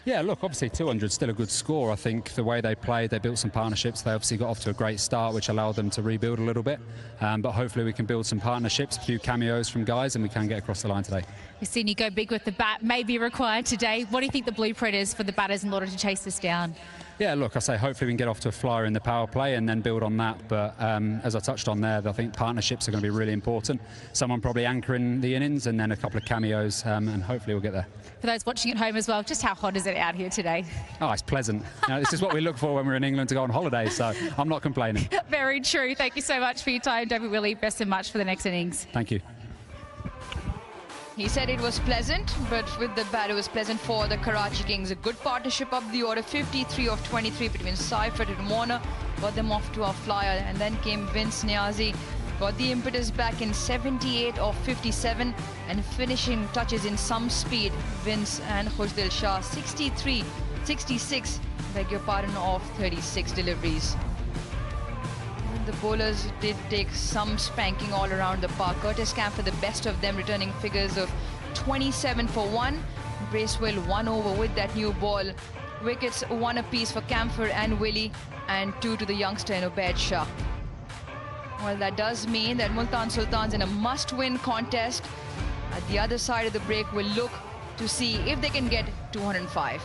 Yeah, look, obviously 200 is still a good score. I think the way they played, they built some partnerships. They obviously got off to a great start, which allowed them to rebuild a little bit. But hopefully we can build some partnerships, a few cameos from guys, and we can get across the line today. We've seen you go big with the bat, may be required today. What do you think the blueprint is for the batters in order to chase this down? Yeah, look, I say hopefully we can get off to a flyer in the power play and then build on that. But as I touched on there, I think partnerships are going to be really important. Someone probably anchoring the innings and then a couple of cameos, and hopefully we'll get there. For those watching at home as well, just how hot is it out here today? Oh, it's pleasant. You know, this is what we look for when we're in England to go on holiday, so I'm not complaining. Very true. Thank you so much for your time, David Willey. Best of much for the next innings. Thank you. He said it was pleasant, but with the bat it was pleasant for the Karachi Kings. A good partnership up the order, 53 of 23 between Seifert and Warner. Got them off to a flyer, and then came Vince Niazi. Got the impetus back in 78 of 57, and finishing touches in some speed. Vince and 𝐄𝐍𝐆𝐋𝐈𝐒𝐇 Shah, 63, 66, beg your pardon, of 36 deliveries. The bowlers did take some spanking all around the park. Curtis Campher, the best of them, returning figures of 27 for 1. Bracewell 1 over with that new ball. Wickets 1 apiece for Campher and Willey, and 2 to the youngster in 𝐿aid Shah. Well, that does mean that Multan Sultans in a must-win contest. At the other side of the break will look to see if they can get 205.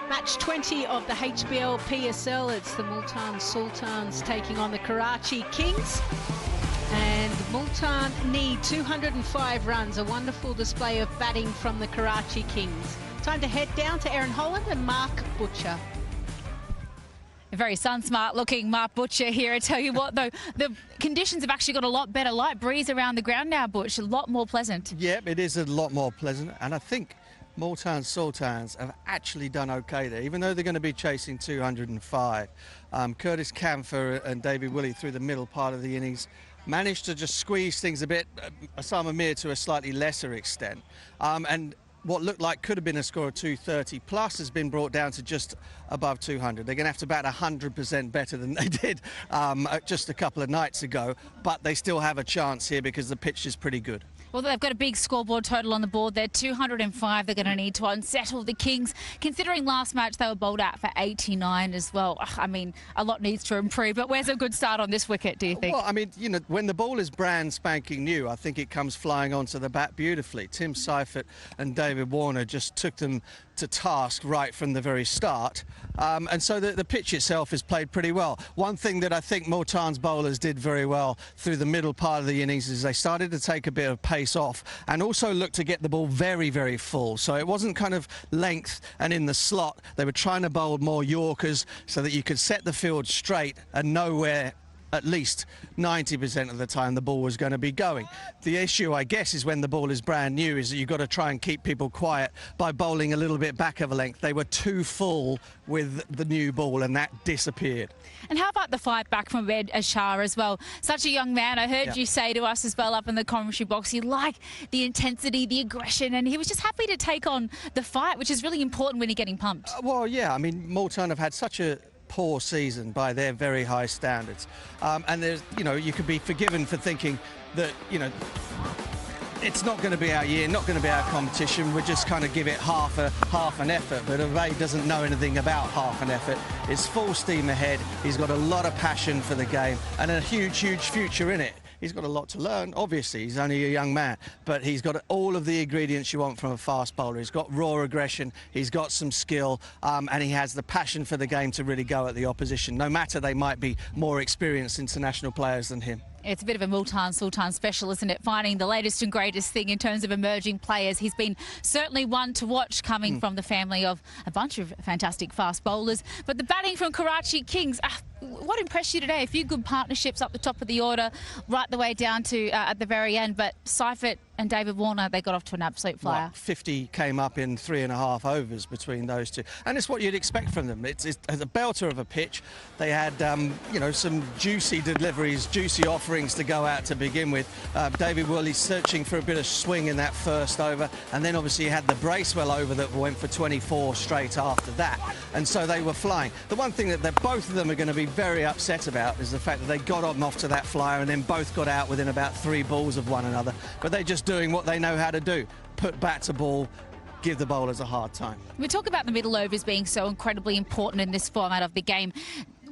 Match 20 of the HBL PSL. It's the Multan Sultans taking on the Karachi Kings. And Multan need 205 runs. A wonderful display of batting from the Karachi Kings. Time to head down to Erin Holland and Mark Butcher. A very sun-smart looking Mark Butcher here. I tell you what, though, the conditions have actually got a lot better. Light breeze around the ground now, Butch. A lot more pleasant. Yep, it is a lot more pleasant. And I think Multan Sultans have actually done okay there, even though they're going to be chasing 205. Curtis Camphor and David Willey through the middle part of the innings managed to just squeeze things a bit. Osama Mir to a slightly lesser extent. And what looked like could have been a score of 230 plus has been brought down to just above 200. They're going to have to bat 100% better than they did just a couple of nights ago, but they still have a chance here because the pitch is pretty good. Well, they've got a big scoreboard total on the board there, 205 they're going to need to unsettle the Kings. Considering last match they were bowled out for 89 as well. I mean, a lot needs to improve, but where's a good start on this wicket, do you think? Well, I mean, you know, when the ball is brand spanking new, I think it comes flying onto the bat beautifully. Tim Seifert and David Warner just took them to task right from the very start. And so the pitch itself is played pretty well. One thing that I think Multan's bowlers did very well through the middle part of the innings is they started to take a bit of pace off and also looked to get the ball very, very full. So it wasn't kind of length and in the slot. They were trying to bowl more Yorkers so that you could set the field straight and know where at least 90% of the time the ball was going to be going. The issue, I guess, is when the ball is brand new, is that you've got to try and keep people quiet by bowling a little bit back of a length. They were too full with the new ball, and that disappeared. And how about the fight back from Ed Ashar as well? Such a young man. I heard you say to us as well up in the commentary box, you like the intensity, the aggression, and he was just happy to take on the fight, which is really important when you're getting pumped. Well, yeah, I mean, Multan have had such a poor season by their very high standards, and there's, you know, you could be forgiven for thinking that, you know, it's not going to be our year, not going to be our competition. We'll just kind of give it half an effort. But Ave doesn't know anything about half an effort. It's full steam ahead. He's got a lot of passion for the game and a huge, huge future in it. He's got a lot to learn, obviously. He's only a young man, but he's got all of the ingredients you want from a fast bowler. He's got raw aggression, he's got some skill, and he has the passion for the game to really go at the opposition, no matter they might be more experienced international players than him. It's a bit of a Multan Sultan special, isn't it? Finding the latest and greatest thing in terms of emerging players. He's been certainly one to watch, coming from the family of a bunch of fantastic fast bowlers. But the batting from Karachi Kings, what impressed you today? A few good partnerships up the top of the order, right the way down to at the very end. But Seifert and David Warner, they got off to an absolute flyer. Well, 50 came up in 3.5 overs between those two, and it's what you'd expect from them. It's a belter of a pitch. They had, you know, some juicy deliveries, juicy offerings to go out to begin with. David Worley searching for a bit of swing in that first over, and then obviously he had the Bracewell over that went for 24 straight after that, and so they were flying. The one thing that both of them are going to be very upset about is the fact that they got on off to that flyer and then both got out within about 3 balls of one another, but they're just doing what they know how to do: put bat to ball, give the bowlers a hard time. We talk about the middle overs being so incredibly important in this format of the game.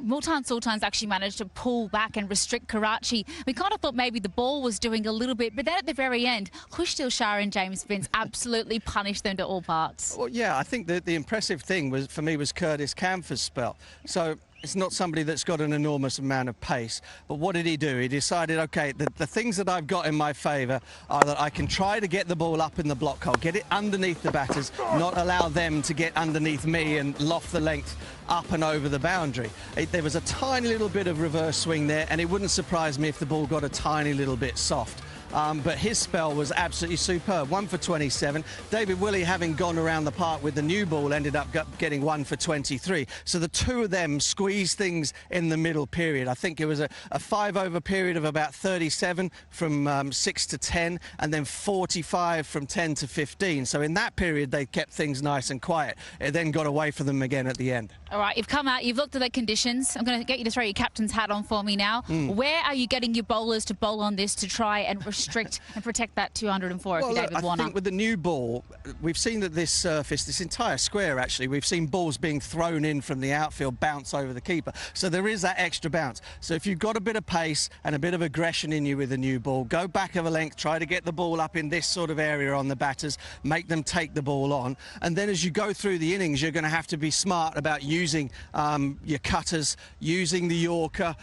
Multan Sultans actually managed to pull back and restrict Karachi. We kind of thought maybe the ball was doing a little bit, but then at the very end, 𝐄𝐍𝐆 Shah and James Vince absolutely punished them to all parts. Well, yeah, I think that the impressive thing was, for me, was Curtis Camphor's spell. So it's not somebody that's got an enormous amount of pace, but what did he do? He decided, okay, the things that I've got in my favour are that I can try to get the ball up in the block hole, get it underneath the batters, not allow them to get underneath me and loft the length up and over the boundary. There was a tiny little bit of reverse swing there, and it wouldn't surprise me if the ball got a tiny little bit soft. But his spell was absolutely superb. 1 for 27. David Willey, having gone around the park with the new ball, ended up getting 1 for 23. So the two of them squeezed things in the middle period. I think it was a 5-over period of about 37 from 6 to 10, and then 45 from 10 to 15. So in that period, they kept things nice and quiet. It then got away from them again at the end. All right, you've come out, you've looked at the conditions. I'm going to get you to throw your captain's hat on for me now. Where are you getting your bowlers to bowl on this to try and restrict and protect that 204 if you're David Warner? I think with the new ball, we've seen that this surface, this entire square actually, we've seen balls being thrown in from the outfield, bounce over the keeper. So there is that extra bounce. So if you've got a bit of pace and a bit of aggression in you with the new ball, go back of a length, try to get the ball up in this sort of area on the batters, make them take the ball on. And then as you go through the innings, you're going to have to be smart about using your cutters, using the Yorker,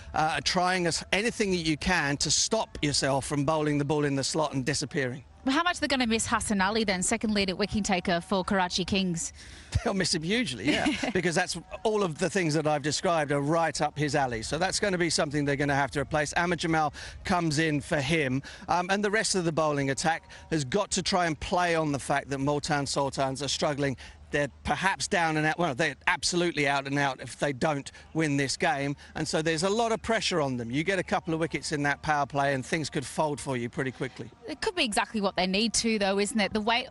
trying anything that you can to stop yourself from bowling the ball in the slot and disappearing. Well, how much they're going to miss Hassan Ali then, second lead at wicket taker for Karachi Kings? They'll miss him hugely, yeah, because that's all of the things that I've described are right up his alley. So that's going to be something they're going to have to replace. Ahmed Jamal comes in for him, and the rest of the bowling attack has got to try and play on the fact that Multan Sultans are struggling. They're perhaps down and out. Well, they're absolutely out and out if they don't win this game. And so there's a lot of pressure on them. You get a couple of wickets in that power play and things could fold for you pretty quickly. It could be exactly what they need to, though, isn't it? The way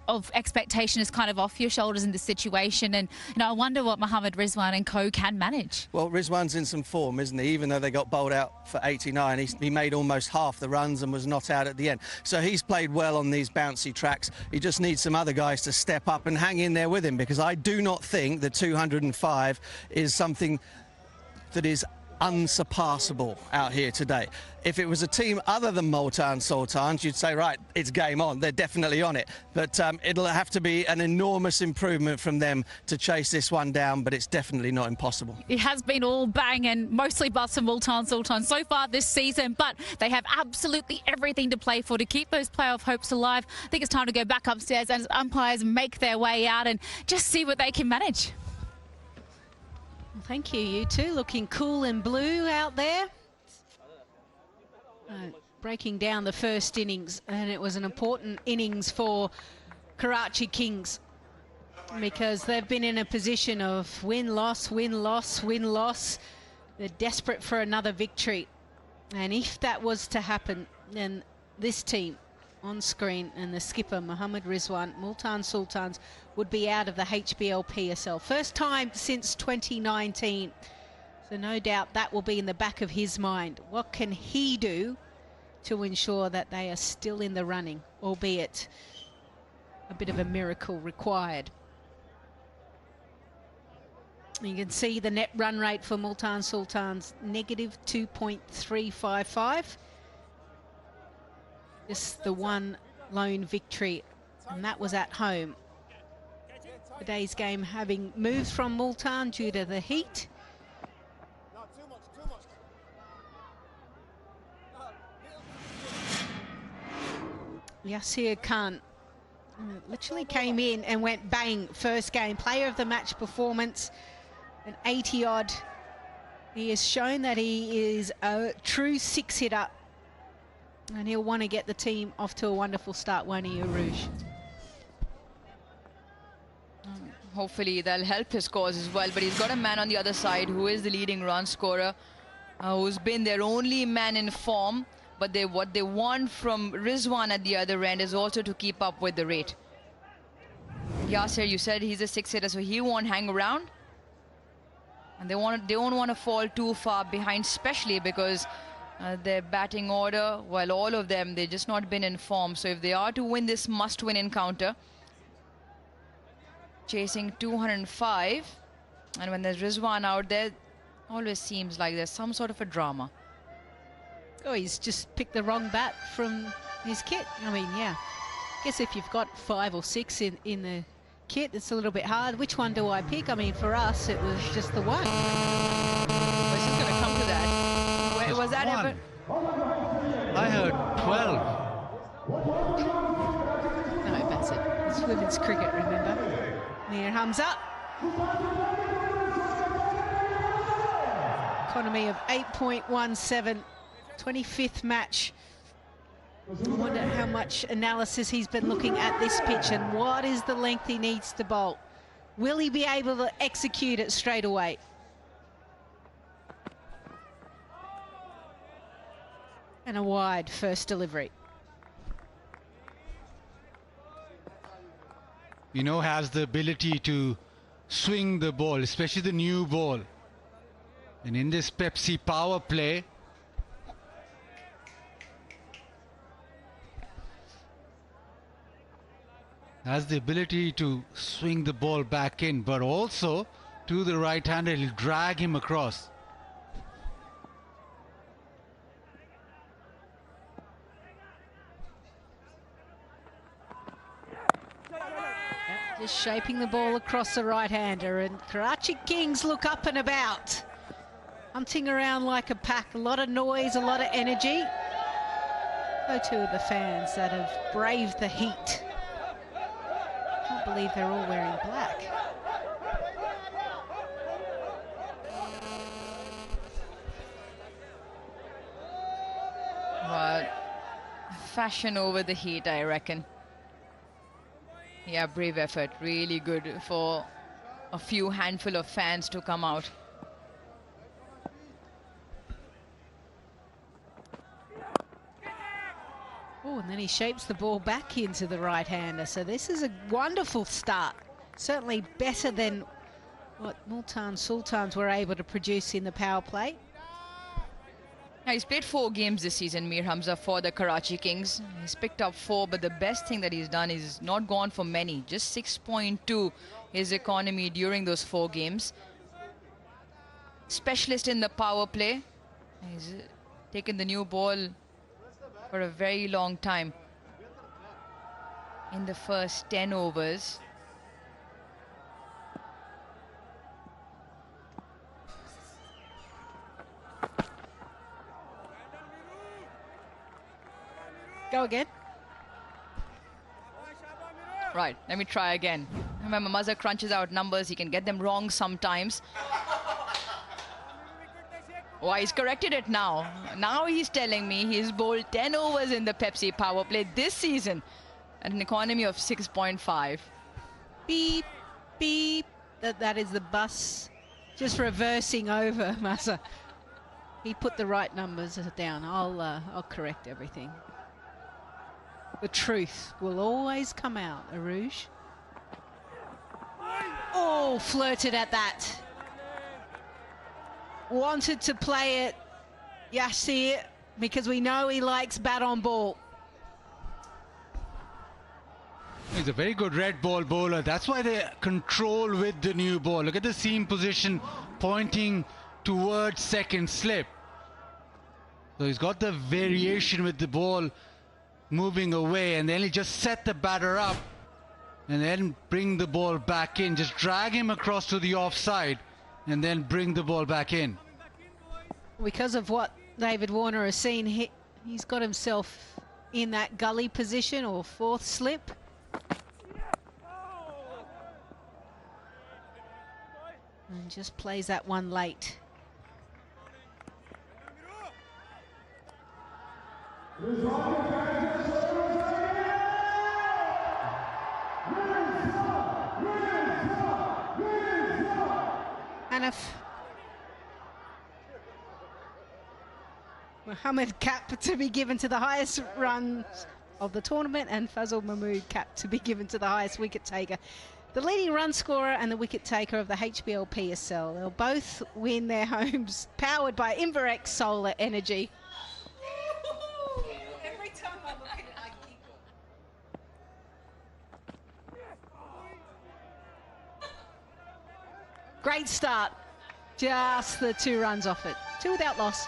of expectation is kind of off your shoulders in this situation. And, I wonder what Mohammad Rizwan and co can manage. Well, Rizwan's in some form, isn't he? Even though they got bowled out for 89, he made almost half the runs and was not out at the end. So he's played well on these bouncy tracks. He just needs some other guys to step up and hang in there with him, because I do not think the 205 is something that is unsurpassable out here today. If it was a team other than Multan Sultans, you'd say, right, it's game on. They're definitely on it. But it'll have to be an enormous improvement from them to chase this one down, but it's definitely not impossible. It has been all bang and mostly bust for Multan Sultans so far this season, but they have absolutely everything to play for to keep those playoff hopes alive. I think it's time to go back upstairs as umpires make their way out and just see what they can manage. Thank you, you two. Looking cool and blue out there. Breaking down the first innings, and it was an important innings for Karachi Kings because they've been in a position of win-loss, win-loss, win-loss. They're desperate for another victory. And if that was to happen, then this team on screen and the skipper, Mohammad Rizwan, Multan Sultans, would be out of the HBL PSL. First time since 2019. So no doubt that will be in the back of his mind. What can he do to ensure that they are still in the running, albeit a bit of a miracle required? You can see the net run rate for Multan Sultans, negative 2.355. Just the one lone victory, and that was at home. Today's game having moved from Multan due to the heat. Yasir Khan literally came in and went bang first game. Player of the match performance, an 80-odd. He has shown that he is a true six-hitter, and he'll want to get the team off to a wonderful start, won't he, Rouge? Hopefully that'll help his cause as well, but he's got a man on the other side who is the leading run scorer, who's been their only man in form, but what they want from Rizwan at the other end is also to keep up with the rate. Yasir, you said he's a six-hitter, so he won't hang around, and they don't want to fall too far behind, especially because their batting order, well, all of them, they've just not been in form. So if they are to win this must-win encounter, chasing 205, and when there's Rizwan out there, always seems like there's some sort of a drama. Oh, he's just picked the wrong bat from his kit. I mean, yeah. I guess if you've got 5 or 6 in the kit, it's a little bit hard. Which one do I pick? I mean, for us, it was just the one. Well, it's just going to come to that. Where, was that ever? I heard 12. No, that's it. It's women's cricket, remember? Mir Hamza. Economy of 8.17, 25th match. I wonder how much analysis he's been looking at this pitch and what is the length he needs to bowl. Will he be able to execute it straight away? And a wide first delivery. Has the ability to swing the ball, especially the new ball. And in this Pepsi power play, has the ability to swing the ball back in, but also to the right-hander, he'll drag him across. Just shaping the ball across the right-hander, and Karachi Kings look up and about, hunting around like a pack. A lot of noise, a lot of energy. So too are the fans that have braved the heat. Can't believe they're all wearing black. Well, fashion over the heat, I reckon. Yeah, brave effort. Really good for a few handful of fans to come out. Oh, and then And he shapes the ball back into the right-hander. So this is a wonderful start. Certainly better than what Multan Sultans were able to produce in the power play. Now, he's played 4 games this season, Mir Hamza, for the Karachi Kings. He's picked up 4, but the best thing that he's done is not gone for many. Just 6.2 his economy during those 4 games. Specialist in the power play. He's taken the new ball for a very long time in the first 10 overs. Go again. Right, let me try again. Remember, Mazhar crunches out numbers. He can get them wrong sometimes. Oh, he's corrected it now. Now he's telling me he's bowled 10 overs in the Pepsi power play this season at an economy of 6.5. Beep, beep. That is the bus just reversing over, Mazhar. He put the right numbers down. I'll correct everything. The truth will always come out, Arouge. Oh, flirted at that. Wanted to play it, Yashir, because we know he likes bat on ball. He's a very good red ball bowler. That's why they control with the new ball. Look at the seam position pointing towards second slip. So he's got the variation with the ball moving away, and then he just set the batter up and then bring the ball back in. Just drag him across to the offside and then bring the ball back in. Because of what David Warner has seen, he's got himself in that gully position or 4th slip. And just plays that one late. Hanif Mohammed cap to be given to the highest runs of the tournament, and Fazal Mahmood cap to be given to the highest wicket taker. The leading run scorer and the wicket taker of the HBL PSL. They'll both win their homes, powered by Inverex Solar Energy. Every time I look at it, I giggle. Great start. Just the 2 runs off it. 2 without loss.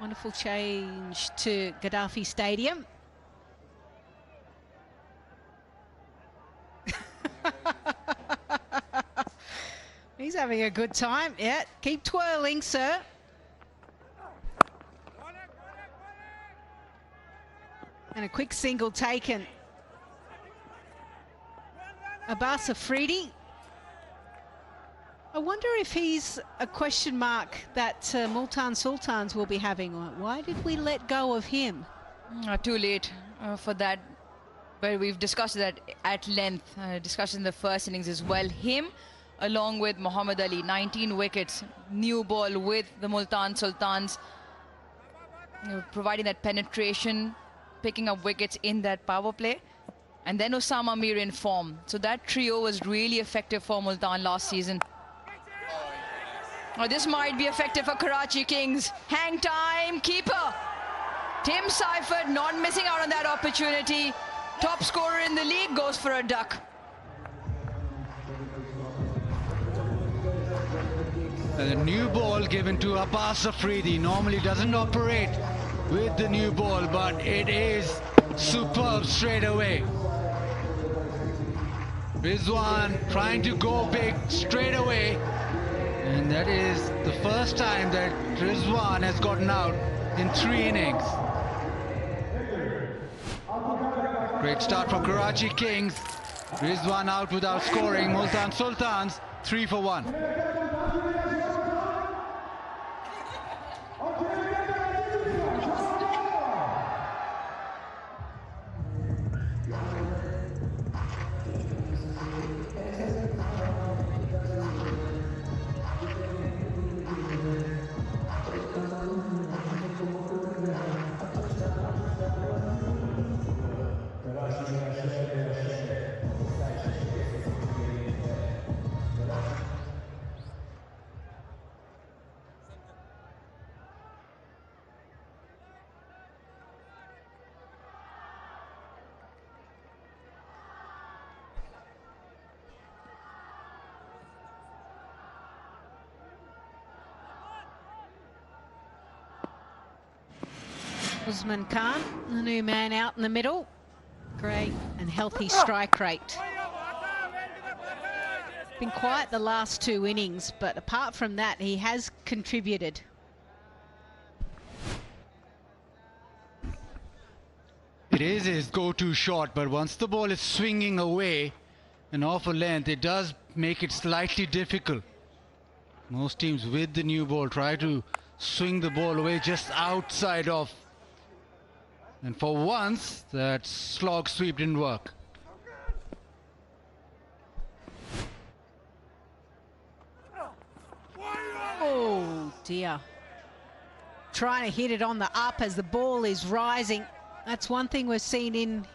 Wonderful change to Gaddafi Stadium. He's having a good time. Yeah, keep twirling, sir. And a quick single taken. Abbas Afridi. I wonder if he's a question mark that Multan Sultans will be having. Why did we let go of him? Too late for that. But we've discussed that at length. Discussed in the first innings as well. Him, along with Muhammad Ali, 19 wickets. New ball with the Multan Sultans. Providing that penetration, picking up wickets in that power play. And then Osama Mir in form. So that trio was really effective for Multan last season. Oh, this might be effective for Karachi Kings. Hang time, keeper. Tim Seifert not missing out on that opportunity. Top scorer in the league goes for a duck. And a new ball given to Abbas Afridi. Normally doesn't operate with the new ball, but it is superb straight away. Rizwan trying to go big straight away. And that is the first time that Rizwan has gotten out in 3 innings. Great start for Karachi Kings. Rizwan out without scoring. Multan Sultans 3 for 1. Usman Khan, the new man out in the middle. Great and healthy strike rate. Been quiet the last 2 innings, but apart from that, he has contributed. It is his go-to shot, but once the ball is swinging away and off a length, it does make it slightly difficult. Most teams with the new ball try to swing the ball away just outside of. And for once, that slog sweep didn't work. Oh dear. Trying to hit it on the up as the ball is rising. That's one thing we've seen in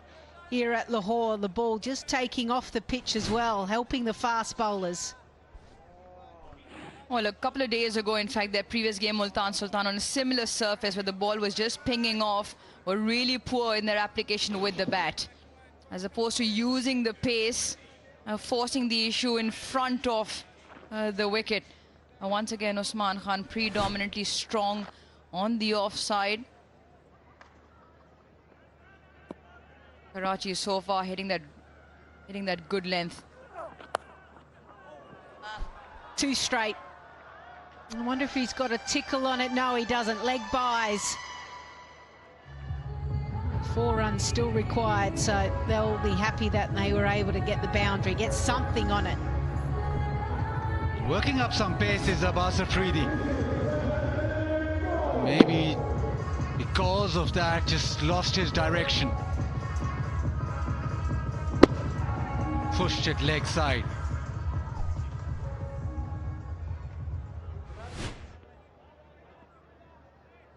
here at Lahore. The ball just taking off the pitch as well, helping the fast bowlers. Well, a couple of days ago, in fact, their previous game, Multan Sultan, on a similar surface where the ball was just pinging off, were really poor in their application with the bat. As opposed to using the pace, forcing the issue in front of the wicket. Once again, Usman Khan predominantly strong on the offside. Karachi so far hitting that good length. 2 straight. I wonder if he's got a tickle on it. No, he doesn't. Leg buys. 4 runs still required, so they'll be happy that they were able to get the boundary, get something on it. Working up some pace is Abbas Afridi. Maybe because of that, just lost his direction. Pushed it leg side.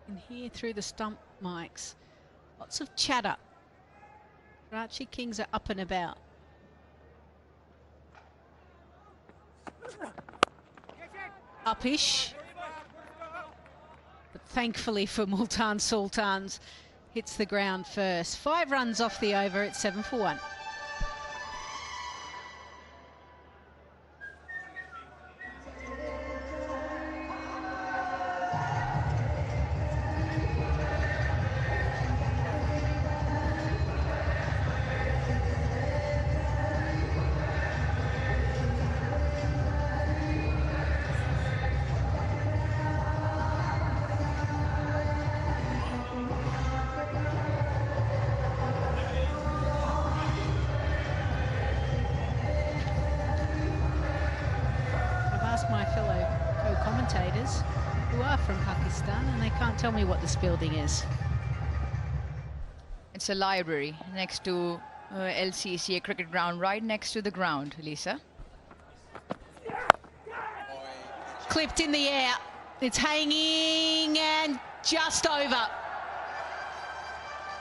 And here through the stump mics, lots of chatter. Karachi Kings are up and about. Upish. But thankfully for Multan Sultans, hits the ground first. 5 runs off the over at 7 for 1. My fellow co-commentators who are from Pakistan, and they can't tell me what this building is. It's a library next to LCC, a cricket ground right next to the ground, Lisa. Clipped in the air. It's hanging and just over.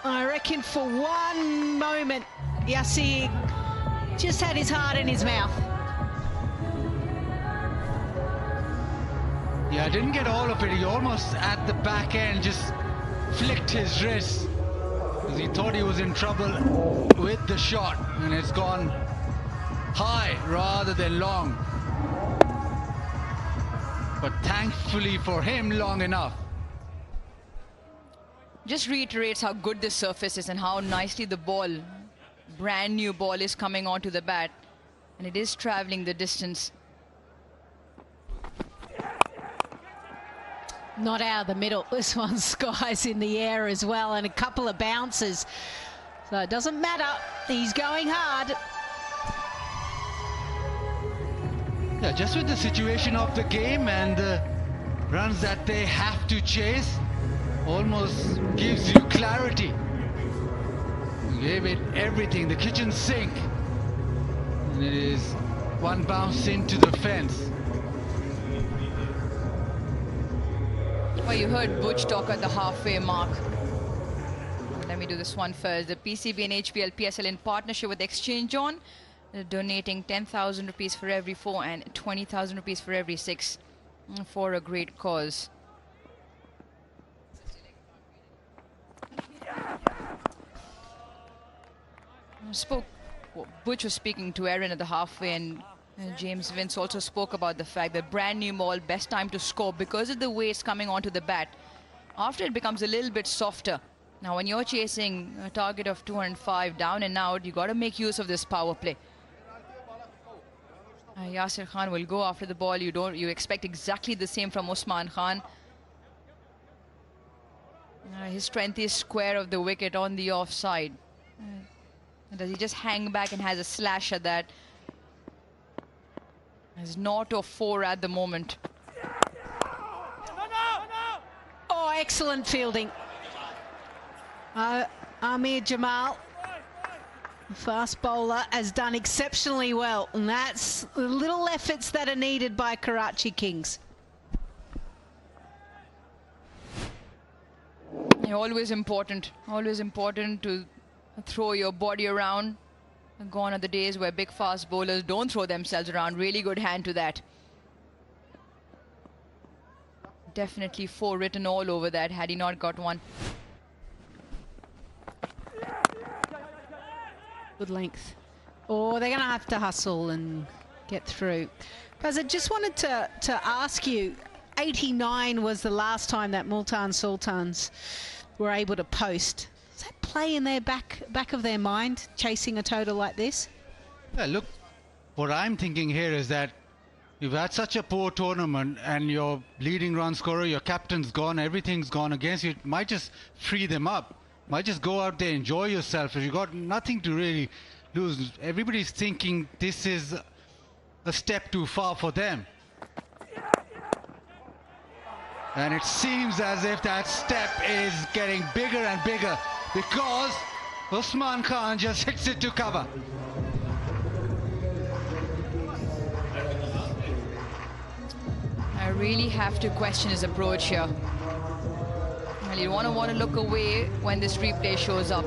I reckon for one moment, Yasir just had his heart in his mouth. Yeah, I didn't get all of it. He almost at the back end just flicked his wrist because he thought he was in trouble with the shot, and it's gone high rather than long. But thankfully for him, long enough. Just reiterates how good this surface is and how nicely the ball, brand new ball, is coming onto the bat, and it is traveling the distance. Not out of the middle. This one skies in the air as well, and a couple of bounces. So it doesn't matter. He's going hard. Yeah, just with the situation of the game and the runs that they have to chase, almost gives you clarity. You gave it everything, the kitchen sink. And it is one bounce into the fence. Well, you heard Butch talk at the halfway mark. Let me do this one first. The PCB and HBL PSL in partnership with Exchange On, donating 10,000 rupees for every 4 and 20,000 rupees for every 6 for a great cause. Butch was speaking to Aaron at the halfway, and James Vince also spoke about the fact that brand new ball, best time to score because of the way it's coming onto the bat. After it becomes a little bit softer. Now, when you're chasing a target of 205 down and out, you got to make use of this power play. Yasir Khan will go after the ball. You expect exactly the same from Usman Khan. His strength is square of the wicket on the offside. Does he just hang back and has a slash at that? He's 0 or 4 at the moment. Oh, excellent fielding. Amir Jamal, the fast bowler, has done exceptionally well, and that's the little efforts that are needed by Karachi Kings. Yeah, always important to throw your body around. Gone are the days where big fast bowlers don't throw themselves around. Really good hand to that. Definitely 4 written all over that had he not got one. Good length. Oh, they're going to have to hustle and get through. Because I just wanted to ask you, 89 was the last time that Multan Sultans were able to post. Does that play in their back of their mind, chasing a total like this? Yeah, look, what I'm thinking here is that you've had such a poor tournament and your leading run scorer, your captain's gone, everything's gone against you. It might just free them up. Might just go out there, enjoy yourself. You've got nothing to really lose. Everybody's thinking this is a step too far for them. And it seems as if that step is getting bigger and bigger, because Usman Khan just hits it to cover. I really have to question his approach here. Well, you want to look away when this replay shows up.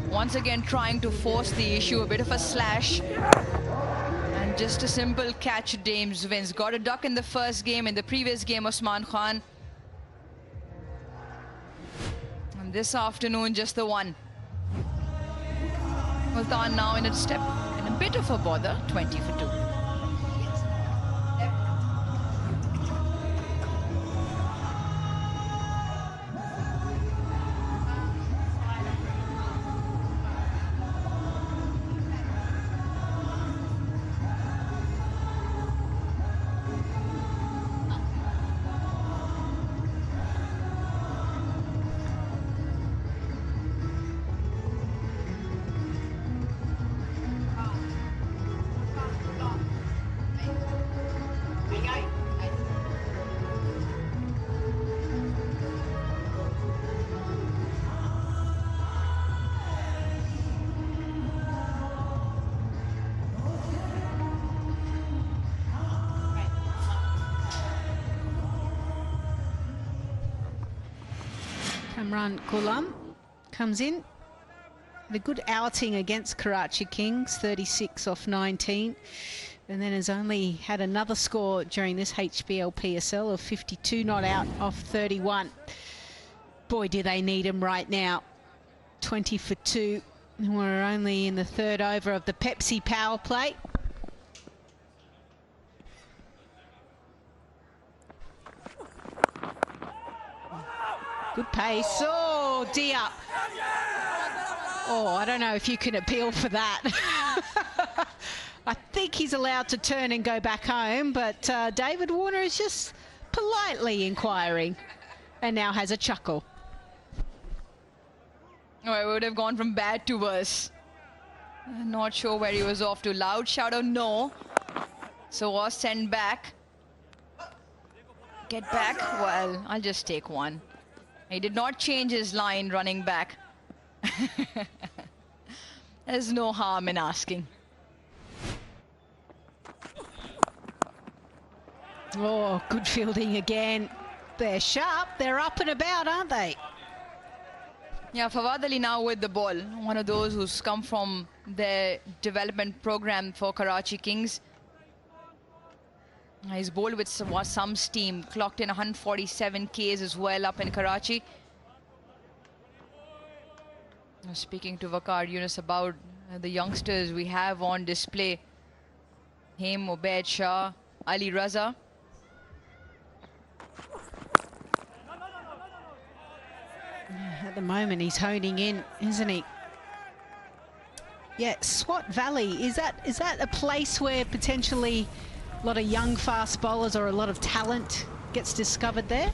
Once again trying to force the issue, a bit of a slash. And just a simple catch. James wins. Got a duck in the first game. In the previous game, Usman Khan. And this afternoon, just the one. Multan now in a step and a bit of a bother, 20 for 2. Ghulam comes in. The good outing against Karachi Kings, 36 off 19. And then has only had another score during this HBL PSL of 52 not out off 31. Boy, do they need him right now. 20 for 2. We're only in the 3rd over of the Pepsi power play. Good pace. Oh, dear. Oh, I don't know if you can appeal for that. I think he's allowed to turn and go back home, but David Warner is just politely inquiring. And now has a chuckle. Oh, I would have gone from bad to worse. Not sure where he was off to. Loud shout out no. So was sent back. Get back. Well, I'll just take one. He did not change his line running back. There's no harm in asking. Oh, good fielding again. They're sharp. They're up and about, aren't they? Yeah, Fawad Ali now with the ball. One of those who's come from their development program for Karachi Kings. He's bowled with some steam. Clocked in 147 Ks as well up in Karachi. Speaking to Waqar Yunus about the youngsters we have on display. Him, Ubaid Shah, Ali Raza. At the moment, he's honing in, isn't he? Yeah, Swat Valley, is that a place where potentially a lot of young fast bowlers or a lot of talent gets discovered there?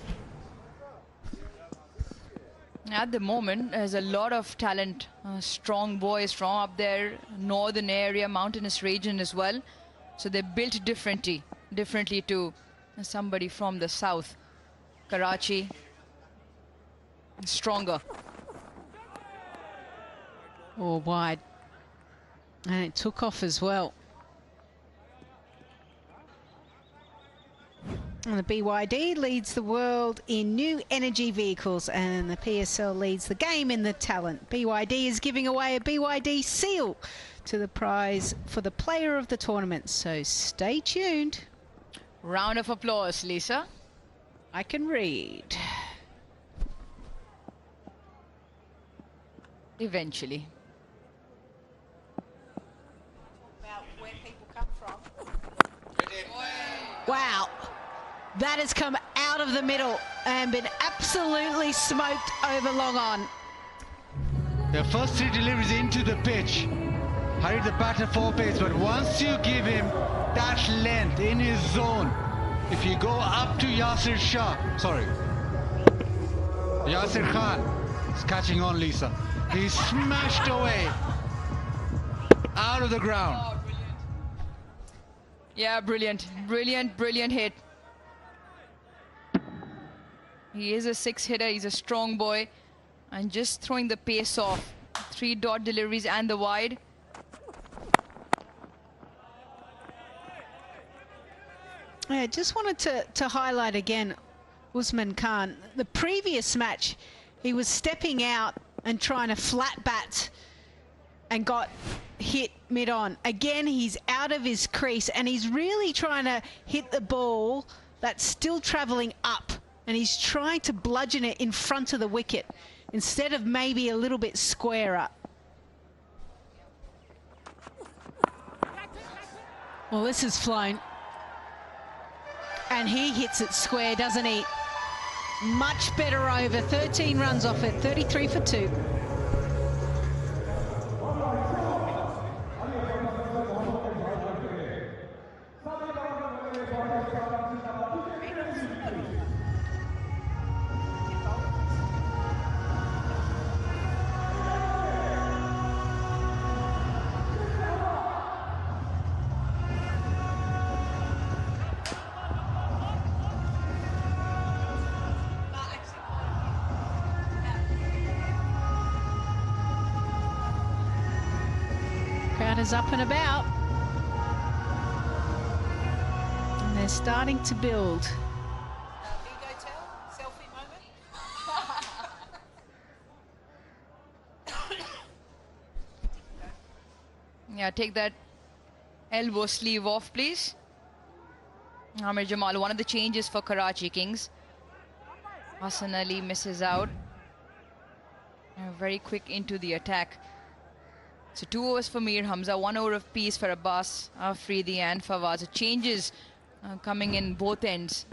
At the moment, there's a lot of talent, strong boys from up there, northern area, mountainous region as well. So they're built differently to somebody from the south. Karachi, stronger. Or wide. And it took off as well. And the BYD leads the world in new energy vehicles, and the PSL leads the game in the talent. BYD is giving away a BYD seal to the prize for the player of the tournament, so stay tuned. Round of applause, Lisa. I can read. Eventually. About where people come from. Wow. That has come out of the middle and been absolutely smoked over long on. The first 3 deliveries into the pitch. Hurried the batter 4 pace, but once you give him that length in his zone, if you go up to Yasir Khan is catching on, Lisa. He's smashed away out of the ground. Oh, brilliant. Yeah, brilliant hit. He is a 6-hitter, he's a strong boy, and just throwing the pace off. 3 dot deliveries and the wide. I just wanted to highlight again Usman Khan. The previous match, he was stepping out and trying to flat bat and got hit mid-on. Again, he's out of his crease and he's really trying to hit the ball that's still travelling up, and he's trying to bludgeon it in front of the wicket instead of maybe a little bit squarer. Well, this is flown. And he hits it square, doesn't he? Much better over. 13 runs off it, 33 for 2. Crowd is up and about. And they're starting to build. Yeah, take that elbow sleeve off, please. Amir Jamal, one of the changes for Karachi Kings. Hassan Ali misses out. Very quick into the attack. So 2 overs for Mir Hamza, 1 over of peace for Abbas, Afridi and Fawaz. So changes coming in both ends.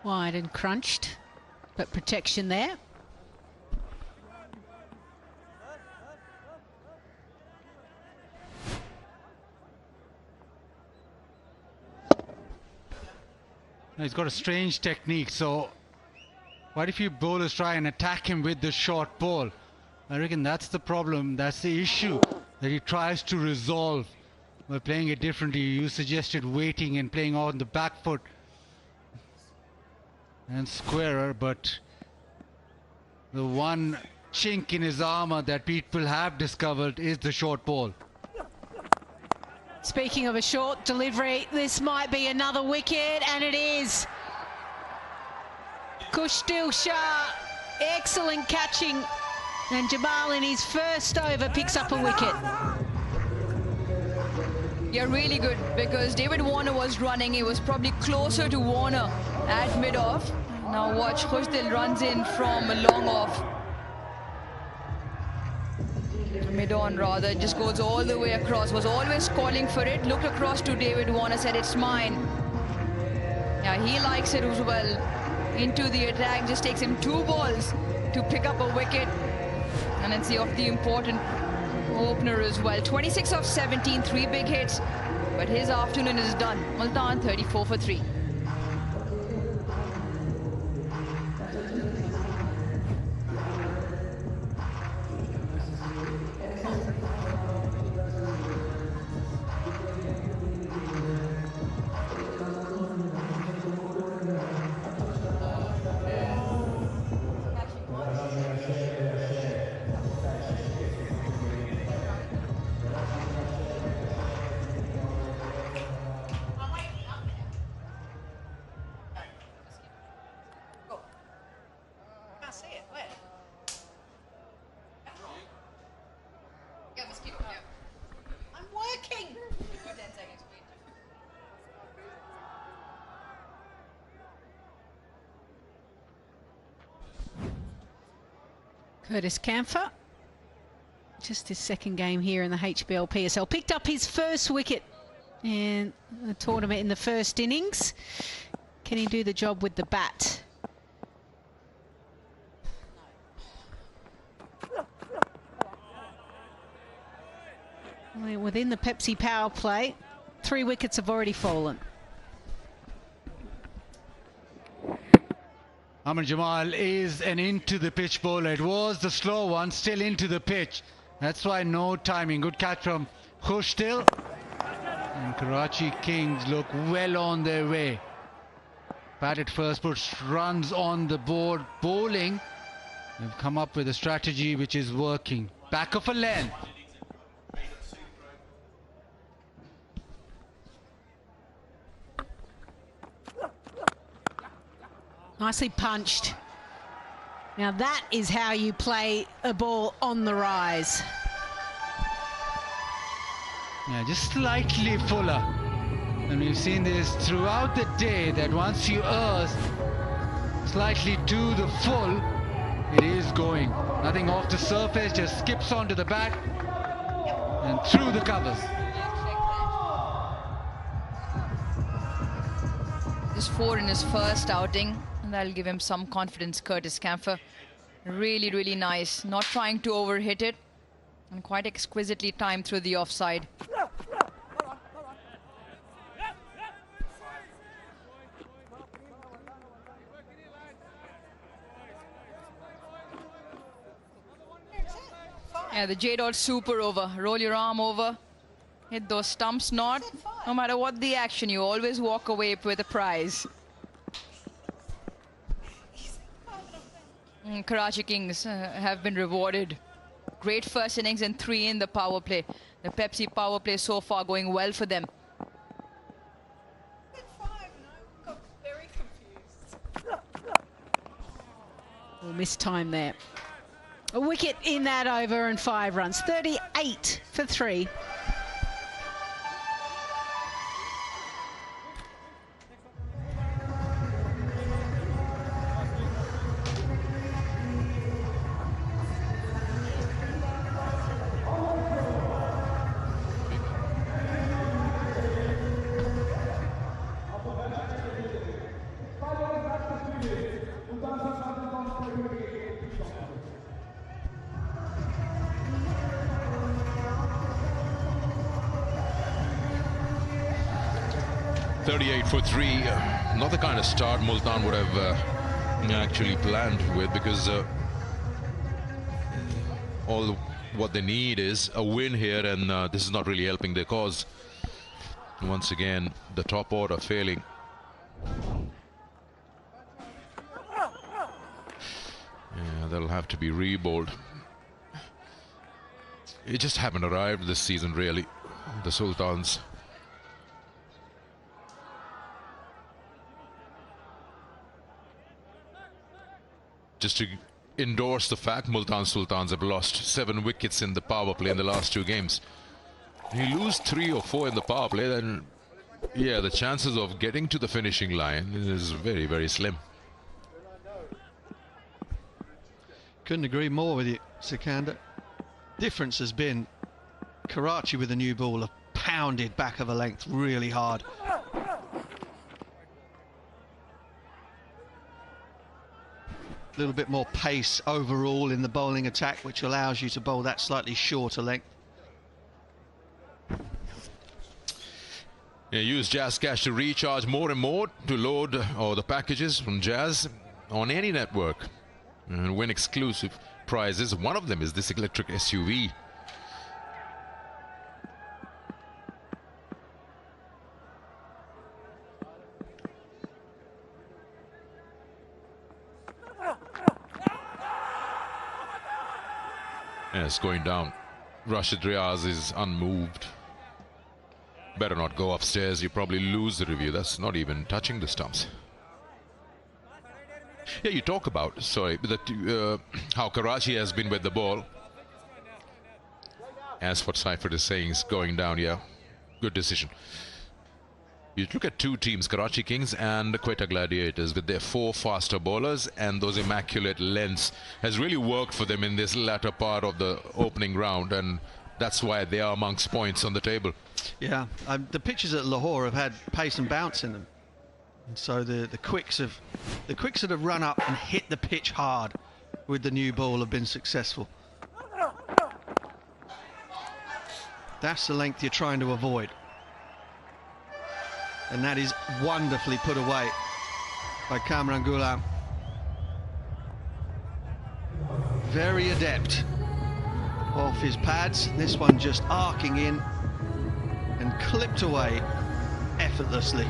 Wide and crunched, but protection there. He's got a strange technique, so what if you bowlers try and attack him with the short ball? I reckon that's the problem, that's the issue that he tries to resolve by playing it differently. You suggested waiting and playing on the back foot and squarer, but the one chink in his armour that people have discovered is the short ball. Speaking of a short delivery, this might be another wicket, and it is. Kushdil Shah, excellent catching, and Jamal in his first over picks up a wicket. Yeah, really good, because David Warner was running. He was probably closer to Warner at mid-off. Now watch, Kushdil runs in from a long off. Mid-on rather, just goes all the way across, was always calling for it, looked across to David Warner, said it's mine. Yeah, he likes it as well. Into the attack, just takes him 2 balls to pick up a wicket. And it's of the important opener as well. 26 of 17, 3 big hits, but his afternoon is done. Multan 34 for 3. 𝐄𝐍𝐆𝐋𝐈𝐒𝐇, just his second game here in the HBL PSL. Picked up his first wicket in the tournament in the first innings. Can he do the job with the bat? Within the Pepsi power play, 3 wickets have already fallen. Ahmed Jamal is an into the pitch bowler. It was the slow one, still into the pitch. That's why no timing. Good catch from Kushdil. And Karachi Kings look well on their way. Batted first, puts runs on the board. Bowling, they've come up with a strategy which is working. Back of a length. Nicely punched. Now that is how you play a ball on the rise. Yeah, just slightly fuller. And we've seen this throughout the day, that once you err slightly to the full, it is going. Nothing off the surface, just skips onto the bat and through the covers. Just 4 in his first outing. That'll give him some confidence. 𝐄𝐍𝐆𝐋𝐈𝐒𝐇, really, really nice. Not trying to overhit it, and quite exquisitely timed through the offside. Yeah, the J-Dot super over. Roll your arm over, hit those stumps. No matter what the action, you always walk away with a prize. Karachi Kings have been rewarded. Great first innings and 3 in the power play. The Pepsi power play so far going well for them. Missed time there. A wicket in that over and 5 runs. 38 for 3. 38 for 3. Not the kind of start Multan would have actually planned with, because all what they need is a win here, and this is not really helping their cause. Once again, the top order failing. Yeah, they'll have to be re-bowled. It just haven't arrived this season, really, the Sultans. Just to endorse the fact, Multan Sultans have lost 7 wickets in the power play in the last 2 games. You lose 3 or 4 in the power play, then yeah, the chances of getting to the finishing line is very, very slim. Couldn't agree more with you, Sikandar. Difference has been Karachi with a new ball have pounded back of a length really hard. A little bit more pace overall in the bowling attack, which allows you to bowl that slightly shorter length. Yeah, use Jazz Cash to recharge more and more to load all the packages from Jazz on any network and win exclusive prizes. One of them is this electric SUV. Yeah, it's going down. Rashid Riaz is unmoved. Better not go upstairs, you probably lose the review. That's not even touching the stumps. Yeah, you talk about, sorry, that how Karachi has been with the ball. As what Seifert is saying, is going down, yeah. Good decision. You look at 2 teams, Karachi Kings and the Quetta Gladiators, with their 4 faster bowlers, and those immaculate lengths has really worked for them in this latter part of the opening round, and that's why they are amongst points on the table. Yeah, the pitches at Lahore have had pace and bounce in them, and so the quicks that have run up and hit the pitch hard with the new ball have been successful. That's the length you're trying to avoid, and that is wonderfully put away by Kamran Ghulam. Very adept off his pads. This one just arcing in and clipped away effortlessly.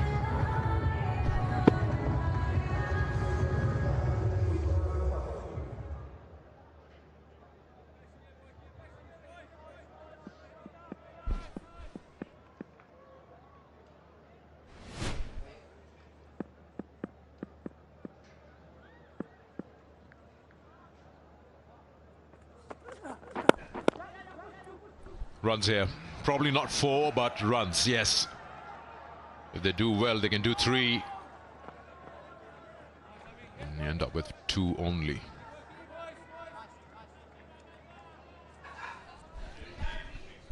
Runs here. Probably not 4, but runs, yes. If they do well, they can do 3. And you end up with 2 only.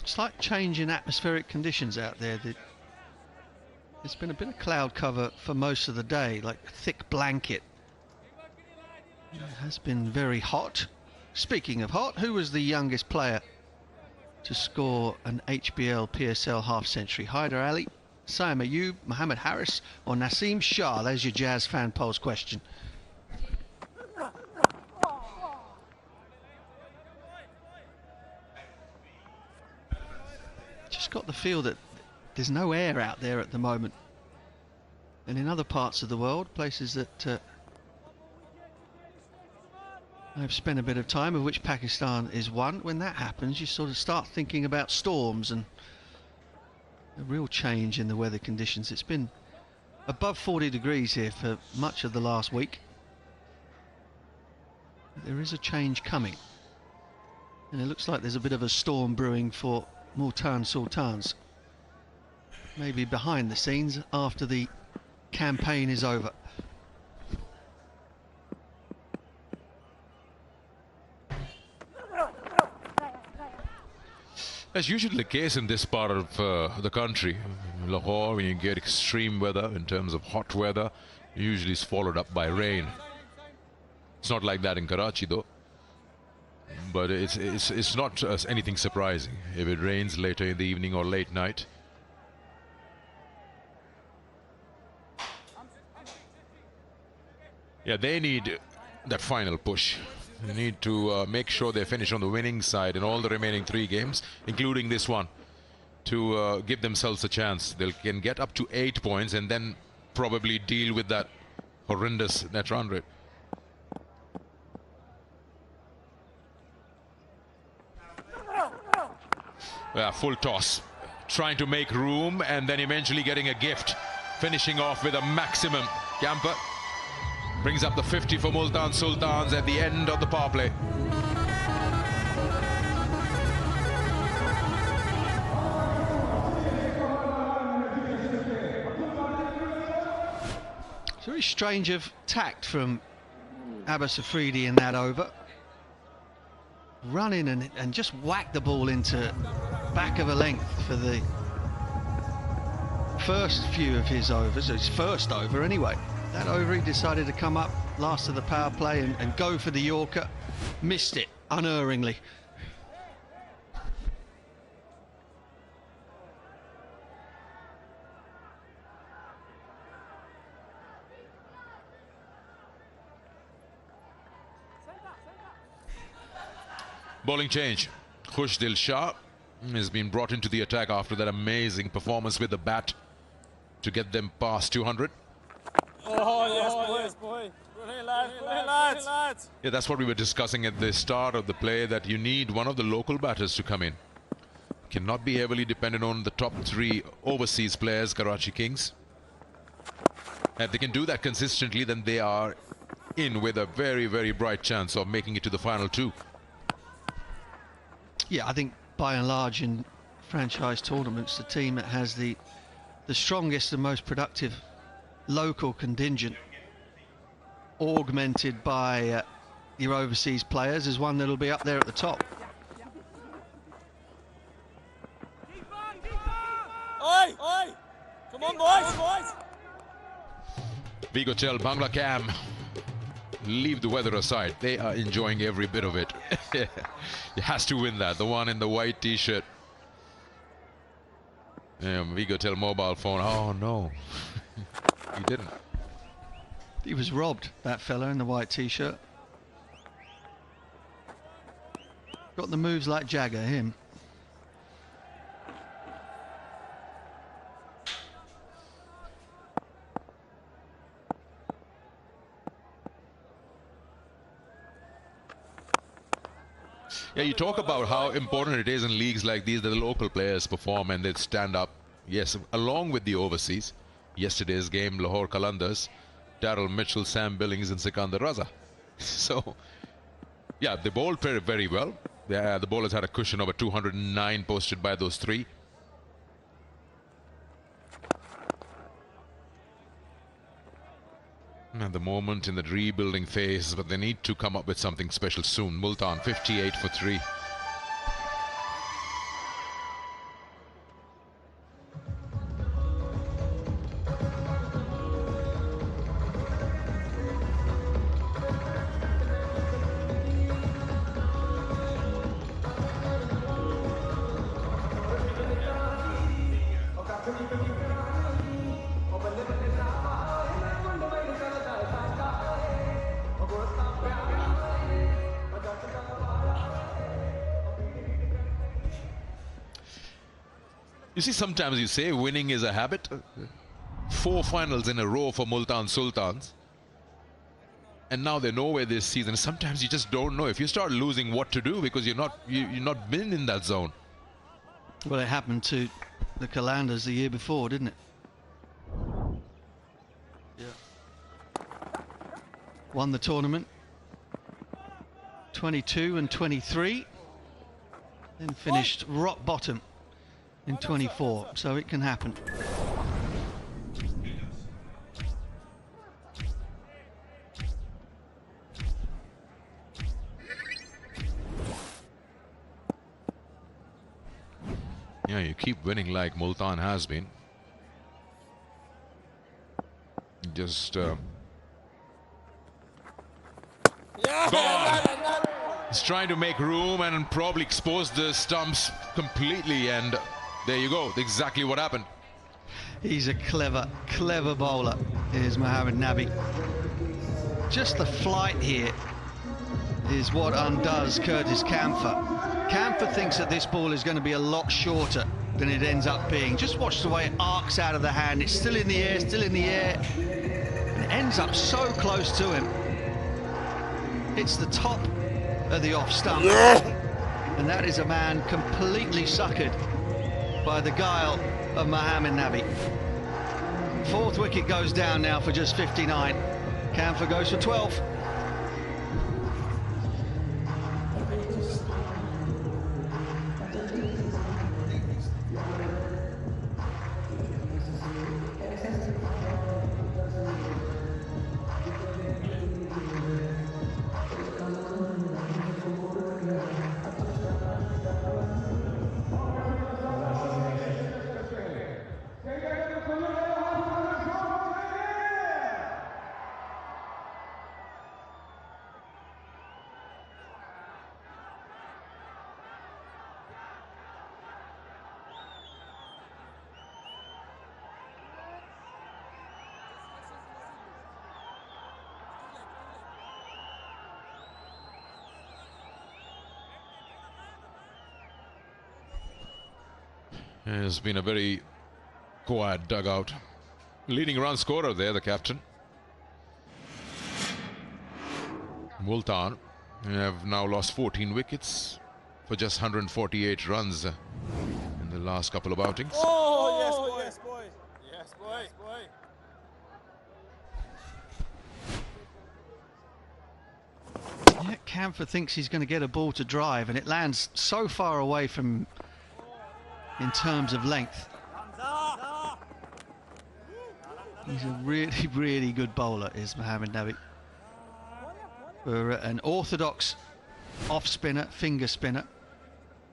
Slight change in atmospheric conditions out there. There's been a bit of cloud cover for most of the day, like a thick blanket. It has been very hot. Speaking of hot, who was the youngest player to score an HBL PSL half-century? Haider Ali, Saim Ayub, Mohammad Harris or Naseem Shah? There's your Jazz fan polls question. Just got the feel that there's no air out there at the moment, and in other parts of the world, places that I've spent a bit of time, of which Pakistan is one. When that happens, you sort of start thinking about storms and a real change in the weather conditions. It's been above 40 degrees here for much of the last week. There is a change coming, and it looks like there's a bit of a storm brewing for Multan Sultans. Maybe behind the scenes after the campaign is over. As usually the case in this part of the country, Lahore, when you get extreme weather in terms of hot weather, usually is followed up by rain. It's not like that in Karachi though, but it's not anything surprising if it rains later in the evening or late night. Yeah, they need that final push. They need to make sure they finish on the winning side in all the remaining 3 games, including this one, to give themselves a chance. They can get up to 8 points and then probably deal with that horrendous net run rate. Yeah, full toss, trying to make room and then eventually getting a gift, finishing off with a maximum. Camper brings up the 50 for Multan Sultans at the end of the power play. It's very strange of tact from Abbas Afridi in that over. Run in and just whack the ball into back of a length for the first few of his overs, his first over anyway. That over he decided to come up last of the power play and go for the Yorker. Missed it unerringly. Bowling change. Khushdeil Shah has been brought into the attack after that amazing performance with the bat to get them past 200. Oh, yes, boy. Relax. Yeah, that's what we were discussing at the start of the play, that you need one of the local batters to come in. Cannot be heavily dependent on the top 3 overseas players, Karachi Kings. And if they can do that consistently, then they are in with a very, very bright chance of making it to the final 2. Yeah, I think by and large in franchise tournaments, the team that has the strongest and most productive local contingent, augmented by your overseas players, is one that'll be up there at the top. Oi! Come on, boys! Vigo Tell, Bangla Cam, leave the weather aside. They are enjoying every bit of it. He has to win that. The one in the white t-shirt. Vigo Tell mobile phone. Oh no. He didn't. He was robbed, that fella in the white t-shirt. Got the moves like Jagger, him. Yeah, you talk about how important it is in leagues like these that the local players perform and they stand up. Yes, along with the overseas. Yesterday's game, Lahore Qalandars, Daryl Mitchell, Sam Billings and Sikandar Raza. So, yeah, they bowled very well. The bowlers had a cushion over 209 posted by those 3. At the moment in the rebuilding phase, but they need to come up with something special soon. Multan 58 for 3. You see, sometimes you say winning is a habit. 4 finals in a row for Multan Sultans. And now they're nowhere this season. Sometimes you just don't know if you start losing what to do because you're not been in that zone. Well, it happened to the Qalandars the year before, didn't it? Yeah. Won the tournament 22 and 23, then finished rock bottom in 24, so it can happen. Yeah, you keep winning like Multan has been. Just he's trying to make room and probably expose the stumps completely, and there you go, exactly what happened. He's a clever bowler. Here's Mohammad Nabi. just the flight here is what undoes Curtis Kampfer. Kampfer thinks that this ball is going to be a lot shorter than it ends up being. Just watch the way it arcs out of the hand. It's still in the air, still in the air. And it ends up so close to him. It's the top of the off stump. And that is a man completely suckered by the guile of Mohamed Nabi. Fourth wicket goes down now for just 59. Kampfer goes for 12. It's been a very quiet dugout. Leading run scorer there, the captain. Multan have now lost 14 wickets for just 148 runs in the last couple of outings. Oh, yes, boy. Yes, boy. Yeah, Kampfer thinks he's going to get a ball to drive, and it lands so far away from in terms of length. He's a really, really good bowler, is Mohamed Nabi. For an orthodox off spinner, finger spinner,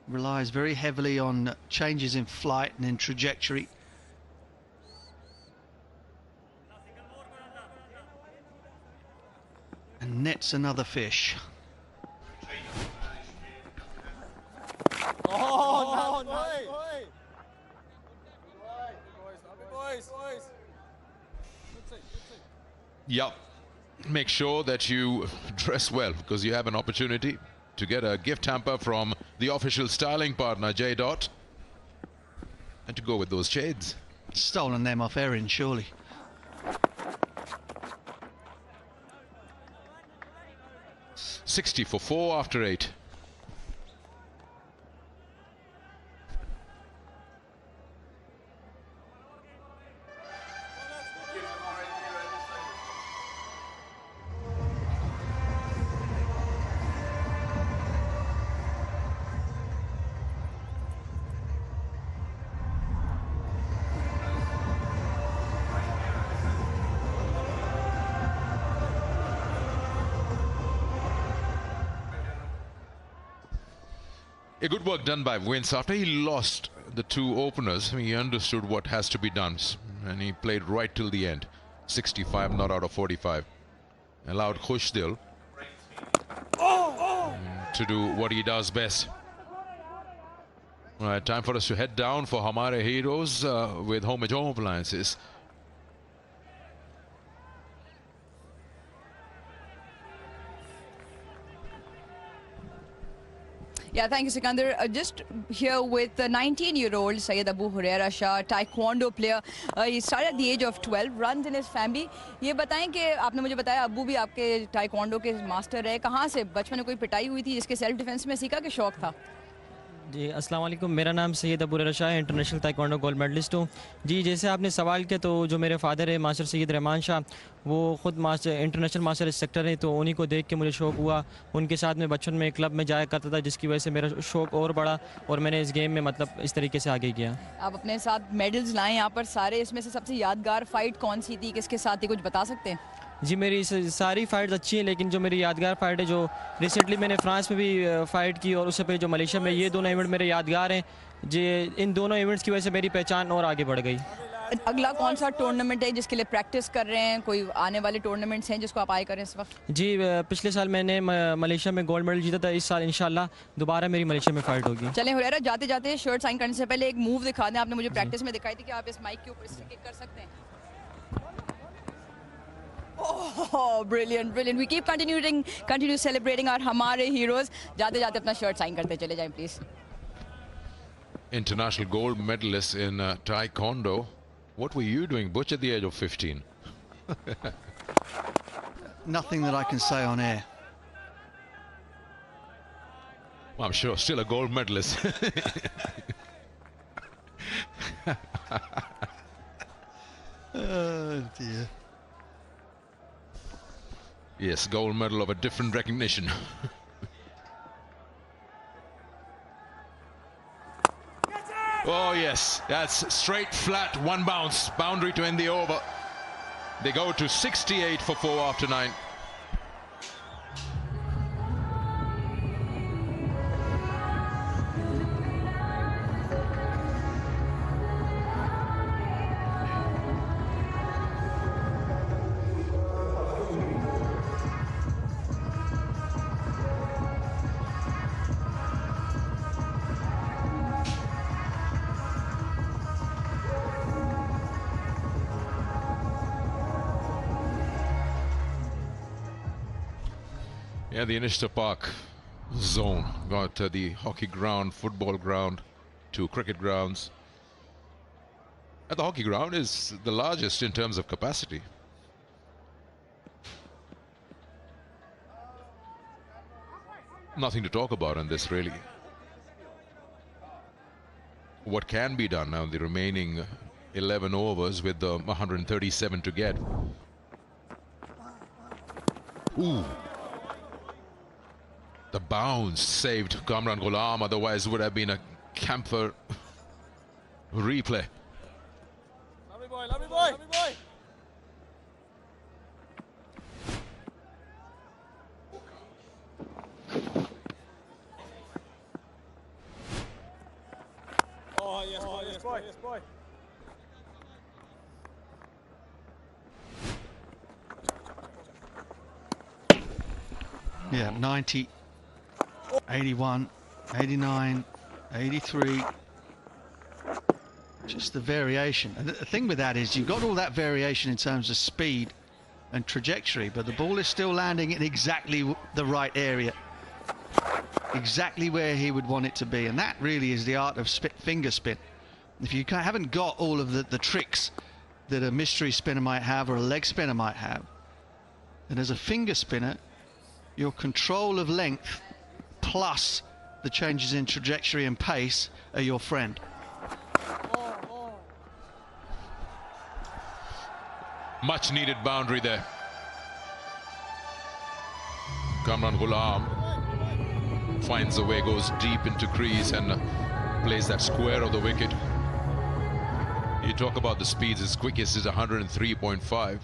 relies very heavily on changes in flight and in trajectory. And nets another fish. Oh, no. Yep. Make sure that you dress well, because you have an opportunity to get a gift hamper from the official styling partner, J. Dot, and to go with those shades. Stolen them off Erin, surely. $60 for 4 after 8. A good work done by Vince. After he lost the two openers, he understood what has to be done, and he played right till the end. 65 not out of 45. Allowed 𝐄𝐍𝐆𝐋𝐈𝐒𝐇 to do what he does best. All right, time for us to head down for Hamare Heroes with Home Appliances. Yeah, thank you, Sikandar. Just here with the 19-year-old Syed Abu Huraira Shah, taekwondo player. He started at the age of 12, runs in his family. ये बताएं कि आपने मुझे बताया अब्बू भी आपके taekwondo के मास्टर है. कहाँ से बचपन में कोई पिटाई हुई थी जिसके सेल्फ डिफेंस में सीखा कि शौक था? जी अस्सलाम वालेकुम, मेरा नाम सैयद अबू हुरैरा शाह है, इंटरनेशनल ताइक्वांडो गोल्ड मेडलिस्ट हूँ। जी जैसे आपने सवाल किया, तो जो मेरे फादर है मास्टर सैयद रहमान शाह, वो ख़ुद मास्टर इंटरनेशनल मास्टर इंस्ट्रक्टर हैं, तो उन्हीं को देख के मुझे शौक़ हुआ। उनके साथ में बचपन में क्लब में जाया करता था, जिसकी वजह से मेरा शौक़ और बढ़ा और मैंने इस गेम में मतलब इस तरीके से आगे किया। आप अपने साथ मेडल्स लाएँ यहाँ पर सारे, इसमें से सबसे यादगार फ़ाइट कौन सी थी, किसके साथ थी, कुछ बता सकते हैं? जी मेरी सारी फ़ाइट्स अच्छी हैं, लेकिन जो मेरी यादगार फ़ाइट है, जो रिसेंटली मैंने फ्रांस में भी फ़ाइट की और उससे पहले जो मलेशिया में, ये दोनों इवेंट मेरे यादगार हैं। जी इन दोनों इवेंट्स की वजह से मेरी पहचान और आगे बढ़ गई। अगला कौन सा टूर्नामेंट है जिसके लिए प्रैक्टिस कर रहे हैं? कोई आने वाले टूर्नामेंट्स हैं जिसको आप आए करें इस वक्त? जी पिछले साल मैंने मलेशिया में गोल्ड मेडल जीता था, इस साल इंशाल्लाह दोबारा मेरी मलेशिया में फ़ाइट होगी। चलें हुरैरा, जाते जाते शर्ट साइन करने से पहले एक मूव दिखा दें। आपने मुझे प्रैक्टिस में दिखाई थी कि आप इस माइक के ऊपर इस तरीके कर सकते हैं। Oh, brilliant, brilliant. We keep continue celebrating our Hamare heroes. जाते जाते अपना shirt sign करते चले जाएं, please. International gold medalist in Taekwondo. What were you doing, Butch, at the age of 15? Nothing that I can say on air. Well, I'm sure still a gold medalist. Oh dear. Yes, gold medal of a different recognition. Oh yes, that's straight flat, one bounce, boundary to end the over. They go to 68 for 4 after 9. Yeah, the Inishta Park zone got the hockey ground, football ground, 2 cricket grounds. And the hockey ground is the largest in terms of capacity. Nothing to talk about on this, really. What can be done now in the remaining 11 overs with the 137 to get. Ooh. The bounce saved Kamran Ghulam, otherwise would have been a camphor replay. Lovely boy, lovely boy, lovely boy. Oh, yes, boy, yes, boy, yes, boy. Yeah, 90. 81, 89, 83. Just the variation. And the thing with that is you've got all that variation in terms of speed and trajectory, but the ball is still landing in exactly the right area. Exactly where he would want it to be. And that really is the art of finger spin. If you haven't got all of the tricks that a mystery spinner might have or a leg spinner might have, then as a finger spinner, your control of length plus the changes in trajectory and pace are your friend. Much needed boundary there. Kamran Ghulam finds a way, goes deep into crease and plays that square of the wicket. You talk about the speeds, his quickest is 103.5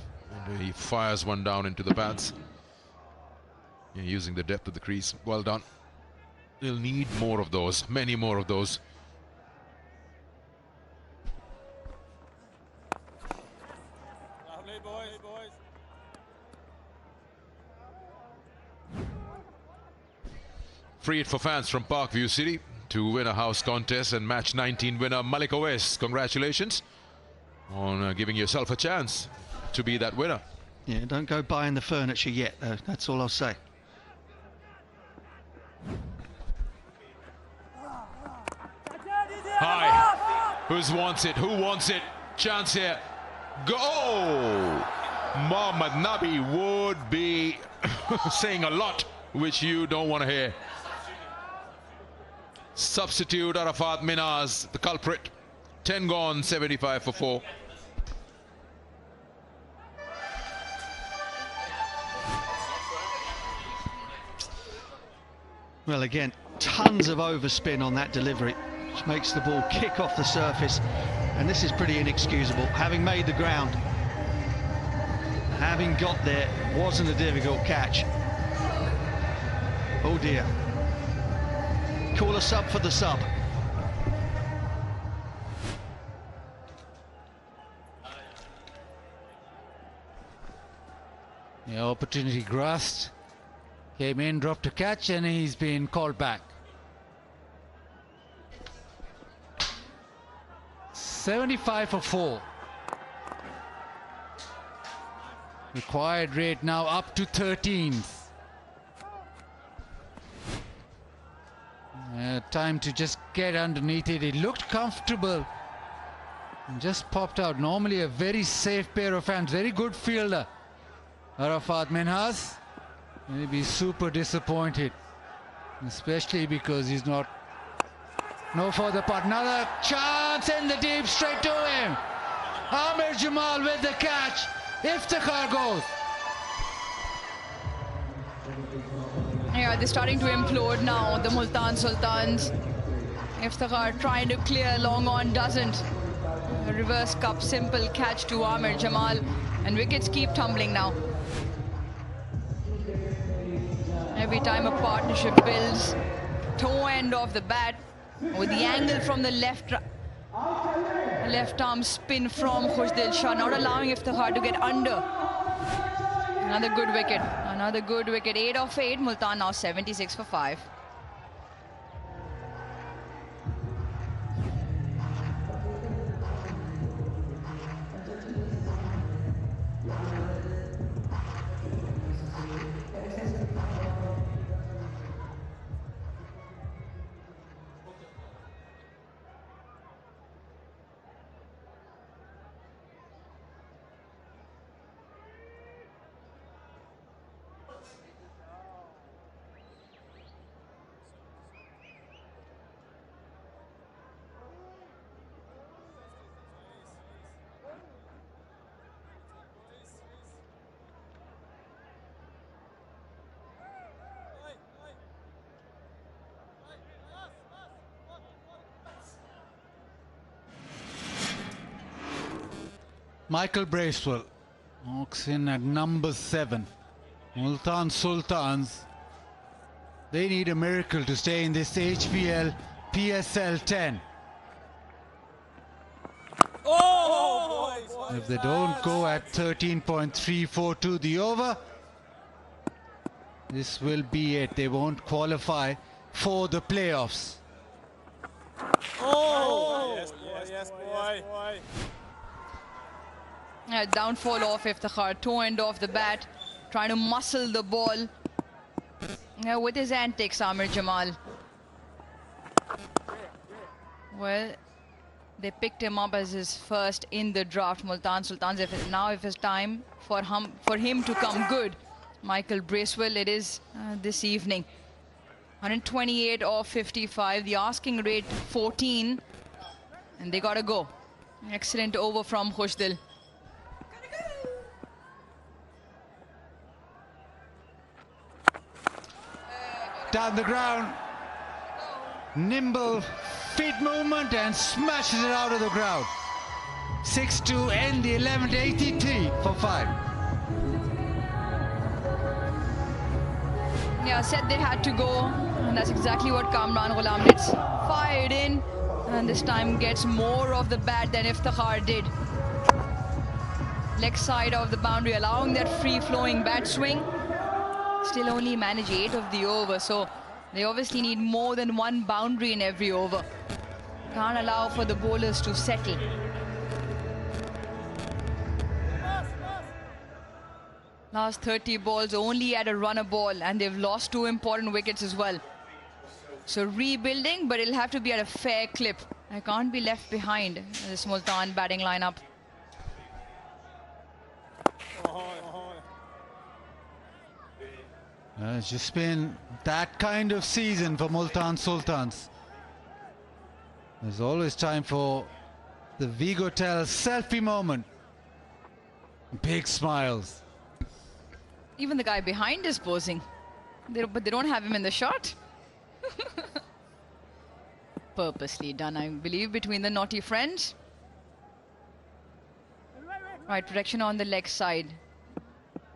and he fires one down into the pads. Using the depth of the crease. Well done. They'll need more of those, many more of those. Lovely boys, boys. Free it for fans from Parkview City to win a house contest and match 19 winner Malik Owais. Congratulations on giving yourself a chance to be that winner. Yeah, don't go buying the furniture yet, though. That's all I'll say. High. Who wants it? Who wants it? Chance here. Go! Mohammad Nabi would be saying a lot which you don't want to hear. Substitute Arafat Minaz, the culprit. 10 gone, 75 for 4. Well, again, tons of overspin on that delivery, which makes the ball kick off the surface. And this is pretty inexcusable. Having made the ground, having got there, wasn't a difficult catch. Oh dear. Call a sub for the sub. The opportunity grasped. Came in, dropped a catch, and he's been called back. 75 for 4. Required rate now up to 13th. Time to just get underneath it. It looked comfortable and just popped out. Normally a very safe pair of hands. Very good fielder, Arafat Minhas. Maybe super disappointed, especially because he's not. No further putt. Another chance in the deep, straight to him. Amir Jamal with the catch. Iftikhar goes. Yeah, they're starting to implode now, the Multan Sultans. Iftikhar trying to clear, long on, doesn't. A reverse cup, simple catch to Amir Jamal. And wickets keep tumbling now. Every time a partnership builds, toe end of the bat, with the angle from the left arm spin from Khushdil Shah, not allowing Iftikhar to get under. Another good wicket. Another good wicket. 8 of 8. Multan now 76 for 5. Michael Bracewell walks in at number 7. Multan Sultans, they need a miracle to stay in this HBL PSL 10. Oh, boys. If they don't go at 13.342 the over, this will be it. They won't qualify for the playoffs. Oh, yes, boy. Downfall off Iftikhar, toe end off the bat, trying to muscle the ball. With his antics, Amir Jamal. Well, they picked him up as his first in the draft, Multan Sultans. If it's time for him to come good, Michael Bracewell, it is this evening. 128 off 55, the asking rate 14, and they gotta go. Excellent over from Khushdil. Down the ground, nimble feet movement and smashes it out of the ground. 6-2 end the 11th, 83 for 5. Yeah, said they had to go, and that's exactly what Kamran Ghulam did. Fired in, and this time gets more of the bat than Iftikhar did. Leg side of the boundary, allowing that free-flowing bat swing. Still only manage 8 of the over, so they obviously need more than one boundary in every over. Can't allow for the bowlers to settle. Last 30 balls only at a runner ball, and they've lost 2 important wickets as well. So rebuilding, but it'll have to be at a fair clip. I can't be left behind this Multan batting lineup. It's just been that kind of season for Multan Sultans. There's always time for the Vigotel selfie moment. Big smiles. Even the guy behind is posing. But they don't have him in the shot. Purposely done, I believe, between the naughty friends. Right, protection on the leg side.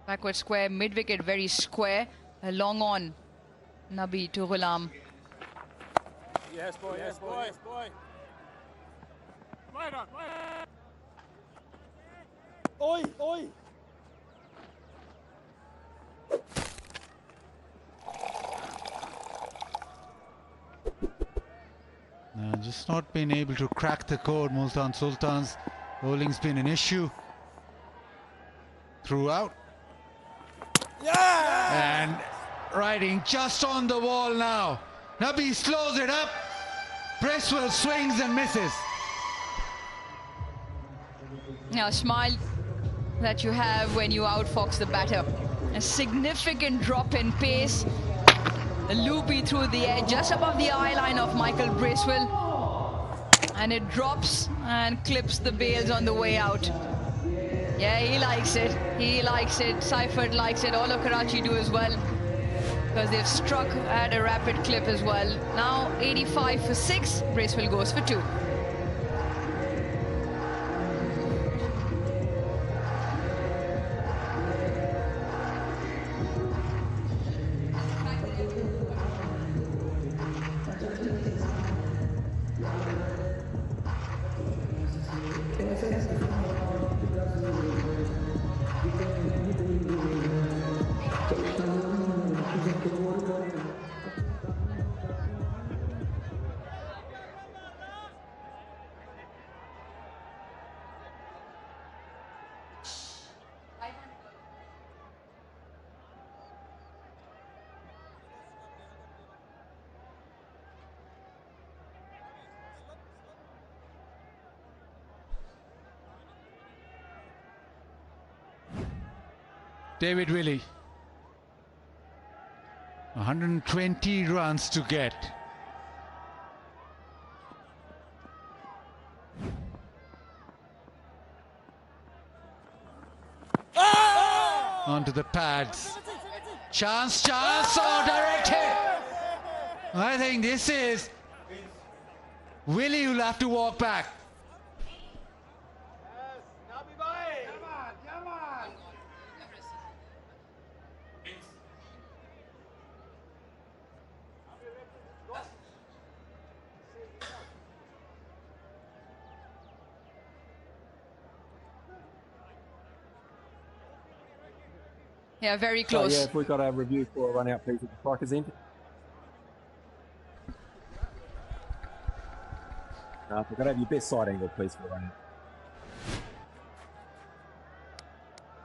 Backward square, mid-wicket, very square. Long on. Nabi to Ghulam. Yes, boy. Oi. Just not been able to crack the code, Multan Sultans. Bowling's been an issue throughout. And riding just on the wall now. Nabi slows it up. Bracewell swings and misses. Now, smile that you have when you outfox the batter. A significant drop in pace. A loopy through the air just above the eye line of Michael Bracewell. And it drops and clips the bails on the way out. Yeah, he likes it. He likes it. Seifert likes it. All of Karachi do as well, because they've struck at a rapid clip as well. Now 85 for 6. Bracewell goes for 2. David Willey. 120 runs to get. Onto the pads. Chance, oh, direct hit. I think this is Willey will have to walk back. Yeah, very close. Yeah, if we got a review for a run out, please, at the striker's end. If we could have your best side angle, please, for a run out.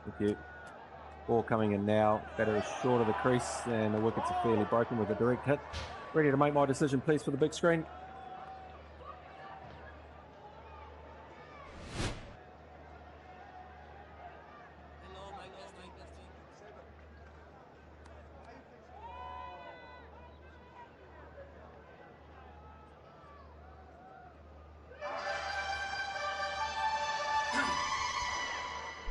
Thank you. Ball coming in now. Batter is short of the crease, and the wickets are fairly broken with a direct hit. Ready to make my decision, please, for the big screen.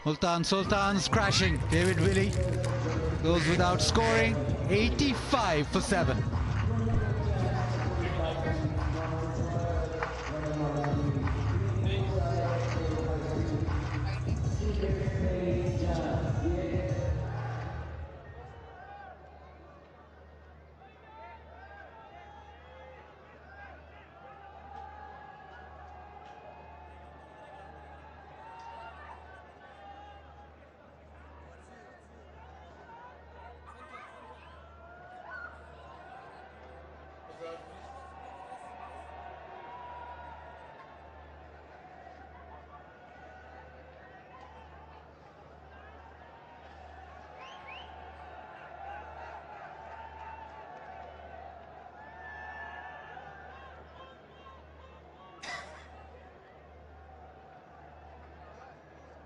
Multan Sultans crashing. David Willey goes without scoring. 85 for 7.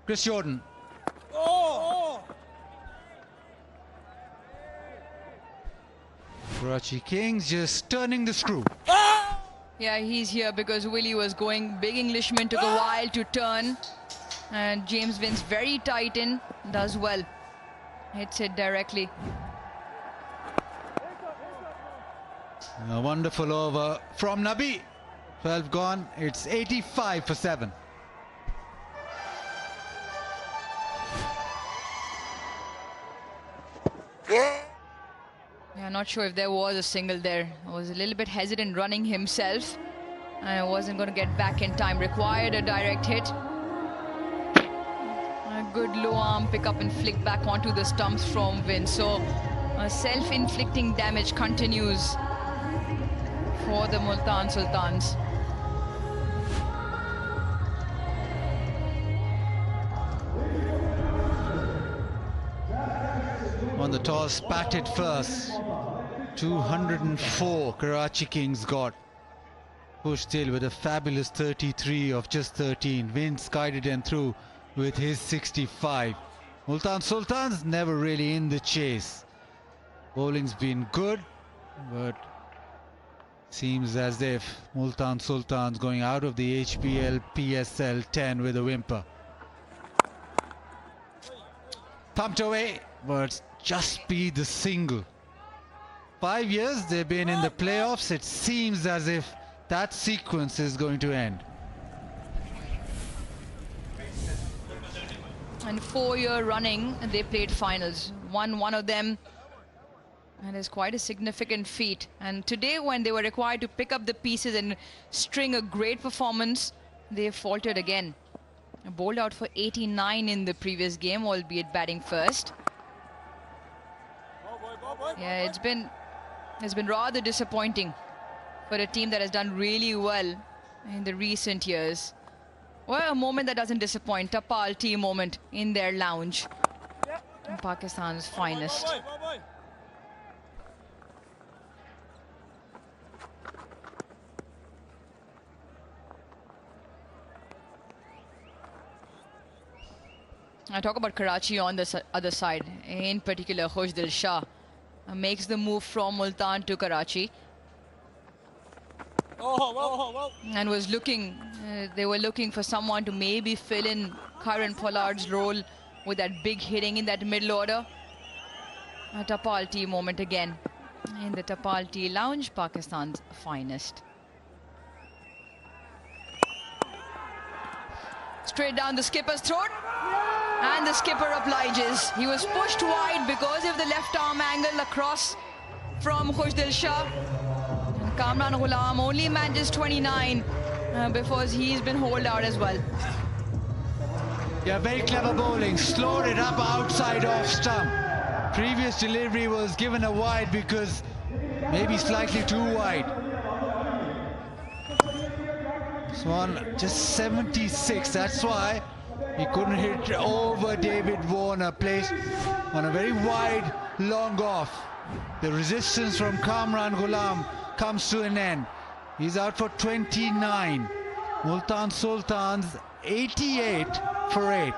Chris Jordan. Karachi Kings just turning the screw. Yeah, he's here because Willey was going. Big Englishman took a while to turn. And James Vince very tight in. Does well. Hits it directly. A wonderful over from Nabi. 12 gone. It's 85 for 7. Yeah, not sure if there was a single there. I was a little bit hesitant running himself. And I wasn't going to get back in time. Required a direct hit. A good low arm pick up and flick back onto the stumps from Vince. So self-inflicting damage continues for the Multan Sultans. won the toss, batted first. 204 Karachi Kings got. Pushed till with a fabulous 33 of just 13. Vince guided them through with his 65. Multan Sultans never really in the chase. Bowling's been good, but seems as if Multan Sultans going out of the HBL PSL 10 with a whimper. Thumped away, but just be the single. 5 years they've been in the playoffs. It seems as if that sequence is going to end. And 4-year running, they played finals. Won one of them. And it's quite a significant feat. And today, when they were required to pick up the pieces and string a great performance, they faltered again. Bowled out for 89 in the previous game, albeit batting first. Yeah, it's been rather disappointing for a team that has done really well in the recent years. Well, a moment that doesn't disappoint. Tapal tea moment in their lounge. Pakistan's finest. I talk about Karachi on the other side. In particular, Khujdil Shah makes the move from Multan to Karachi. And was looking, they were looking for someone to maybe fill in Kieron Pollard's role with that big hitting in that middle order. A Tapal tea moment again in the Tapal tea lounge, Pakistan's finest. Straight down the skipper's throat, and the skipper obliges. He was pushed wide because of the left arm angle across from Khujdil Shah. Kamran Ghulam only manages 29 because he's been holed out as well. Yeah, very clever bowling. Slowed it up outside off stump. Previous delivery was given a wide because maybe slightly too wide. This one just 76. That's why he couldn't hit over David Warner, placed on a very wide long off. The resistance from Kamran Ghulam comes to an end. He's out for 29. Multan Sultans 88 for 8.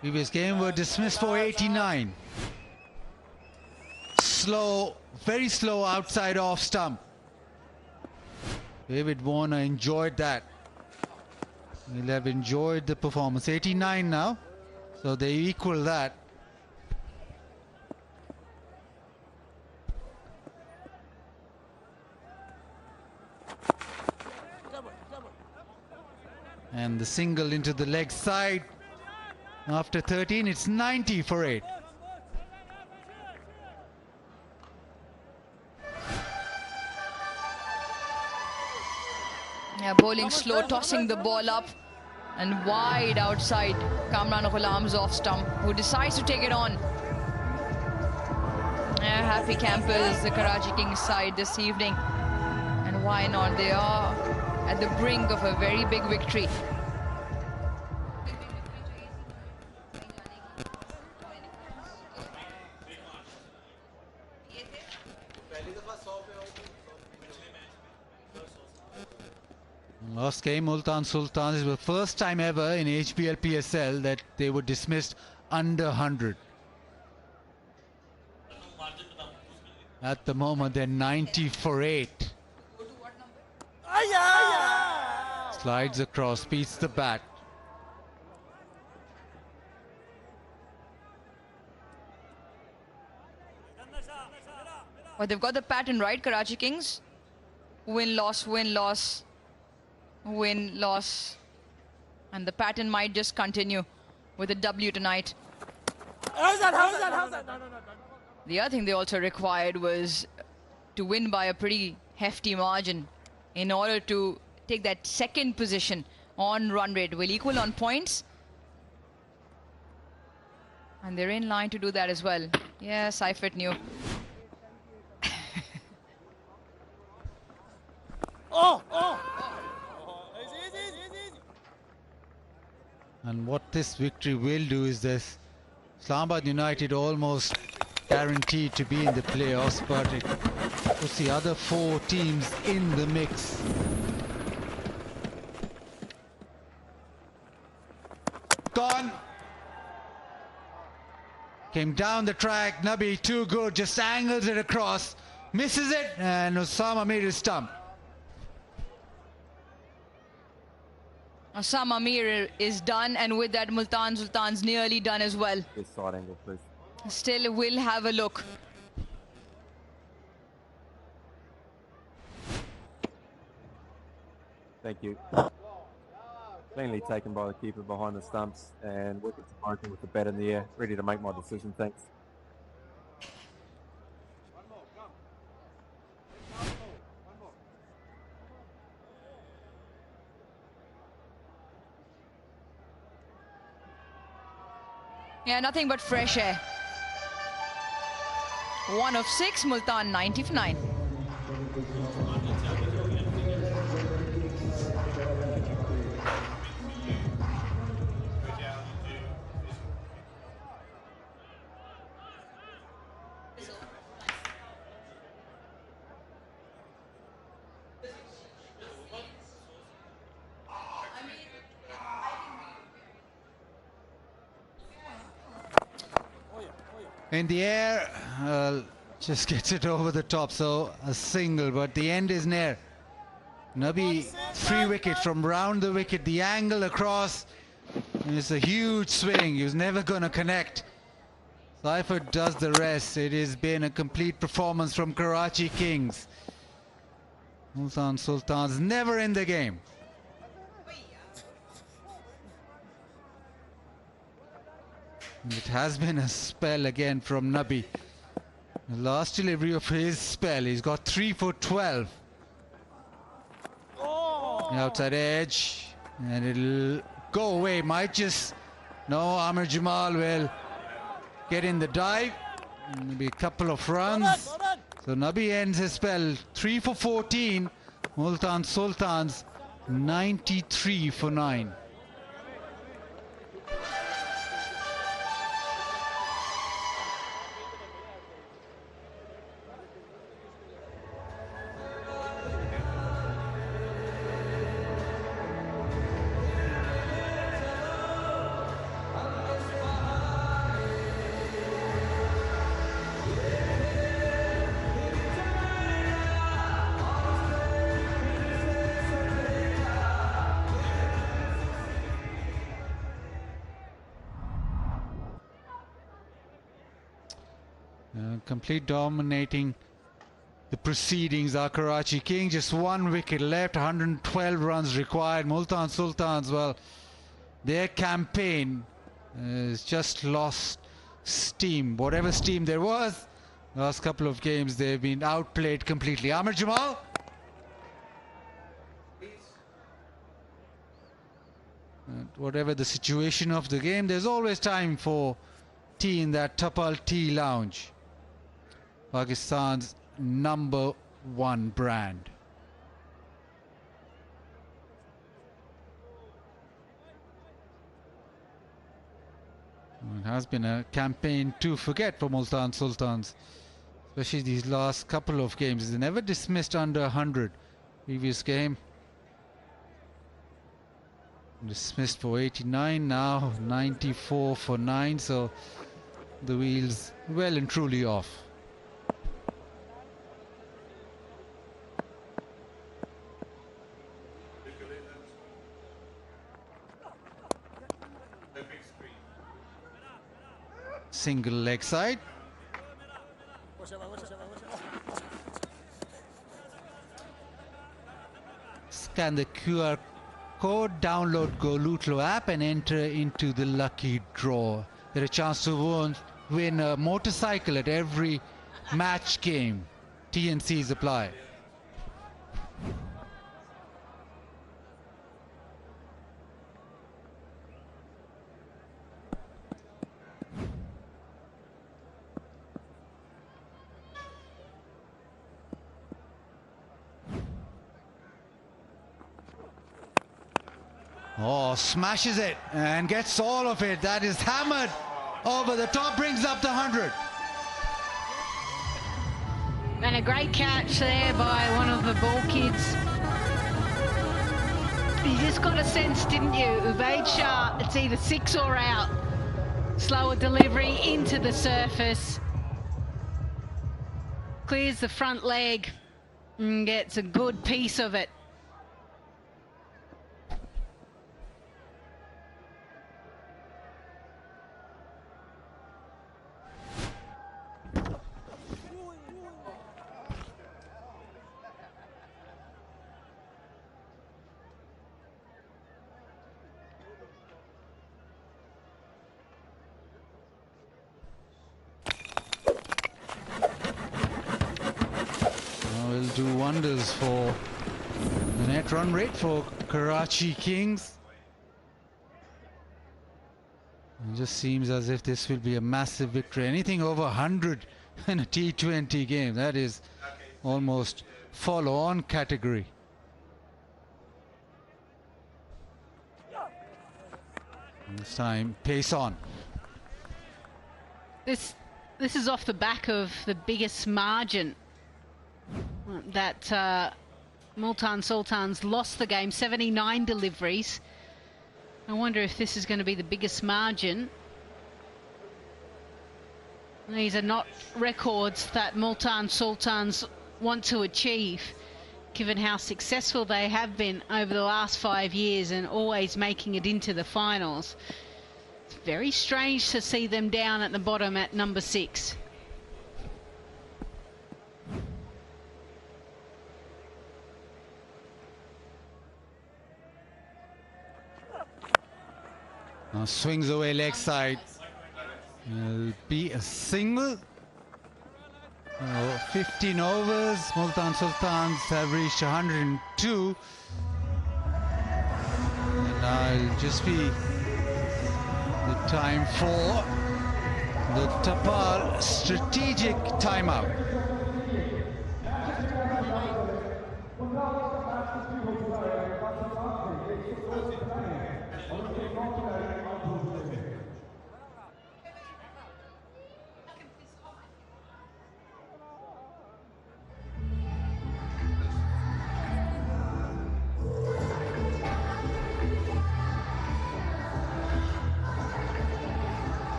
Previous game were dismissed for 89. Slow, very slow outside off stump. David Warner enjoyed that. He'll have enjoyed the performance. 89 now, so they equal that. And the single into the leg side. After 13, it's 90 for 8. Yeah, bowling slow, tossing the ball up and wide outside Kamran Ghulam's off stump, who decides to take it on. Yeah, happy campers, the Karachi Kings side this evening. And why not? They are at the brink of a very big victory. Last game, Multan Sultans, is the first time ever in HBL PSL that they were dismissed under 100. At the moment, they're 90 for 8. Slides across, beats the bat. But they've got the pattern right, Karachi Kings. win-loss, win-loss, win-loss. And the pattern might just continue with a W tonight. How's that? No. The other thing they also required was to win by a pretty hefty margin in order to take that second position on run rate. Will equal on points. And they're in line to do that as well. Yeah, Seifert knew. Easy. And what this victory will do is this: Islamabad United almost guaranteed to be in the playoffs, but it puts the other 4 teams in the mix. Gone. Came down the track, Nabi too good, just angles it across, misses it, and Osama made his stump. Osama Mir is done, and with that Multan Sultans nearly done as well. This side angle, please. Still will have a look. Thank you. Cleanly taken by the keeper behind the stumps, and wickets broken with the bat in the air. Ready to make my decision, thanks. Yeah, nothing but fresh air. 1 of 6, Multan 90 for 9. In the air, just gets it over the top, so a single, but the end is near. Nabi, free wicket from round the wicket, the angle across, and it's a huge swing. He was never going to connect. Seifert does the rest. It has been a complete performance from Karachi Kings. Multan Sultans never in the game. It has been a spell again from Nabi. The last delivery of his spell, he's got 3 for 12. The outside edge, and it'll go away. Might just, no, Amir Jamal will get in the dive. Maybe a couple of runs. So Nabi ends his spell 3 for 14. Multan Sultans 93 for 9. Complete dominating the proceedings are Karachi Kings. Just 1 wicket left, 112 runs required. Multan Sultans, well, their campaign has just lost steam. Whatever steam there was, last couple of games they've been outplayed completely. Amir Jamal. And whatever the situation of the game, there's always time for tea in that Tapal Tea Lounge. Pakistan's #1 brand. It has been a campaign to forget for Multan Sultans, especially these last couple of games. They never dismissed under 100. Previous game dismissed for 89, now 94 for 9, so the wheels well and truly off. Single leg side. scan the QR code, download GoLootlo app and enter into the lucky draw. Get a chance to win a motorcycle at every match game. T&Cs apply. Oh, smashes it and gets all of it. That is hammered over the top, brings up the 100. And a great catch there by one of the ball kids. You just got a sense, didn't you? Ubaid Shah, it's either 6 or out. Slower delivery into the surface. Clears the front leg and gets a good piece of it. Will do wonders for the net run rate for Karachi Kings. It just seems as if this will be a massive victory. Anything over 100 in a T20 game, that is almost follow-on category. This time, pace on. This is off the back of the biggest margin that Multan Sultans lost the game, 79 deliveries. I wonder if this is going to be the biggest margin. These are not records that Multan Sultans want to achieve, given how successful they have been over the last 5 years and always making it into the finals. It's very strange to see them down at the bottom at number 6. Now swings away leg side. It'll be a single. 15 overs. Multan Sultans have reached 102. And now it'll just be the time for the Tapal strategic timeout.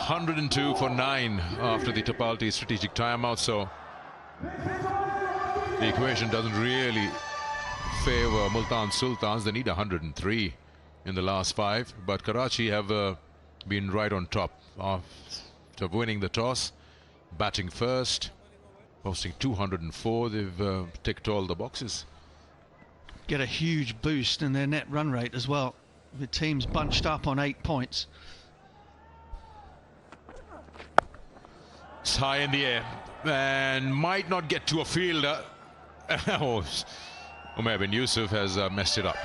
102 for 9 after the Topalti strategic timeout, so the equation doesn't really favor Multan Sultans. They need 103 in the last 5, but Karachi have been right on top after winning the toss, batting first, posting 204. They've ticked all the boxes. Get a huge boost in their net run rate as well. The team's bunched up on 8 points. It's high in the air and might not get to a fielder. Umair bin Yusuf has messed it up.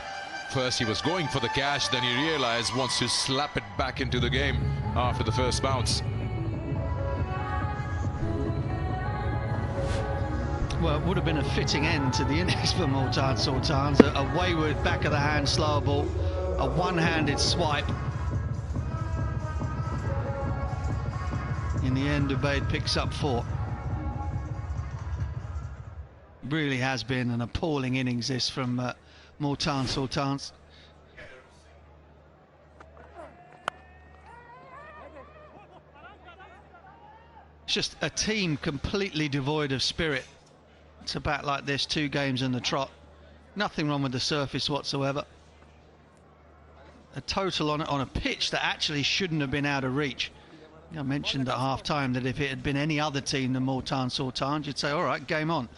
First he was going for the catch, then he realized wants to slap it back into the game after the first bounce. Well, it would have been a fitting end to the innings for Multan Sultans. A wayward back of the hand slower ball, a one-handed swipe. In the end, Ubaid picks up 4. Really has been an appalling innings this from Multan Sultans. It's just a team completely devoid of spirit. It's a bat like this, 2 games in the trot. Nothing wrong with the surface whatsoever. A total on a pitch that actually shouldn't have been out of reach. I mentioned at half-time that if it had been any other team than Multan Sultans, you'd say, all right, game on.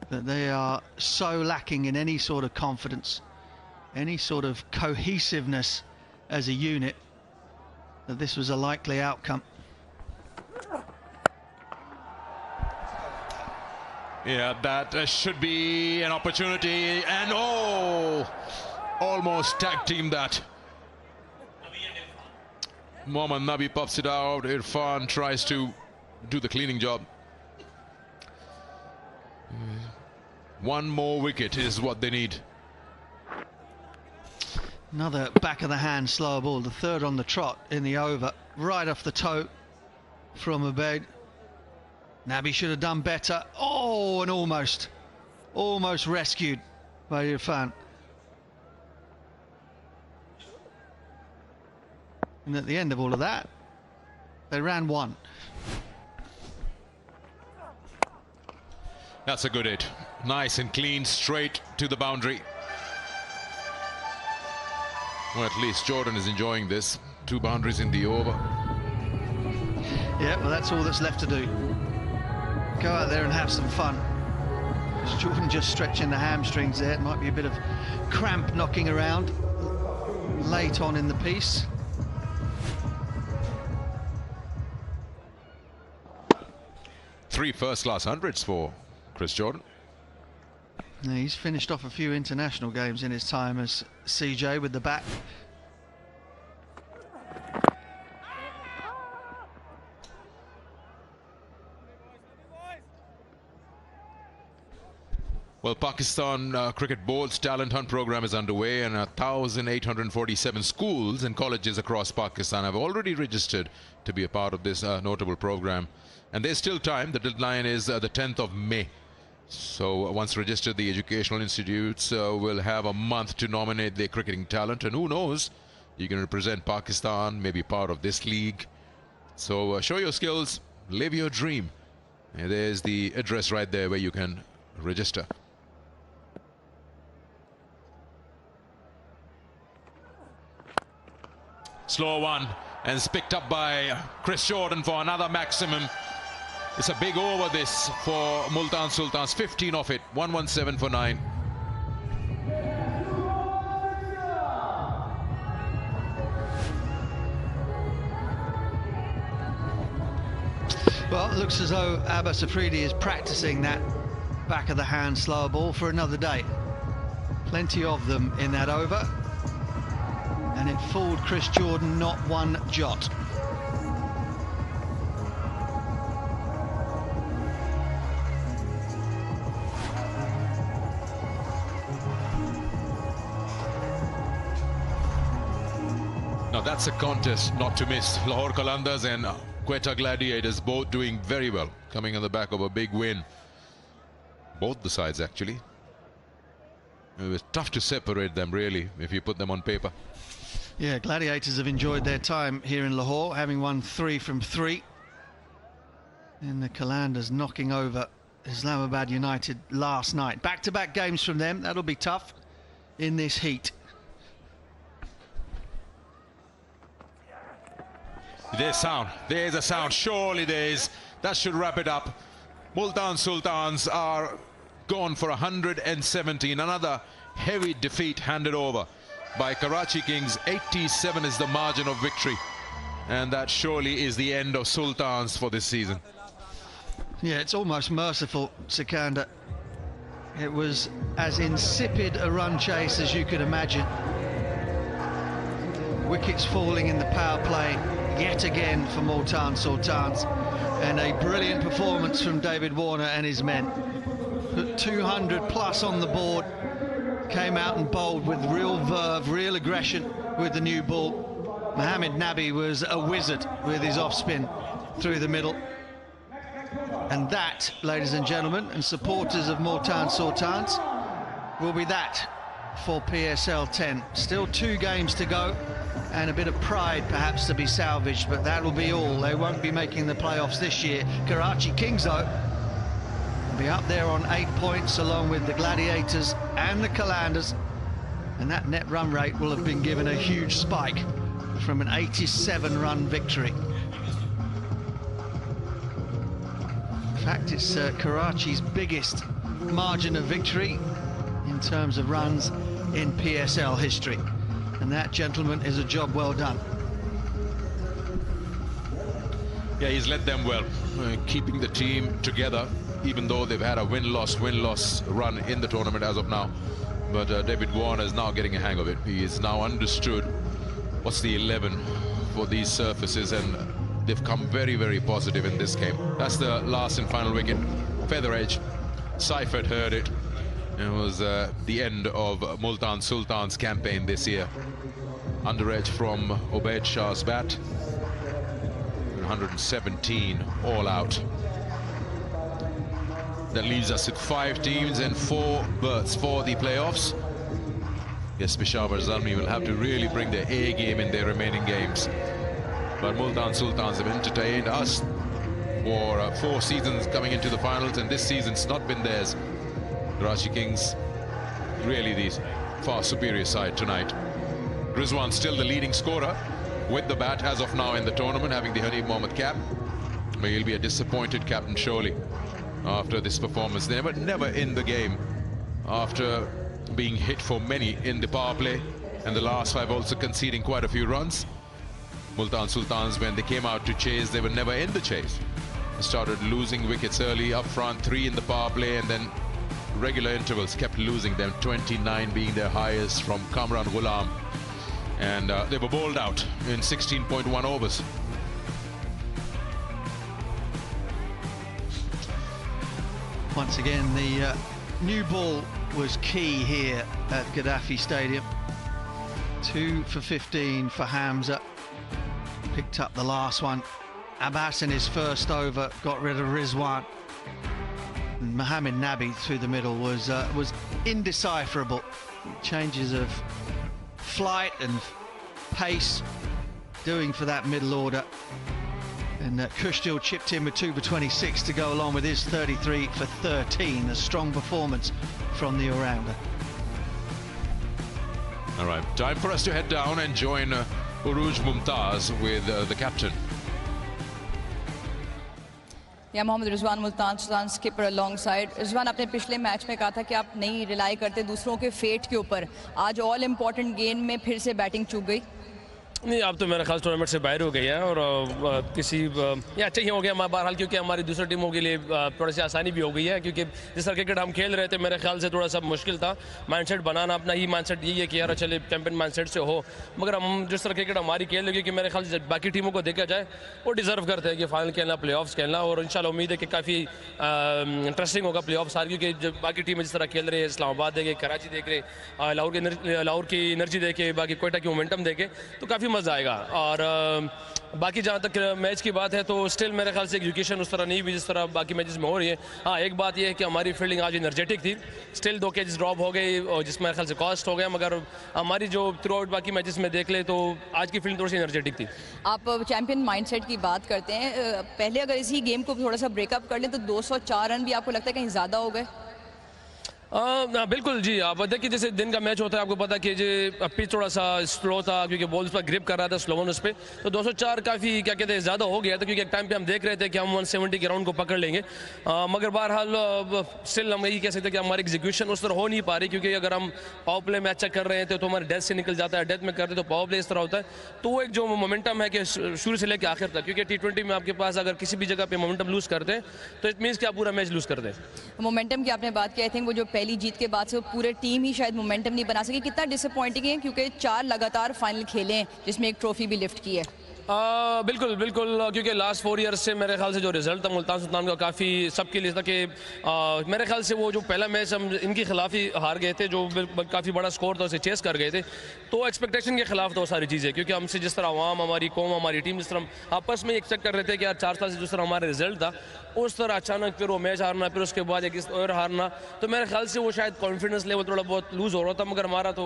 But they are so lacking in any sort of confidence, any sort of cohesiveness as a unit, that this was a likely outcome. Yeah, that should be an opportunity, and almost tag team that. Mohammad Nabi pops it out. Irfan tries to do the cleaning job. One more wicket is what they need. Another back of the hand slower ball, the 3rd on the trot in the over, right off the toe from Ubaid. Nabi should have done better. Oh, and almost rescued by Irfan. And at the end of all of that, they ran 1. That's a good hit. Nice and clean, straight to the boundary. Well, at least Jordan is enjoying this. 2 boundaries in the over. Yeah, well, that's all that's left to do. Go out there and have some fun. Jordan just stretching the hamstrings there. It might be a bit of cramp knocking around late on in the piece. Three first-class hundreds for Chris Jordan. Yeah, he's finished off a few international games in his time as CJ with the bat. Well, Pakistan Cricket Board's talent hunt program is underway, and 1,847 schools and colleges across Pakistan have already registered to be a part of this notable program. And there's still time. The deadline is the 10th of May. So once registered, the educational institutes will have a month to nominate their cricketing talent. And who knows, you can represent Pakistan, maybe part of this league. So show your skills, live your dream. And there's the address right there where you can register. Slow one, and it's picked up by Chris Jordan for another maximum. It's a big over this for Multan Sultans. 15 off it, 117 for 9. Well, it looks as though Abbas Afridi is practicing that back of the hand slower ball for another day. Plenty of them in that over. And it fooled Chris Jordan not one jot. Now that's a contest not to miss. Lahore Qalandars and Quetta Gladiators both doing very well, coming on the back of a big win. Both the sides actually. It was tough to separate them really if you put them on paper. Yeah, Gladiators have enjoyed their time here in Lahore, having won 3 from 3. And the Qalandars knocking over Islamabad United last night. Back-to-back games from them. That'll be tough in this heat. There's sound. There's a sound. Surely there is. That should wrap it up. Multan Sultans are gone for 117. Another heavy defeat handed over by Karachi Kings. 87 is the margin of victory. And that surely is the end of Sultans for this season. Yeah, it's almost merciful, Sikandar. It was as insipid a run chase as you could imagine. Wickets falling in the power play yet again for Multan Sultans. And a brilliant performance from David Warner and his men. Put 200 plus on the board. Came out and bowled with real verve, real aggression with the new ball. Mohammed Nabi was a wizard with his off-spin through the middle. And that, ladies and gentlemen, and supporters of Multan Sultans, will be that for PSL 10. Still 2 games to go, and a bit of pride perhaps to be salvaged, but that'll be all. They won't be making the playoffs this year. Karachi Kings, though, will be up there on 8 points, along with the Gladiators and the Qalandars, and that net run rate will have been given a huge spike from an 87-run victory. In fact, it's Karachi's biggest margin of victory in terms of runs in PSL history. And that, gentlemen, is a job well done. Yeah, he's led them well, keeping the team together, even though they've had a win-loss run in the tournament as of now. But David Warner is now getting a hang of it. He has now understood what's the 11 for these surfaces, and they've come very, very positive in this game. That's the last and final wicket. Feather edge. Seifert heard it. It was the end of Multan Sultan's campaign this year. Under edge from Ubaid Shah's bat. 117 all out. That leaves us with 5 teams and 4 berths for the playoffs. Yes, Peshawar Zalmi will have to really bring their A game in their remaining games. But Multan Sultans have entertained us for 4 seasons coming into the finals, and this season's not been theirs. Karachi Kings, really the far superior side tonight. Rizwan still the leading scorer with the bat as of now in the tournament, having the Hanif Mohammad cap. But he'll be a disappointed captain surely after this performance. They were never in the game after being hit for many in the power play, and the last 5 also conceding quite a few runs. Multan Sultans, when they came out to chase, they were never in the chase. They started losing wickets early up front, 3 in the power play, and then regular intervals kept losing them, 29 being their highest from Kamran Ghulam. And they were bowled out in 16.1 overs. Once again, the new ball was key here at Gaddafi Stadium. 2 for 15 for Hamza. Picked up the last one. Abbas in his first over got rid of Rizwan. And Mohammed Nabi through the middle was indecipherable. Changes of flight and pace doing for that middle order. And 𝐄𝐍𝐆𝐋𝐈𝐒𝐇 chipped in with 2 for 26 to go along with his 33 for 13. A strong performance from the all-rounder. All right, time for us to head down and join Uruj Mumtaz with the captain. या Mohammad Rizwan Multan Sultan skipper alongside. Rizwan, आपने पिछले match में कहा था कि आप नहीं rely करते दूसरों के फेट के ऊपर. आज ऑल इम्पोर्टेंट गेम में फिर से बैटिंग चूक गई. नहीं, अब तो मेरा ख्याल टूर्नामेंट से बाहर हो गई है और किसी ये अच्छा ही हो गया बहरहाल, क्योंकि हमारी दूसरी टीमों के लिए थोड़ी सी आसानी भी हो गई है, क्योंकि जिस तरह क्रिकेट हम खेल रहे थे मेरे ख्याल से थोड़ा सा मुश्किल था. माइंडसेट बनाना अपना ही माइंडसेट यही है कि यार चले चैंपियन माइंडसेट से हो, मगर हम जिस तरह क्रिकेट हमारी खेल रही है, क्योंकि मेरे ख्याल से बाकी टीमों को देखा जाए वो डिज़र्व करते हैं कि फाइनल खेलना, प्लेऑफ्स खेलना, और इंशाल्लाह उम्मीद है कि काफ़ी इंटरेस्टिंग होगा प्लेऑफ्स सारी, क्योंकि जब बाकी टीमें जिस तरह खेल रही है, इस्लामाबाद देखे, कराची देख रहे, लाहौर की एनर्जी देखे, बाकी कोयटा की मोमेंटम देखे, तो काफ़ी काफ़ी मज़ा आएगा। और बाकी जहाँ तक मैच की बात है तो स्टिल मेरे ख्याल से एजुकेशन उस तरह नहीं हुई जिस तरह बाकी मैचेस में हो रही है। हाँ, एक बात यह है कि हमारी फील्डिंग आज एनर्जेटिक थी, स्टिल 2 कैचेस ड्रॉप हो गई और जिसमें मेरे ख्याल से कॉस्ट हो गया, मगर हमारी जो थ्रू आउट बाकी मैचेस में देख ले तो आज की फील्डिंग थोड़ी सी एनर्जेटिक थी। आप चैंपियन माइंडसेट की बात करते हैं, पहले अगर इसी गेम को थोड़ा सा ब्रेकअप कर लें तो 204 रन भी आपको लगता है कहीं ज़्यादा हो गए? बिल्कुल जी। आप देखिए जैसे दिन का मैच होता है, आपको पता कि जो पिच थोड़ा सा स्लो था क्योंकि बॉल्स पर ग्रिप कर रहा था स्लो वन उस पर, तो 204 काफ़ी क्या कहते हैं ज़्यादा हो गया था क्योंकि एक टाइम पे हम देख रहे थे कि हम 170 के राउंड को पकड़ लेंगे। मगर बहरहाल स्टिल हम यही कह सकते हैं कि हमारी एग्जीक्यूशन उस तरह हो नहीं पा रही, क्योंकि अगर हम पावर प्ले मैच चेक कर रहे हैं तो हमारे डेथ से निकल जाता है, डेथ में करते तो पावर प्ले इस तरह होता है। तो वो एक जो मोमेंटम है कि शुरू से लेकर आखिर तक, क्योंकि T20 में आपके पास अगर किसी भी जगह पर मोमेंटम लूज़ करते हैं तो इट मीन्स कि आप पूरा मैच लूज़ करते हैं। मोमेंटम की आपने बात की, आई थिंक वो जो पहली जीत के बाद से पूरे टीम ही शायद मोमेंटम नहीं बना सकी, कितना डिसअपॉइंटिंग है क्योंकि 4 लगातार फाइनल खेले हैं जिसमें एक ट्रॉफी भी लिफ्ट की है। बिल्कुल बिल्कुल, क्योंकि लास्ट 4 ईयर्स से मेरे ख्याल से जो रिजल्ट था मुल्तान सुल्तान का काफ़ी सबके लिए था कि मेरे ख्याल से वो जो पहला मैच हम इनके खिलाफ ही हार गए थे, जो काफ़ी बड़ा स्कोर था उसे चेस कर गए थे, तो एक्सपेक्टेशन के खिलाफ था वो सारी चीज़ें, क्योंकि हमसे जिस तरह आवाम, हमारी कौम, हमारी टीम जिस तरह आपस में एक्सपेक्ट कर रहे थे कि यार 4 साल से जिस तरह हमारा रिजल्ट था उस तरह अचानक फिर वो मैच हारना, फिर उसके बाद एक और हारना, तो मेरे ख्याल से वो शायद कॉन्फिडेंस लेवल थोड़ा बहुत लूज़ हो रहा था। मगर हमारा तो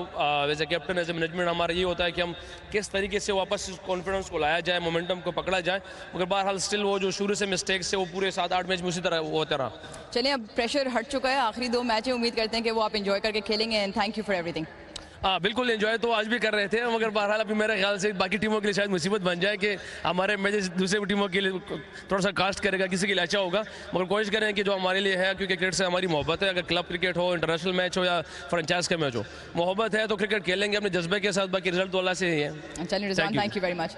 as a captain, as a management हमारा ये होता है कि हम किस तरीके से वापस कॉन्फिडेंस को लाया जाए, मोमेंटम को पकड़ा जाए। मगर बहरहाल स्टिल वो जो शुरू से मिस्टेक्स है वो पूरे 7-8 मैच में उसी तरह वो होता रहा। चलिए, अब प्रेशर हट चुका है, आखिरी 2 मैच है, उम्मीद करते हैं कि वो आप एंजॉय करके खेलेंगे। And thank you for everything. हाँ बिल्कुल, एंजॉय तो आज भी कर रहे थे, मगर बहरहाल अभी मेरे ख्याल से बाकी टीमों के लिए शायद मुसीबत बन जाए कि हमारे मैचेस दूसरी टीमों के लिए थोड़ा सा कास्ट करेगा, किसी के लिए अच्छा होगा। मगर कोशिश करें कि जो हमारे लिए है, क्योंकि क्रिकेट से हमारी मोहब्बत है, अगर क्लब क्रिकेट हो, इंटरनेशनल मैच हो या फ्रेंचाइज का मैच हो, मोहब्बत है तो क्रिकेट खेलेंगे अपने जज्बे के साथ, बाकी रिजल्ट तो अल्लाह से ही है। चलिए Rizwan, thank you very much.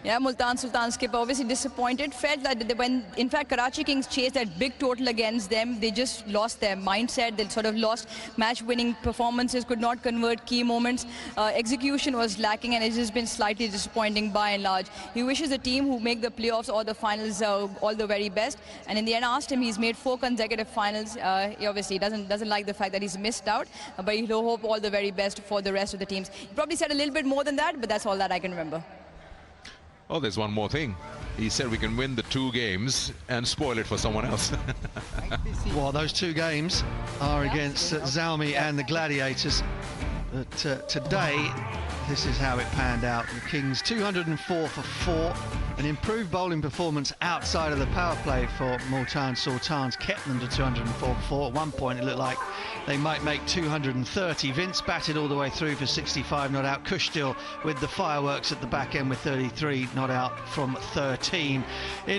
Yeah, Multan Sultans kept obviously disappointed, felt that when in fact Karachi Kings chased that big total against them, they just lost their mindset, they sort of lost match-winning performances, could not convert key moments, execution was lacking, and it's just been slightly disappointing by and large. He wishes the team who make the playoffs or the finals all the very best, and in the end asked him, he's made 4 consecutive finals. He obviously doesn't like the fact that he's missed out, but he'll hope all the very best for the rest of the teams. He probably said a little bit more than that, but that's all that I can remember. Oh, there's one more thing. He said we can win the 2 games and spoil it for someone else. Well, those 2 games are against 𝐄𝐍𝐆𝐋𝐈𝐒𝐇 and the Gladiators. But today, this is how it panned out. The Kings 204 for 4. An improved bowling performance outside of the power play for Multan Sultans kept them to 204 for 4. At one point, it looked like they might make 230. Vince batted all the way through for 65 not out. 𝐄𝐍𝐆𝐋𝐈𝐒𝐇 with the fireworks at the back end with 33 not out from 13.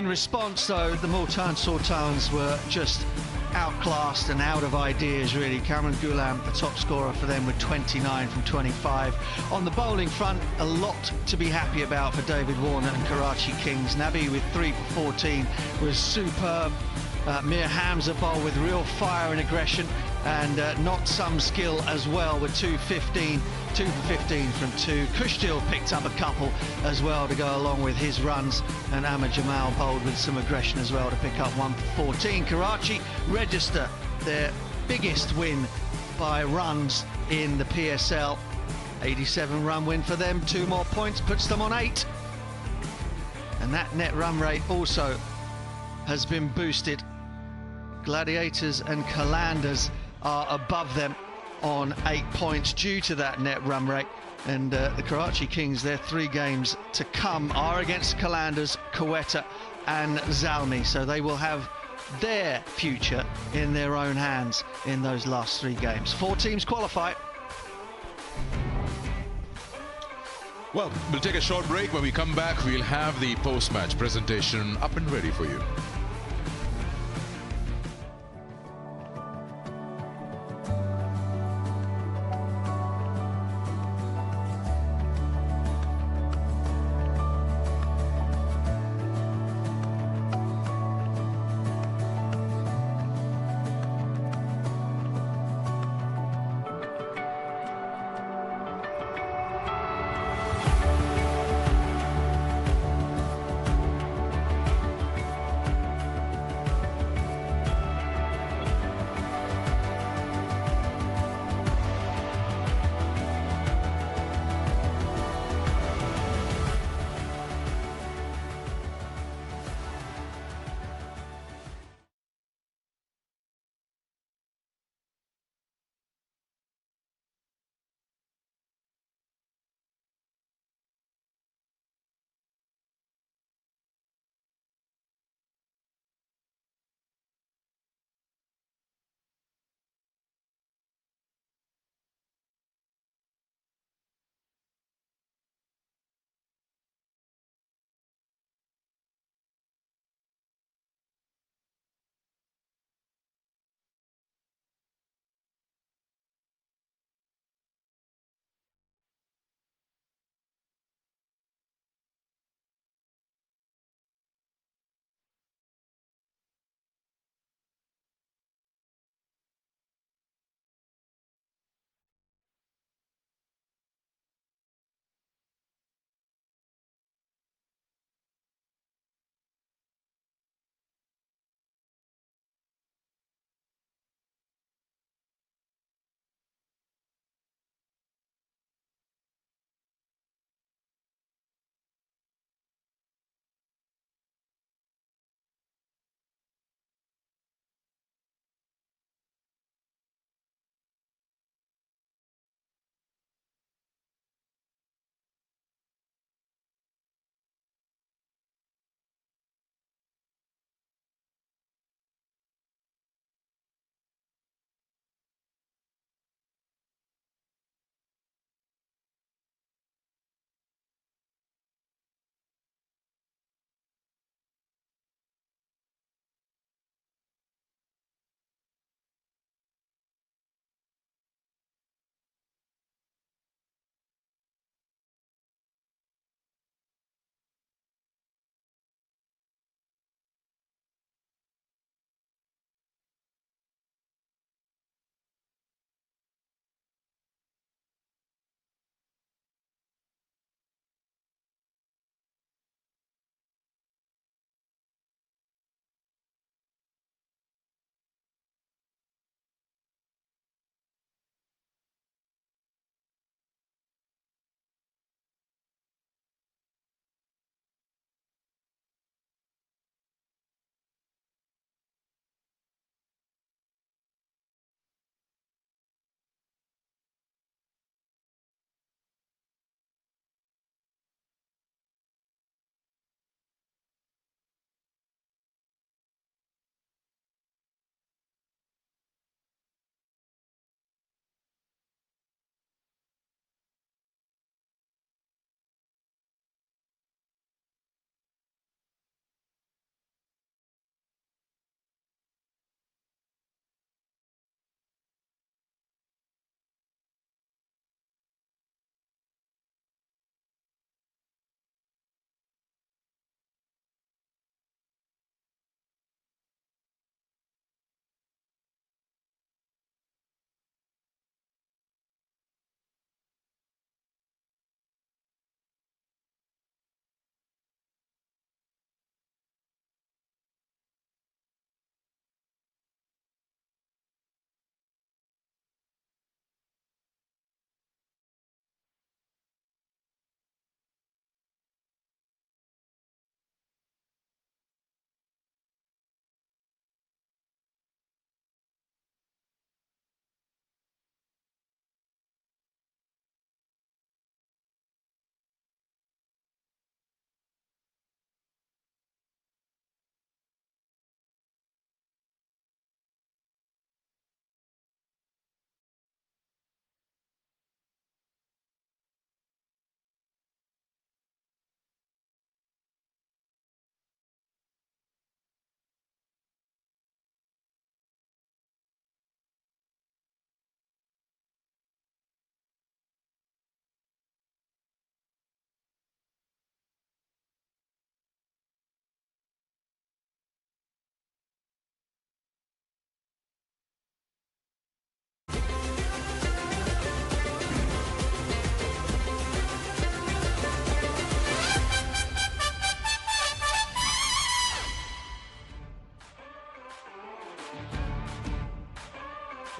In response, though, the Multan Sultans were just outclassed and out of ideas, really. Kamran Ghulam, the top scorer for them, with 29 from 25. On the bowling front, a lot to be happy about for David Warner and Karachi Kings. Nabi with 3 for 14 was superb. Mir Hamza bowled with real fire and aggression, and not some skill as well with 2 for 15 from 2. 𝐄𝐍𝐆𝐋𝐈𝐒𝐇 picked up a couple as well to go along with his runs, and Ahmed Jamal bowled with some aggression as well to pick up 1 for 14. Karachi register their biggest win by runs in the PSL. 87-run win for them, 2 more points puts them on 8. And that net run rate also has been boosted. Gladiators and Qalandars are above them on 8 points due to that net run rate. And the Karachi Kings, their 3 games to come are against Qalandars, Quetta and 𝐄𝐍𝐆𝐋𝐈𝐒𝐇. So they will have their future in their own hands in those last 3 games. 4 teams qualify. Well, we'll take a short break. When we come back, we'll have the post-match presentation up and ready for you.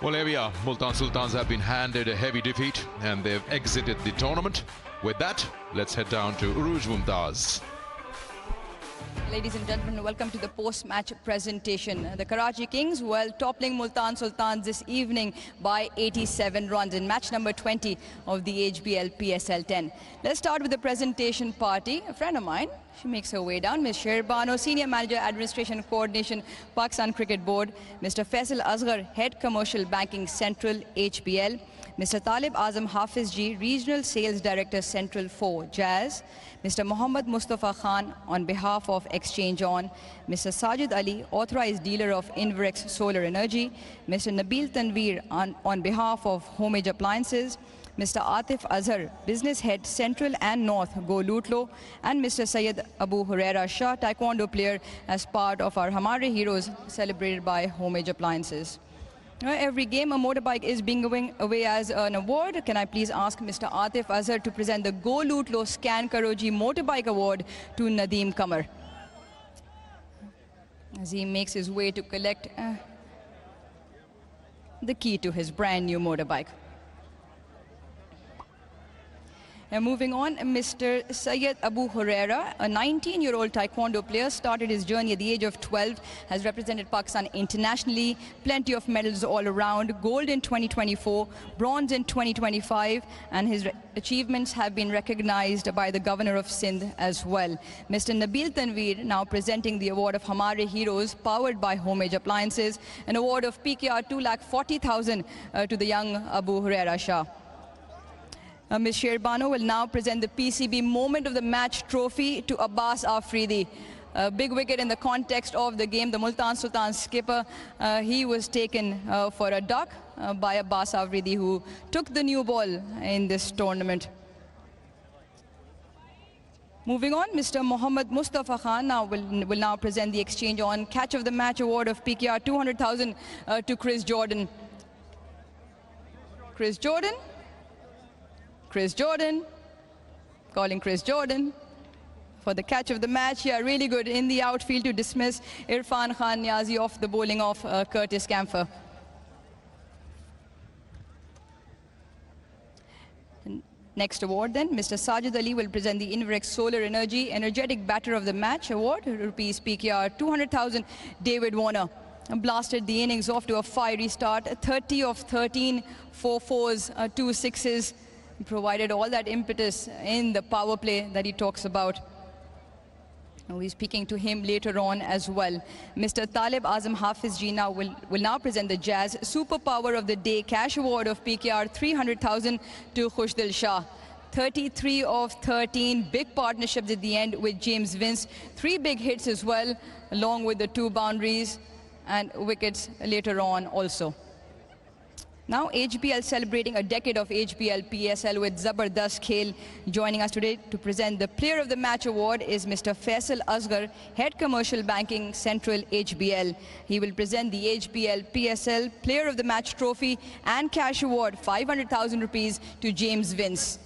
Well, here we are. Multan Sultans have been handed a heavy defeat and they've exited the tournament. With that, let's head down to Uruj Mumtaz. Ladies and gentlemen, welcome to the post-match presentation. The Karachi Kings, well, toppling Multan Sultans this evening by 87 runs in match number 20 of the HBL PSL 10. Let's start with the presentation party. A friend of mine, she makes her way down, Ms. Sheher Bano, Senior Manager, Administration Coordination, Pakistan Cricket Board, Mr. Faisal Asghar, Head Commercial Banking, Central HBL, Mr. Talib Azam Hafizji, Regional Sales Director, Central 4, Jazz, Mr. Mohammad Mustafa Khan on behalf of Exchange On, Mr. Sajid Ali, Authorized Dealer of Inverex Solar Energy, Mr. Nabil Tanveer on behalf of Homage Appliances, Mr. Atif Azhar, Business Head, Central and North, Go Lutlo, and Mr. Syed Abu Huraira Shah, Taekwondo player, as part of our Hamare Heroes celebrated by Homage Appliances. Every game, a motorbike is being going away as an award. Can I please ask Mr. Atif Azhar to present the Go Lutlo Scan Karoji Motorbike Award to Nadeem Qamar, as he makes his way to collect the key to his brand new motorbike. Now moving on, Mr. Syed Abu Huraira, a 19-year-old Taekwondo player, started his journey at the age of 12, has represented Pakistan internationally, plenty of medals all around, gold in 2024, bronze in 2025, and his achievements have been recognized by the Governor of Sindh as well. Mr. Nabil Tanveer now presenting the award of Hamare Heroes, powered by Homage Appliances, an award of PKR 2,40,000 to the young Abu Huraira Shah. Ms. Sheher Bano will now present the PCB Moment of the Match trophy to Abbas Afridi. A big wicket in the context of the game. The Multan Sultans skipper, he was taken for a duck by Abbas Afridi, who took the new ball in this tournament. Moving on, Mr. Mohammad Mustafa Khan will now present the Exchange On Catch of the Match award of PKR 200,000 to Chris Jordan. Chris Jordan, calling Chris Jordan for the catch of the match. Yeah, really good in the outfield to dismiss Irfan Khan Niazi off the bowling of Curtis Camphor. Next award then, Mr. Sajid Ali will present the Inverex Solar Energy Energetic Batter of the Match award, rupees PKR 200,000, David Warner. Blasted the innings off to a fiery start, 30 of 13, 4 fours, 2 sixes. Provided all that impetus in the power play that he talks about. We'll be speaking to him later on as well. Mr. Talib Azam Hafizji now will now present the Jazz Superpower of the Day Cash Award of PKR 300,000 to Khushdil Shah. 33 of 13, big partnerships at the end with James Vince. 3 big hits as well, along with the 2 boundaries and wickets later on also. Now HBL celebrating a decade of HBL PSL with Zabardast Khel. Joining us today to present the Player of the Match award is Mr. Faisal Asghar, Head Commercial Banking, Central HBL. He will present the HBL PSL Player of the Match trophy and cash award, 500,000 rupees, to James Vince.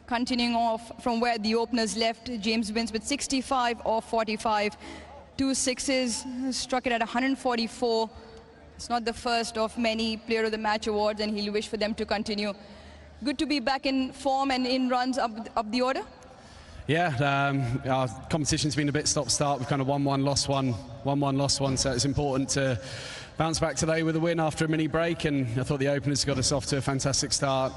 Continuing off from where the openers left, James Vince with 65 of 45, 2 sixes, struck it at 144. It's not the first of many Player of the Match awards, and he'll wish for them to continue. Good to be back in form and in runs up the order. Yeah, our competition's been a bit stop-start. We've kind of won one, lost one, won one, lost one. So it's important to bounce back today with a win after a mini break. And I thought the openers got us off to a fantastic start.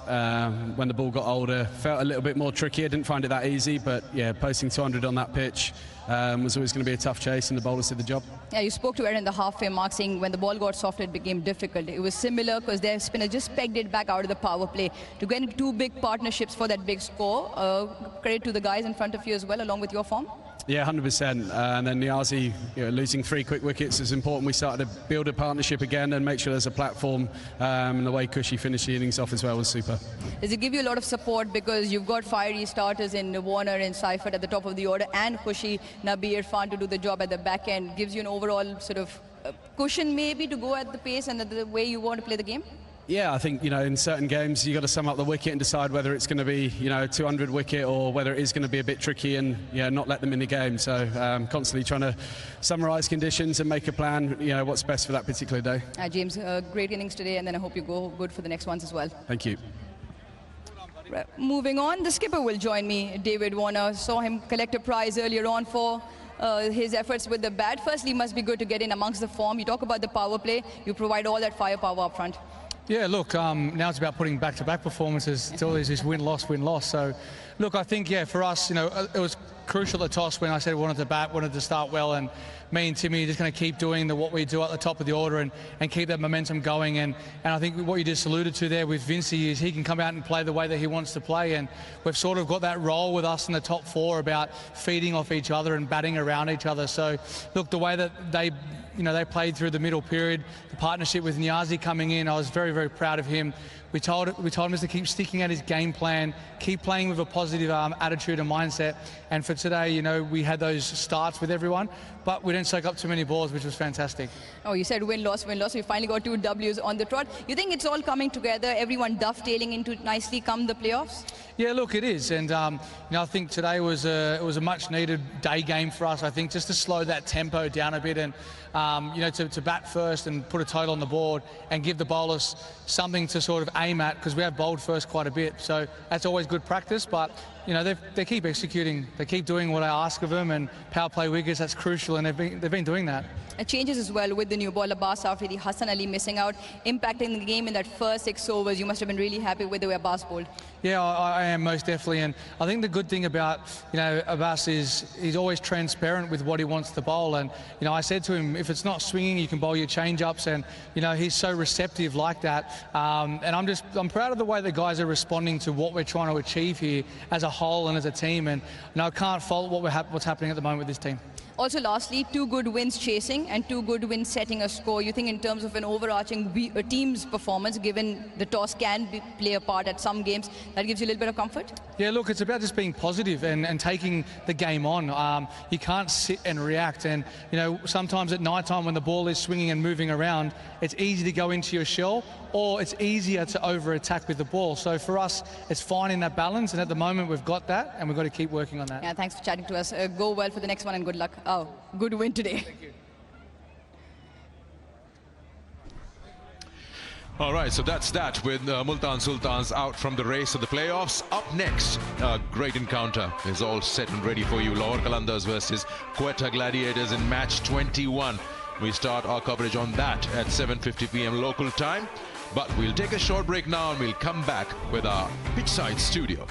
When the ball got older, felt a little bit more tricky. I didn't find it that easy, but yeah, posting 200 on that pitch was always going to be a tough chase, and the bowlers did the job. Yeah, you spoke to Aaron in the halfway mark, saying when the ball got soft, it became difficult. It was similar because their spinner just pegged it back out of the power play. To get into 2 big partnerships for that big score, credit to the guys in front of you as well, along with your form. Yeah, 100%. And then Niazi, losing 3 quick wickets is important. We started to build a partnership again and make sure there's a platform. And the way Cushy finished the innings off as well was super. Does it give you a lot of support because you've got fiery starters in Warner and Seifert at the top of the order, and Cushy, Nabi, Irfan to do the job at the back end? Gives you an overall sort of cushion maybe to go at the pace and the way you want to play the game? Yeah, I think, in certain games you've got to sum up the wicket and decide whether it's going to be, 200 wicket or whether it is going to be a bit tricky and, not let them in the game. So constantly trying to summarise conditions and make a plan, what's best for that particular day. James, great innings today, and then I hope you go good for the next ones as well. Thank you. Right, moving on, the skipper will join me, David Warner. Saw him collect a prize earlier on for his efforts with the bat. Firstly, it must be good to get in amongst the form. You talk about the power play, you provide all that firepower up front. Yeah, look, now it's about putting back-to-back performances. It's always this win-loss, win-loss. So, look, I think, for us, it was crucial at the toss when I said we wanted to bat, wanted to start well, and me and Timmy are just going to keep doing what we do at the top of the order and keep that momentum going. And I think what you just alluded to there with Vincey is he can come out and play the way that he wants to play, and we've sort of got that role with us in the top four about feeding off each other and batting around each other. So, look, the way that they played through the middle period, the partnership with 𝐄𝐍𝐆𝐋𝐈𝐒𝐇, I was very, very proud of him. We told him to keep sticking at his game plan, keep playing with a positive attitude and mindset. And for today, we had those starts with everyone, but we didn't soak up too many balls, which was fantastic. Oh, you said win-loss, win-loss. We finally got 2 W's on the trot. You think it's all coming together, everyone dovetailing into it nicely come the playoffs? Yeah, look, it is. And, I think today was a much-needed day game for us, I think, just to slow that tempo down a bit and, to bat first and put a total on the board and give the bowlers something to sort of aim at, because we have bowled first quite a bit. So that's always good practice, but they keep executing. They keep doing what I ask of them, and power play wickets, that's crucial, and they've been doing that. It changes as well with the new bowler Abbas Afridi, Hassan Ali missing out, impacting the game in that first 6 overs. You must have been really happy with the way Abbas bowled. Yeah, I am most definitely, and I think the good thing about Abbas is he's always transparent with what he wants to bowl. And I said to him, if it's not swinging, you can bowl your change-ups, and he's so receptive like that. And I'm proud of the way the guys are responding to what we're trying to achieve here as a whole and as a team. And I can't fault what's happening at the moment with this team. Also, lastly, 2 good wins chasing and 2 good wins setting a score. You think in terms of an overarching team's performance, given the toss can play a part at some games, that gives you a little bit of comfort? Yeah, look, it's about just being positive and taking the game on. You can't sit and react. And, sometimes at night time when the ball is swinging and moving around, it's easy to go into your shell, or it's easier to over-attack with the ball. So for us, it's finding that balance, and at the moment we've got that, and we've got to keep working on that. Yeah, thanks for chatting to us. Go well for the next one, and good luck. Oh, good win today. Thank you. All right, so that's that with Multan Sultans out from the race of the playoffs. Up next, a great encounter is all set and ready for you. Lahore Qalandars versus 𝐄𝐍𝐆𝐋𝐈𝐒𝐇 Gladiators in match 21. We start our coverage on that at 7:50 p.m. local time. But we'll take a short break now and we'll come back with our pitchside studio.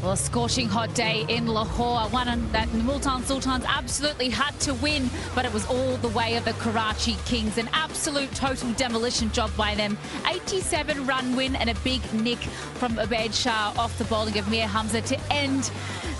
Well, a scorching hot day in Lahore, one that the Multan Sultans absolutely had to win, but it was all the way of the Karachi Kings. An absolute total demolition job by them. 87-run win and a big nick from Ubaid Shah off the bowling of Mir Hamza to end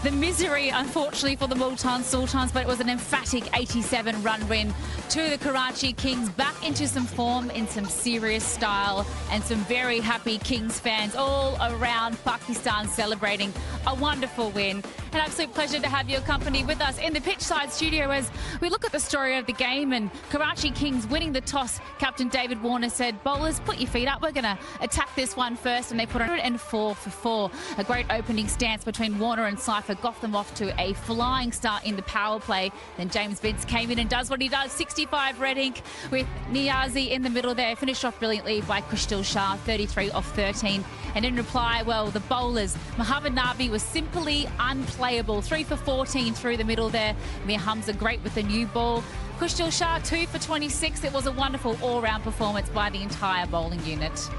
the misery, unfortunately, for the Multan Sultans, but it was an emphatic 87-run win to the Karachi Kings, back into some form in some serious style, and some very happy Kings fans all around Pakistan celebrating a wonderful win. An absolute pleasure to have your company with us in the pitchside studio as we look at the story of the game, and Karachi Kings winning the toss. Captain David Warner said, bowlers, put your feet up, we're going to attack this one first, and they put 104 for 4. A great opening stance between Warner and Cypher got them off to a flying start in the power play. Then James Vince came in and does what he does, 65 red ink, with Niazi in the middle there, finished off brilliantly by Khushdil Shah, 33 off 13. And in reply, well, the bowlers, Mohammad Nabi was simply unplayable, 3 for 14 through the middle there. Mir Hamza great with the new ball. Khushdil Shah 2 for 26. It was a wonderful all-round performance by the entire bowling unit.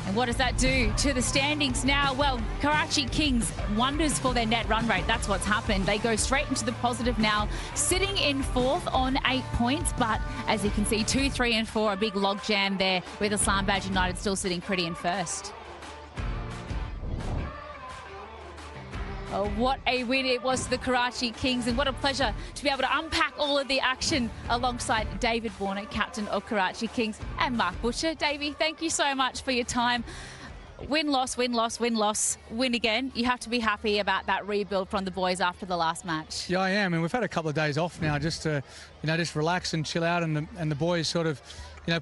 And what does that do to the standings now? Well, Karachi Kings, wonders for their net run rate. That's what's happened. They go straight into the positive now, sitting in 4th on 8 points. But as you can see, 2, 3 and 4, a big logjam there, with Islamabad United still sitting pretty in 1st. Oh, what a win it was to the Karachi Kings, and what a pleasure to be able to unpack all of the action alongside David Warner, captain of Karachi Kings, and Mark Butcher. Davey, thank you so much for your time. Win, loss, win, loss, win, loss, win again. You have to be happy about that rebuild from the boys after the last match. Yeah, I am, and we've had a couple of days off now just to, just relax and chill out, and the boys sort of,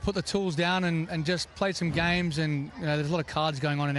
put the tools down and just played some games, and there's a lot of cards going on in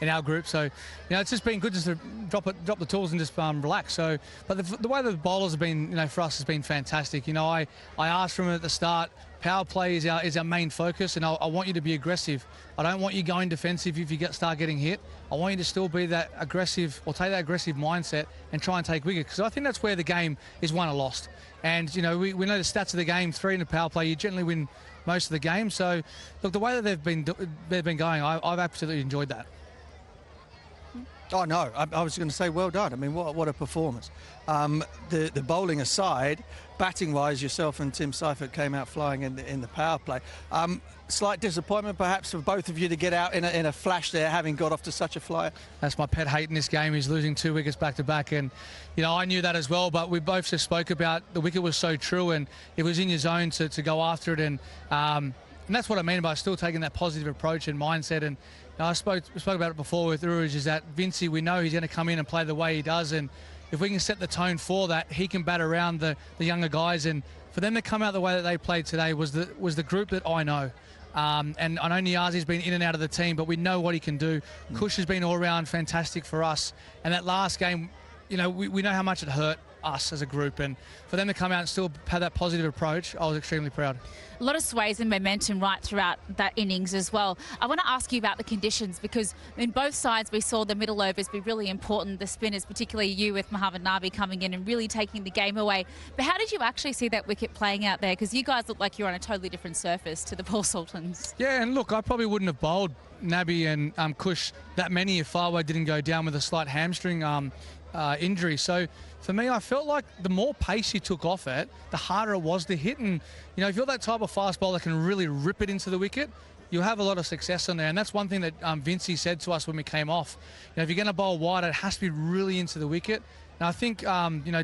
our group, so it's just been good just to drop the tools and just relax. So, but the way that the bowlers have been, for us, has been fantastic. I asked from them at the start, power play is our main focus, and I want you to be aggressive. I don't want you going defensive if you start getting hit. I want you to still be that aggressive, or take that aggressive mindset and try and take wickets, because I think that's where the game is won or lost. And we know the stats of the game: 3 in the power play, you generally win most of the game. So look, the way that they've been going, I've absolutely enjoyed that. Oh no, I was going to say well done. I mean, what a performance. The bowling aside, batting wise, yourself and Tim Seifert came out flying in the power play. Slight disappointment perhaps for both of you to get out in a flash there, having got off to such a flyer. That's my pet hate in this game, is losing 2 wickets back to back, and I knew that as well, but we both just spoke about the wicket was so true, and it was in your zone to go after it, and that's what I mean by still taking that positive approach and mindset. And I spoke about it before with Uruj, is that Vincey, we know he's going to come in and play the way he does, and if we can set the tone for that, he can bat around the younger guys, and for them to come out the way that they played today was the group that I know. And I know Niazi's been in and out of the team, but we know what he can do. Kush has been all-round fantastic for us, and that last game, we know how much it hurt us as a group, and for them to come out and still have that positive approach, I was extremely proud. A lot of sways and momentum right throughout that innings as well. I want to ask you about the conditions, because in both sides we saw the middle overs be really important, the spinners, particularly you with Mohammad Nabi coming in and really taking the game away. But how did you actually see that wicket playing out there? Because you guys look like you're on a totally different surface to the Paul Sultans. Yeah, and look, I probably wouldn't have bowled Nabi and Kush that many if Farway didn't go down with a slight hamstring injury. So for me, I felt like the more pace you took off it, the harder it was to hit. And if you're that type of fast bowler that can really rip it into the wicket, you'll have a lot of success on there. And that's one thing that Vincey said to us when we came off. If you're going to bowl wide, it has to be really into the wicket. And I think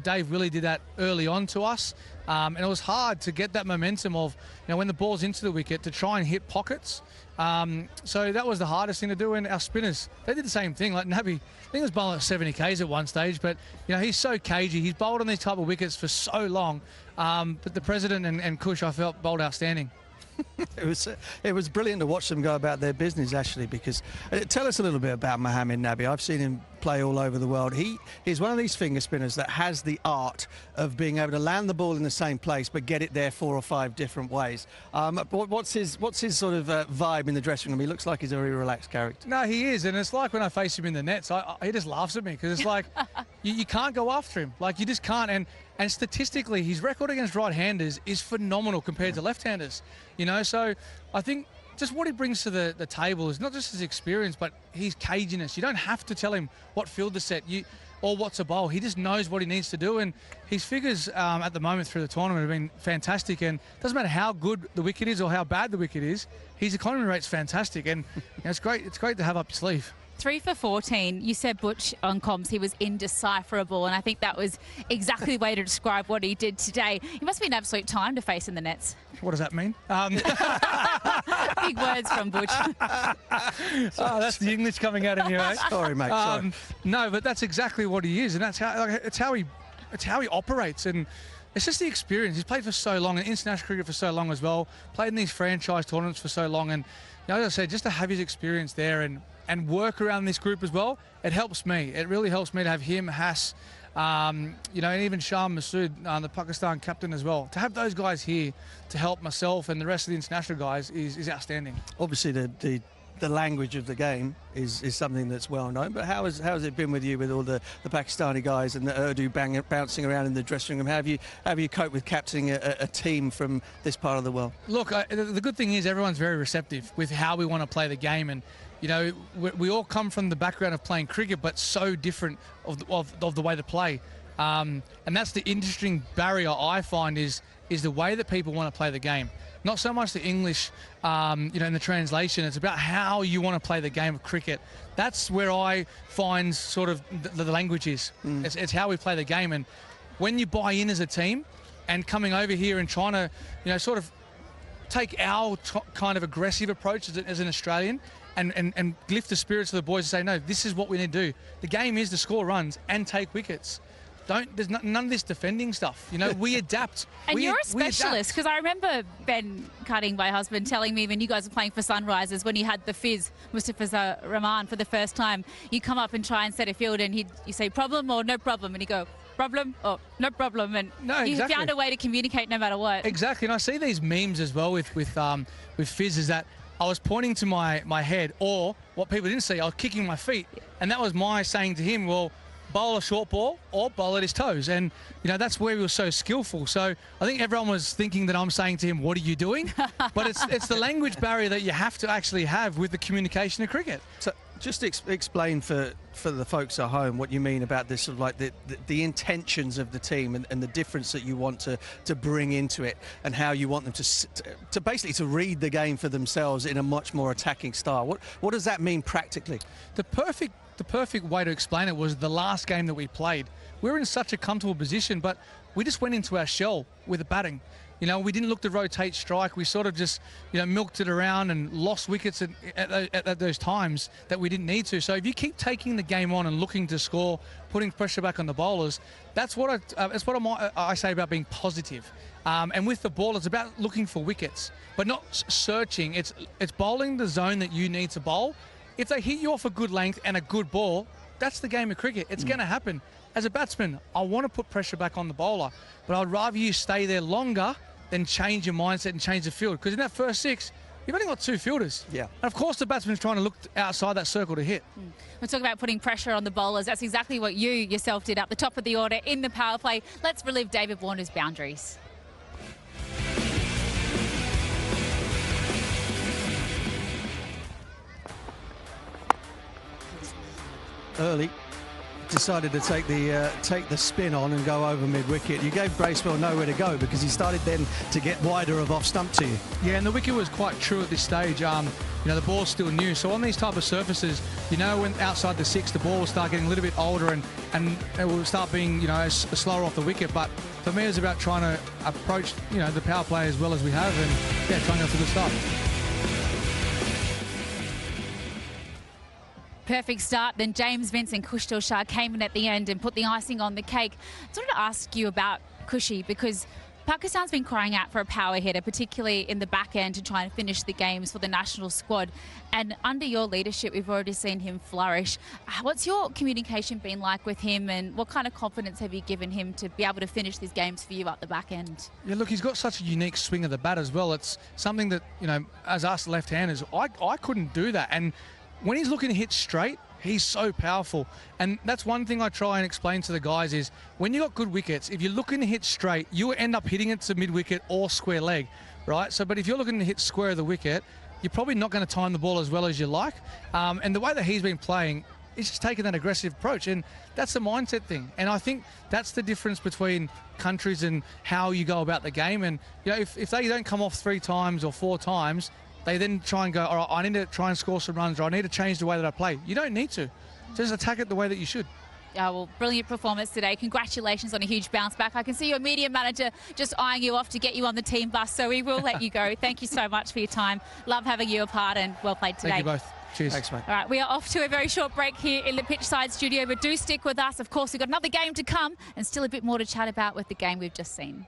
Dave really did that early on to us, and it was hard to get that momentum of when the ball's into the wicket to try and hit pockets. So that was the hardest thing to do. And our spinners, they did the same thing. Like Nabi, I think he was bowling at 70 Ks at one stage, but he's so cagey. He's bowled on these type of wickets for so long. But the president and Kush, I felt, bowled outstanding. It was brilliant to watch them go about their business, actually, because tell us a little bit about Mohammad Nabi. I've seen him play all over the world. He's one of these finger spinners that has the art of being able to land the ball in the same place but get it there 4 or 5 different ways. What's his sort of vibe in the dressing room? He looks like he's a very relaxed character. No, he is, and it's like when I face him in the nets, he just laughs at me, because it's like you can't go after him. Like, you just can't. And statistically, his record against right-handers is phenomenal compared to left-handers. So I think just what he brings to the table is not just his experience, but his caginess. You don't have to tell him what field to set or what's a bowl. He just knows what he needs to do, and his figures at the moment through the tournament have been fantastic. And it doesn't matter how good the wicket is or how bad the wicket is, his economy rate's fantastic, and it's great. It's great to have up your sleeve. 3 for 14. You said Butch on comms he was indecipherable, and I think that was exactly the way to describe what he did today. He must be an absolute time to face in the nets. What does that mean? Big words from Butch. Oh, that's the English coming out of you, eh? Sorry, mate. Sorry. No, but that's exactly what he is, and that's how it's how he operates, and it's just the experience. He's played for so long, in international cricket for so long as well. Played in these franchise tournaments for so long, and as I said, just to have his experience there and work around this group as well, it helps me. It really helps me to have him, Haas, and even Shan Masood, the Pakistan captain as well. To have those guys here to help myself and the rest of the international guys is outstanding. Obviously, the language of the game is something that's well known, but how has it been with you with all the Pakistani guys and the Urdu bouncing around in the dressing room? How have you coped with captaining a team from this part of the world? Look, the good thing is everyone's very receptive with how we want to play the game, and we all come from the background of playing cricket, but so different of the way to play. And that's the interesting barrier I find is the way that people want to play the game. Not so much the English, in the translation. It's about how you want to play the game of cricket. That's where I find sort of the language is. It's how we play the game. And when you buy in as a team and coming over here and trying to, sort of take our kind of aggressive approach as an Australian and lift the spirits of the boys and say, no, this is what we need to do. The game is to score runs and take wickets. There's none of this defending stuff. We adapt. And you're a specialist, because I remember Ben Cutting, my husband, telling me when you guys were playing for Sunrisers, when you had the Fizz, Mustafa Rahman, for the first time, you come up and try and set a field, and you say problem or no problem, and he'd go problem or no problem, and you found a way to communicate no matter what. Exactly, and I see these memes as well with Fizz, is that I was pointing to my head, or what people didn't see, I was kicking my feet, and that was my saying to him, well, bowl a short ball or bowl at his toes, and that's where we were so skillful. So I think everyone was thinking that I'm saying to him, what are you doing? But it's the language barrier that you have to actually have with the communication of cricket. So just explain for the folks at home what you mean about this, sort of like the intentions of the team and the difference that you want to bring into it, and how you want them to basically to read the game for themselves in a much more attacking style. What does that mean practically? The perfect way to explain it was the last game that we played. We were in such a comfortable position, but we just went into our shell with the batting. We didn't look to rotate strike. We sort of just, milked it around and lost wickets at those times that we didn't need to. So if you keep taking the game on and looking to score, putting pressure back on the bowlers, that's what I say about being positive. And with the ball, it's about looking for wickets, but not searching. It's bowling the zone that you need to bowl. If they hit you off a good length and a good ball, that's the game of cricket. It's going to happen. As a batsman, I want to put pressure back on the bowler, but I'd rather you stay there longer than change your mindset and change the field. Because in that first 6, you've only got 2 fielders. Yeah. And of course the batsman's trying to look outside that circle to hit. We're talking about putting pressure on the bowlers. That's exactly what you yourself did at the top of the order in the power play. Let's relive David Warner's boundaries. Early decided to take the spin on and go over mid-wicket. You gave Bracewell nowhere to go because he started then to get wider of off-stump to you. Yeah, and the wicket was quite true at this stage. The ball's still new, so on these type of surfaces, when outside the 6, the ball will start getting a little bit older and it will start being, slower off the wicket. But for me, it's about trying to approach, the power play as well as we have, and trying to get a good start. Perfect start. Then James Vince and Khushil Shah came in at the end and put the icing on the cake. I just wanted to ask you about Khushi, because Pakistan's been crying out for a power hitter, particularly in the back end, to try and finish the games for the national squad. And under your leadership, we've already seen him flourish. What's your communication been like with him, and what kind of confidence have you given him to be able to finish these games for you at the back end? Yeah, look, he's got such a unique swing of the bat as well. It's something that, as us left-handers, I couldn't do that. And when he's looking to hit straight, he's so powerful. And that's one thing I try and explain to the guys is, when you've got good wickets, if you're looking to hit straight, you end up hitting it to mid-wicket or square leg, right? So, but if you're looking to hit square of the wicket, you're probably not going to time the ball as well as you like. And the way that he's been playing, he's just taking that aggressive approach, and that's a mindset thing. And I think that's the difference between countries and how you go about the game. And if they don't come off 3 times or 4 times, they then try and go, all right, I need to try and score some runs, or I need to change the way that I play. You don't need to. Just attack it the way that you should. Yeah, well, brilliant performance today. Congratulations on a huge bounce back. I can see your media manager just eyeing you off to get you on the team bus, so we will let you go. Thank you so much for your time. Love having you a part, and well played today. Thank you both. Cheers. Thanks, mate. All right, we are off to a very short break here in the pitchside studio, but do stick with us. Of course, we've got another game to come and still a bit more to chat about with the game we've just seen.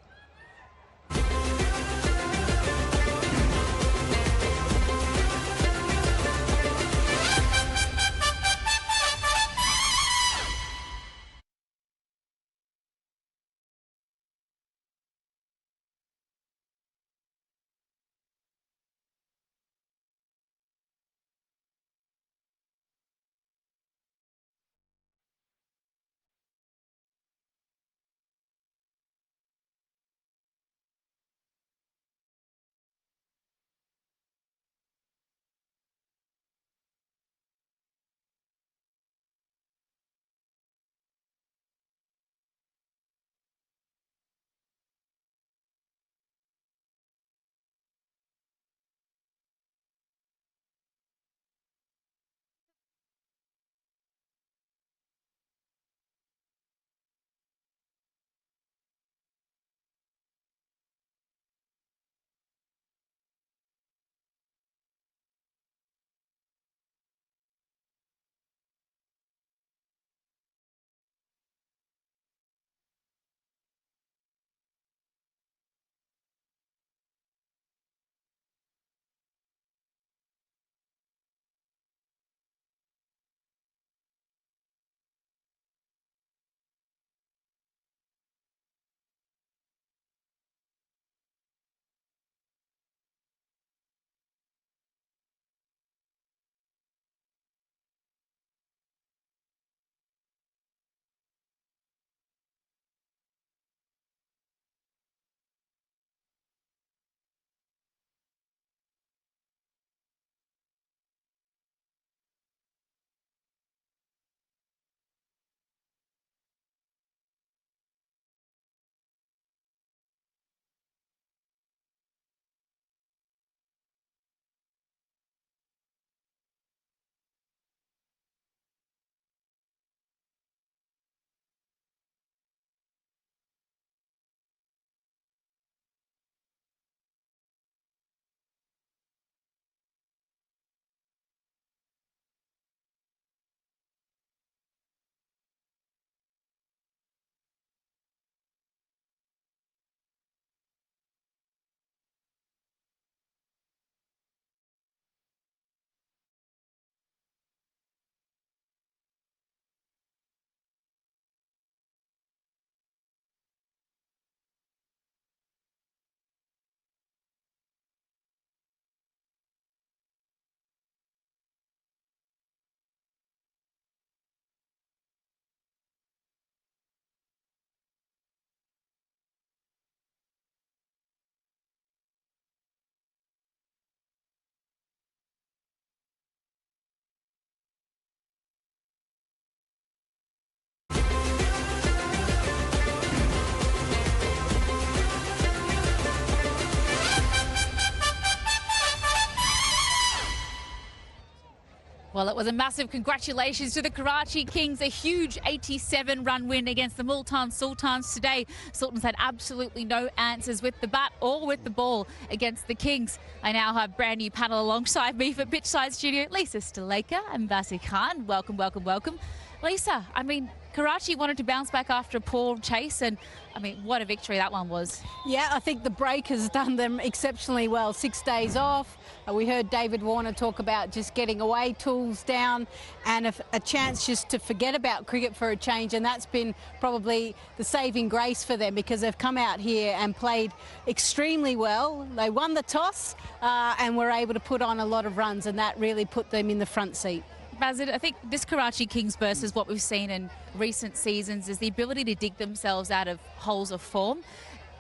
Well, it was a massive congratulations to the Karachi Kings, a huge 87-run win against the Multan Sultans today. Sultans had absolutely no answers with the bat or with the ball against the Kings. I now have a brand new panel alongside me for Pitchside Studio, Lisa Sthalekar and Basil Khan. Welcome, welcome, welcome. Lisa, I mean, Karachi wanted to bounce back after a poor chase, and I mean, what a victory that one was. Yeah, I think the break has done them exceptionally well. 6 days off. We heard David Warner talk about just getting away, tools down, and a chance just to forget about cricket for a change. And that's been probably the saving grace for them, because they've come out here and played extremely well. They won the toss and were able to put on a lot of runs, and that really put them in the front seat. Bazid, I think this Karachi Kings versus what we've seen in recent seasons is the ability to dig themselves out of holes of form.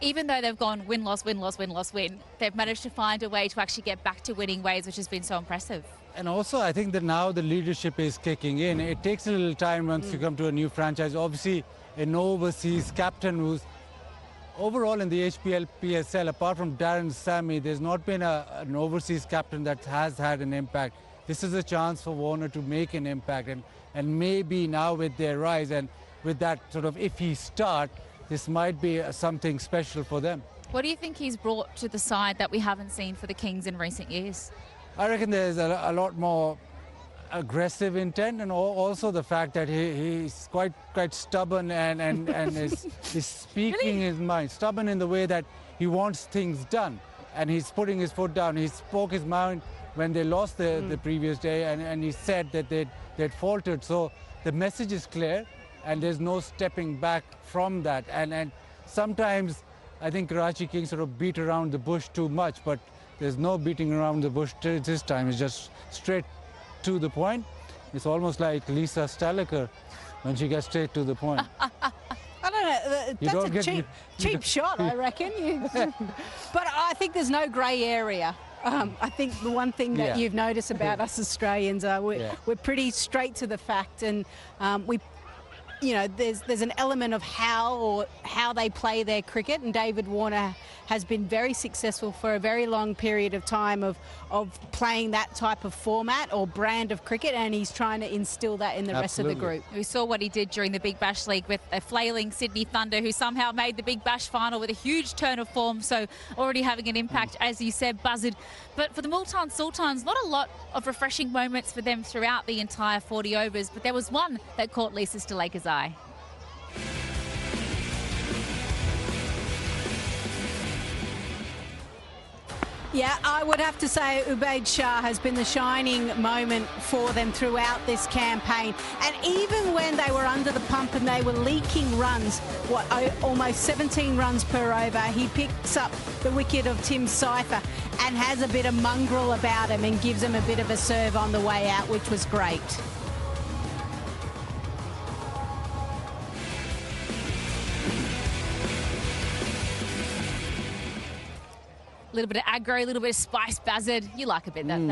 even though they've gone win, loss, win, loss, win, loss, win, they've managed to find a way to actually get back to winning ways, which has been so impressive. And also, I think that now the leadership is kicking in. It takes a little time once you come to a new franchise. Obviously, an overseas captain who's overall in the HBL PSL, apart from Darren Sammy, there's not been an overseas captain that has had an impact. This is a chance for Warner to make an impact, and maybe now with their rise and with that sort of iffy start, this might be something special for them. What do you think he's brought to the side that we haven't seen for the Kings in recent years? I reckon there's a lot more aggressive intent, and also the fact that he's quite stubborn and is speaking his mind. Stubborn in the way that he wants things done, and he's putting his foot down. He spoke his mind when they lost the previous day, and he said that they'd faltered. So the message is clear, and there's no stepping back from that. And sometimes I think Karachi Kings sort of beat around the bush too much, but there's no beating around the bush this time. It's just straight to the point. It's almost like Lisa Staliker when she gets straight to the point. I don't know. That's a cheap shot, I reckon. But I think there's no grey area. I think the one thing that you've noticed about us Australians, we're pretty straight to the fact, and there's an element of how they play their cricket, and David Warner has been very successful for a very long period of time of playing that type of format or brand of cricket, and he's trying to instill that in the rest of the group. We saw what he did during the Big Bash League with a flailing Sydney Thunder, who somehow made the Big Bash final with a huge turn of form, so already having an impact, as you said, Buzzard. But for the Multan Sultans, not a lot of refreshing moments for them throughout the entire 40 overs, but there was one that caught Lisa Staliker's eye. Yeah, I would have to say Ubaid Shah has been the shining moment for them throughout this campaign. And even when they were under the pump and they were leaking runs, almost 17 runs per over, he picks up the wicket of Tim Cypher and has a bit of mongrel about him and gives him a bit of a serve on the way out, which was great. A little bit of aggro, a little bit of spice, Buzzard. You like a bit that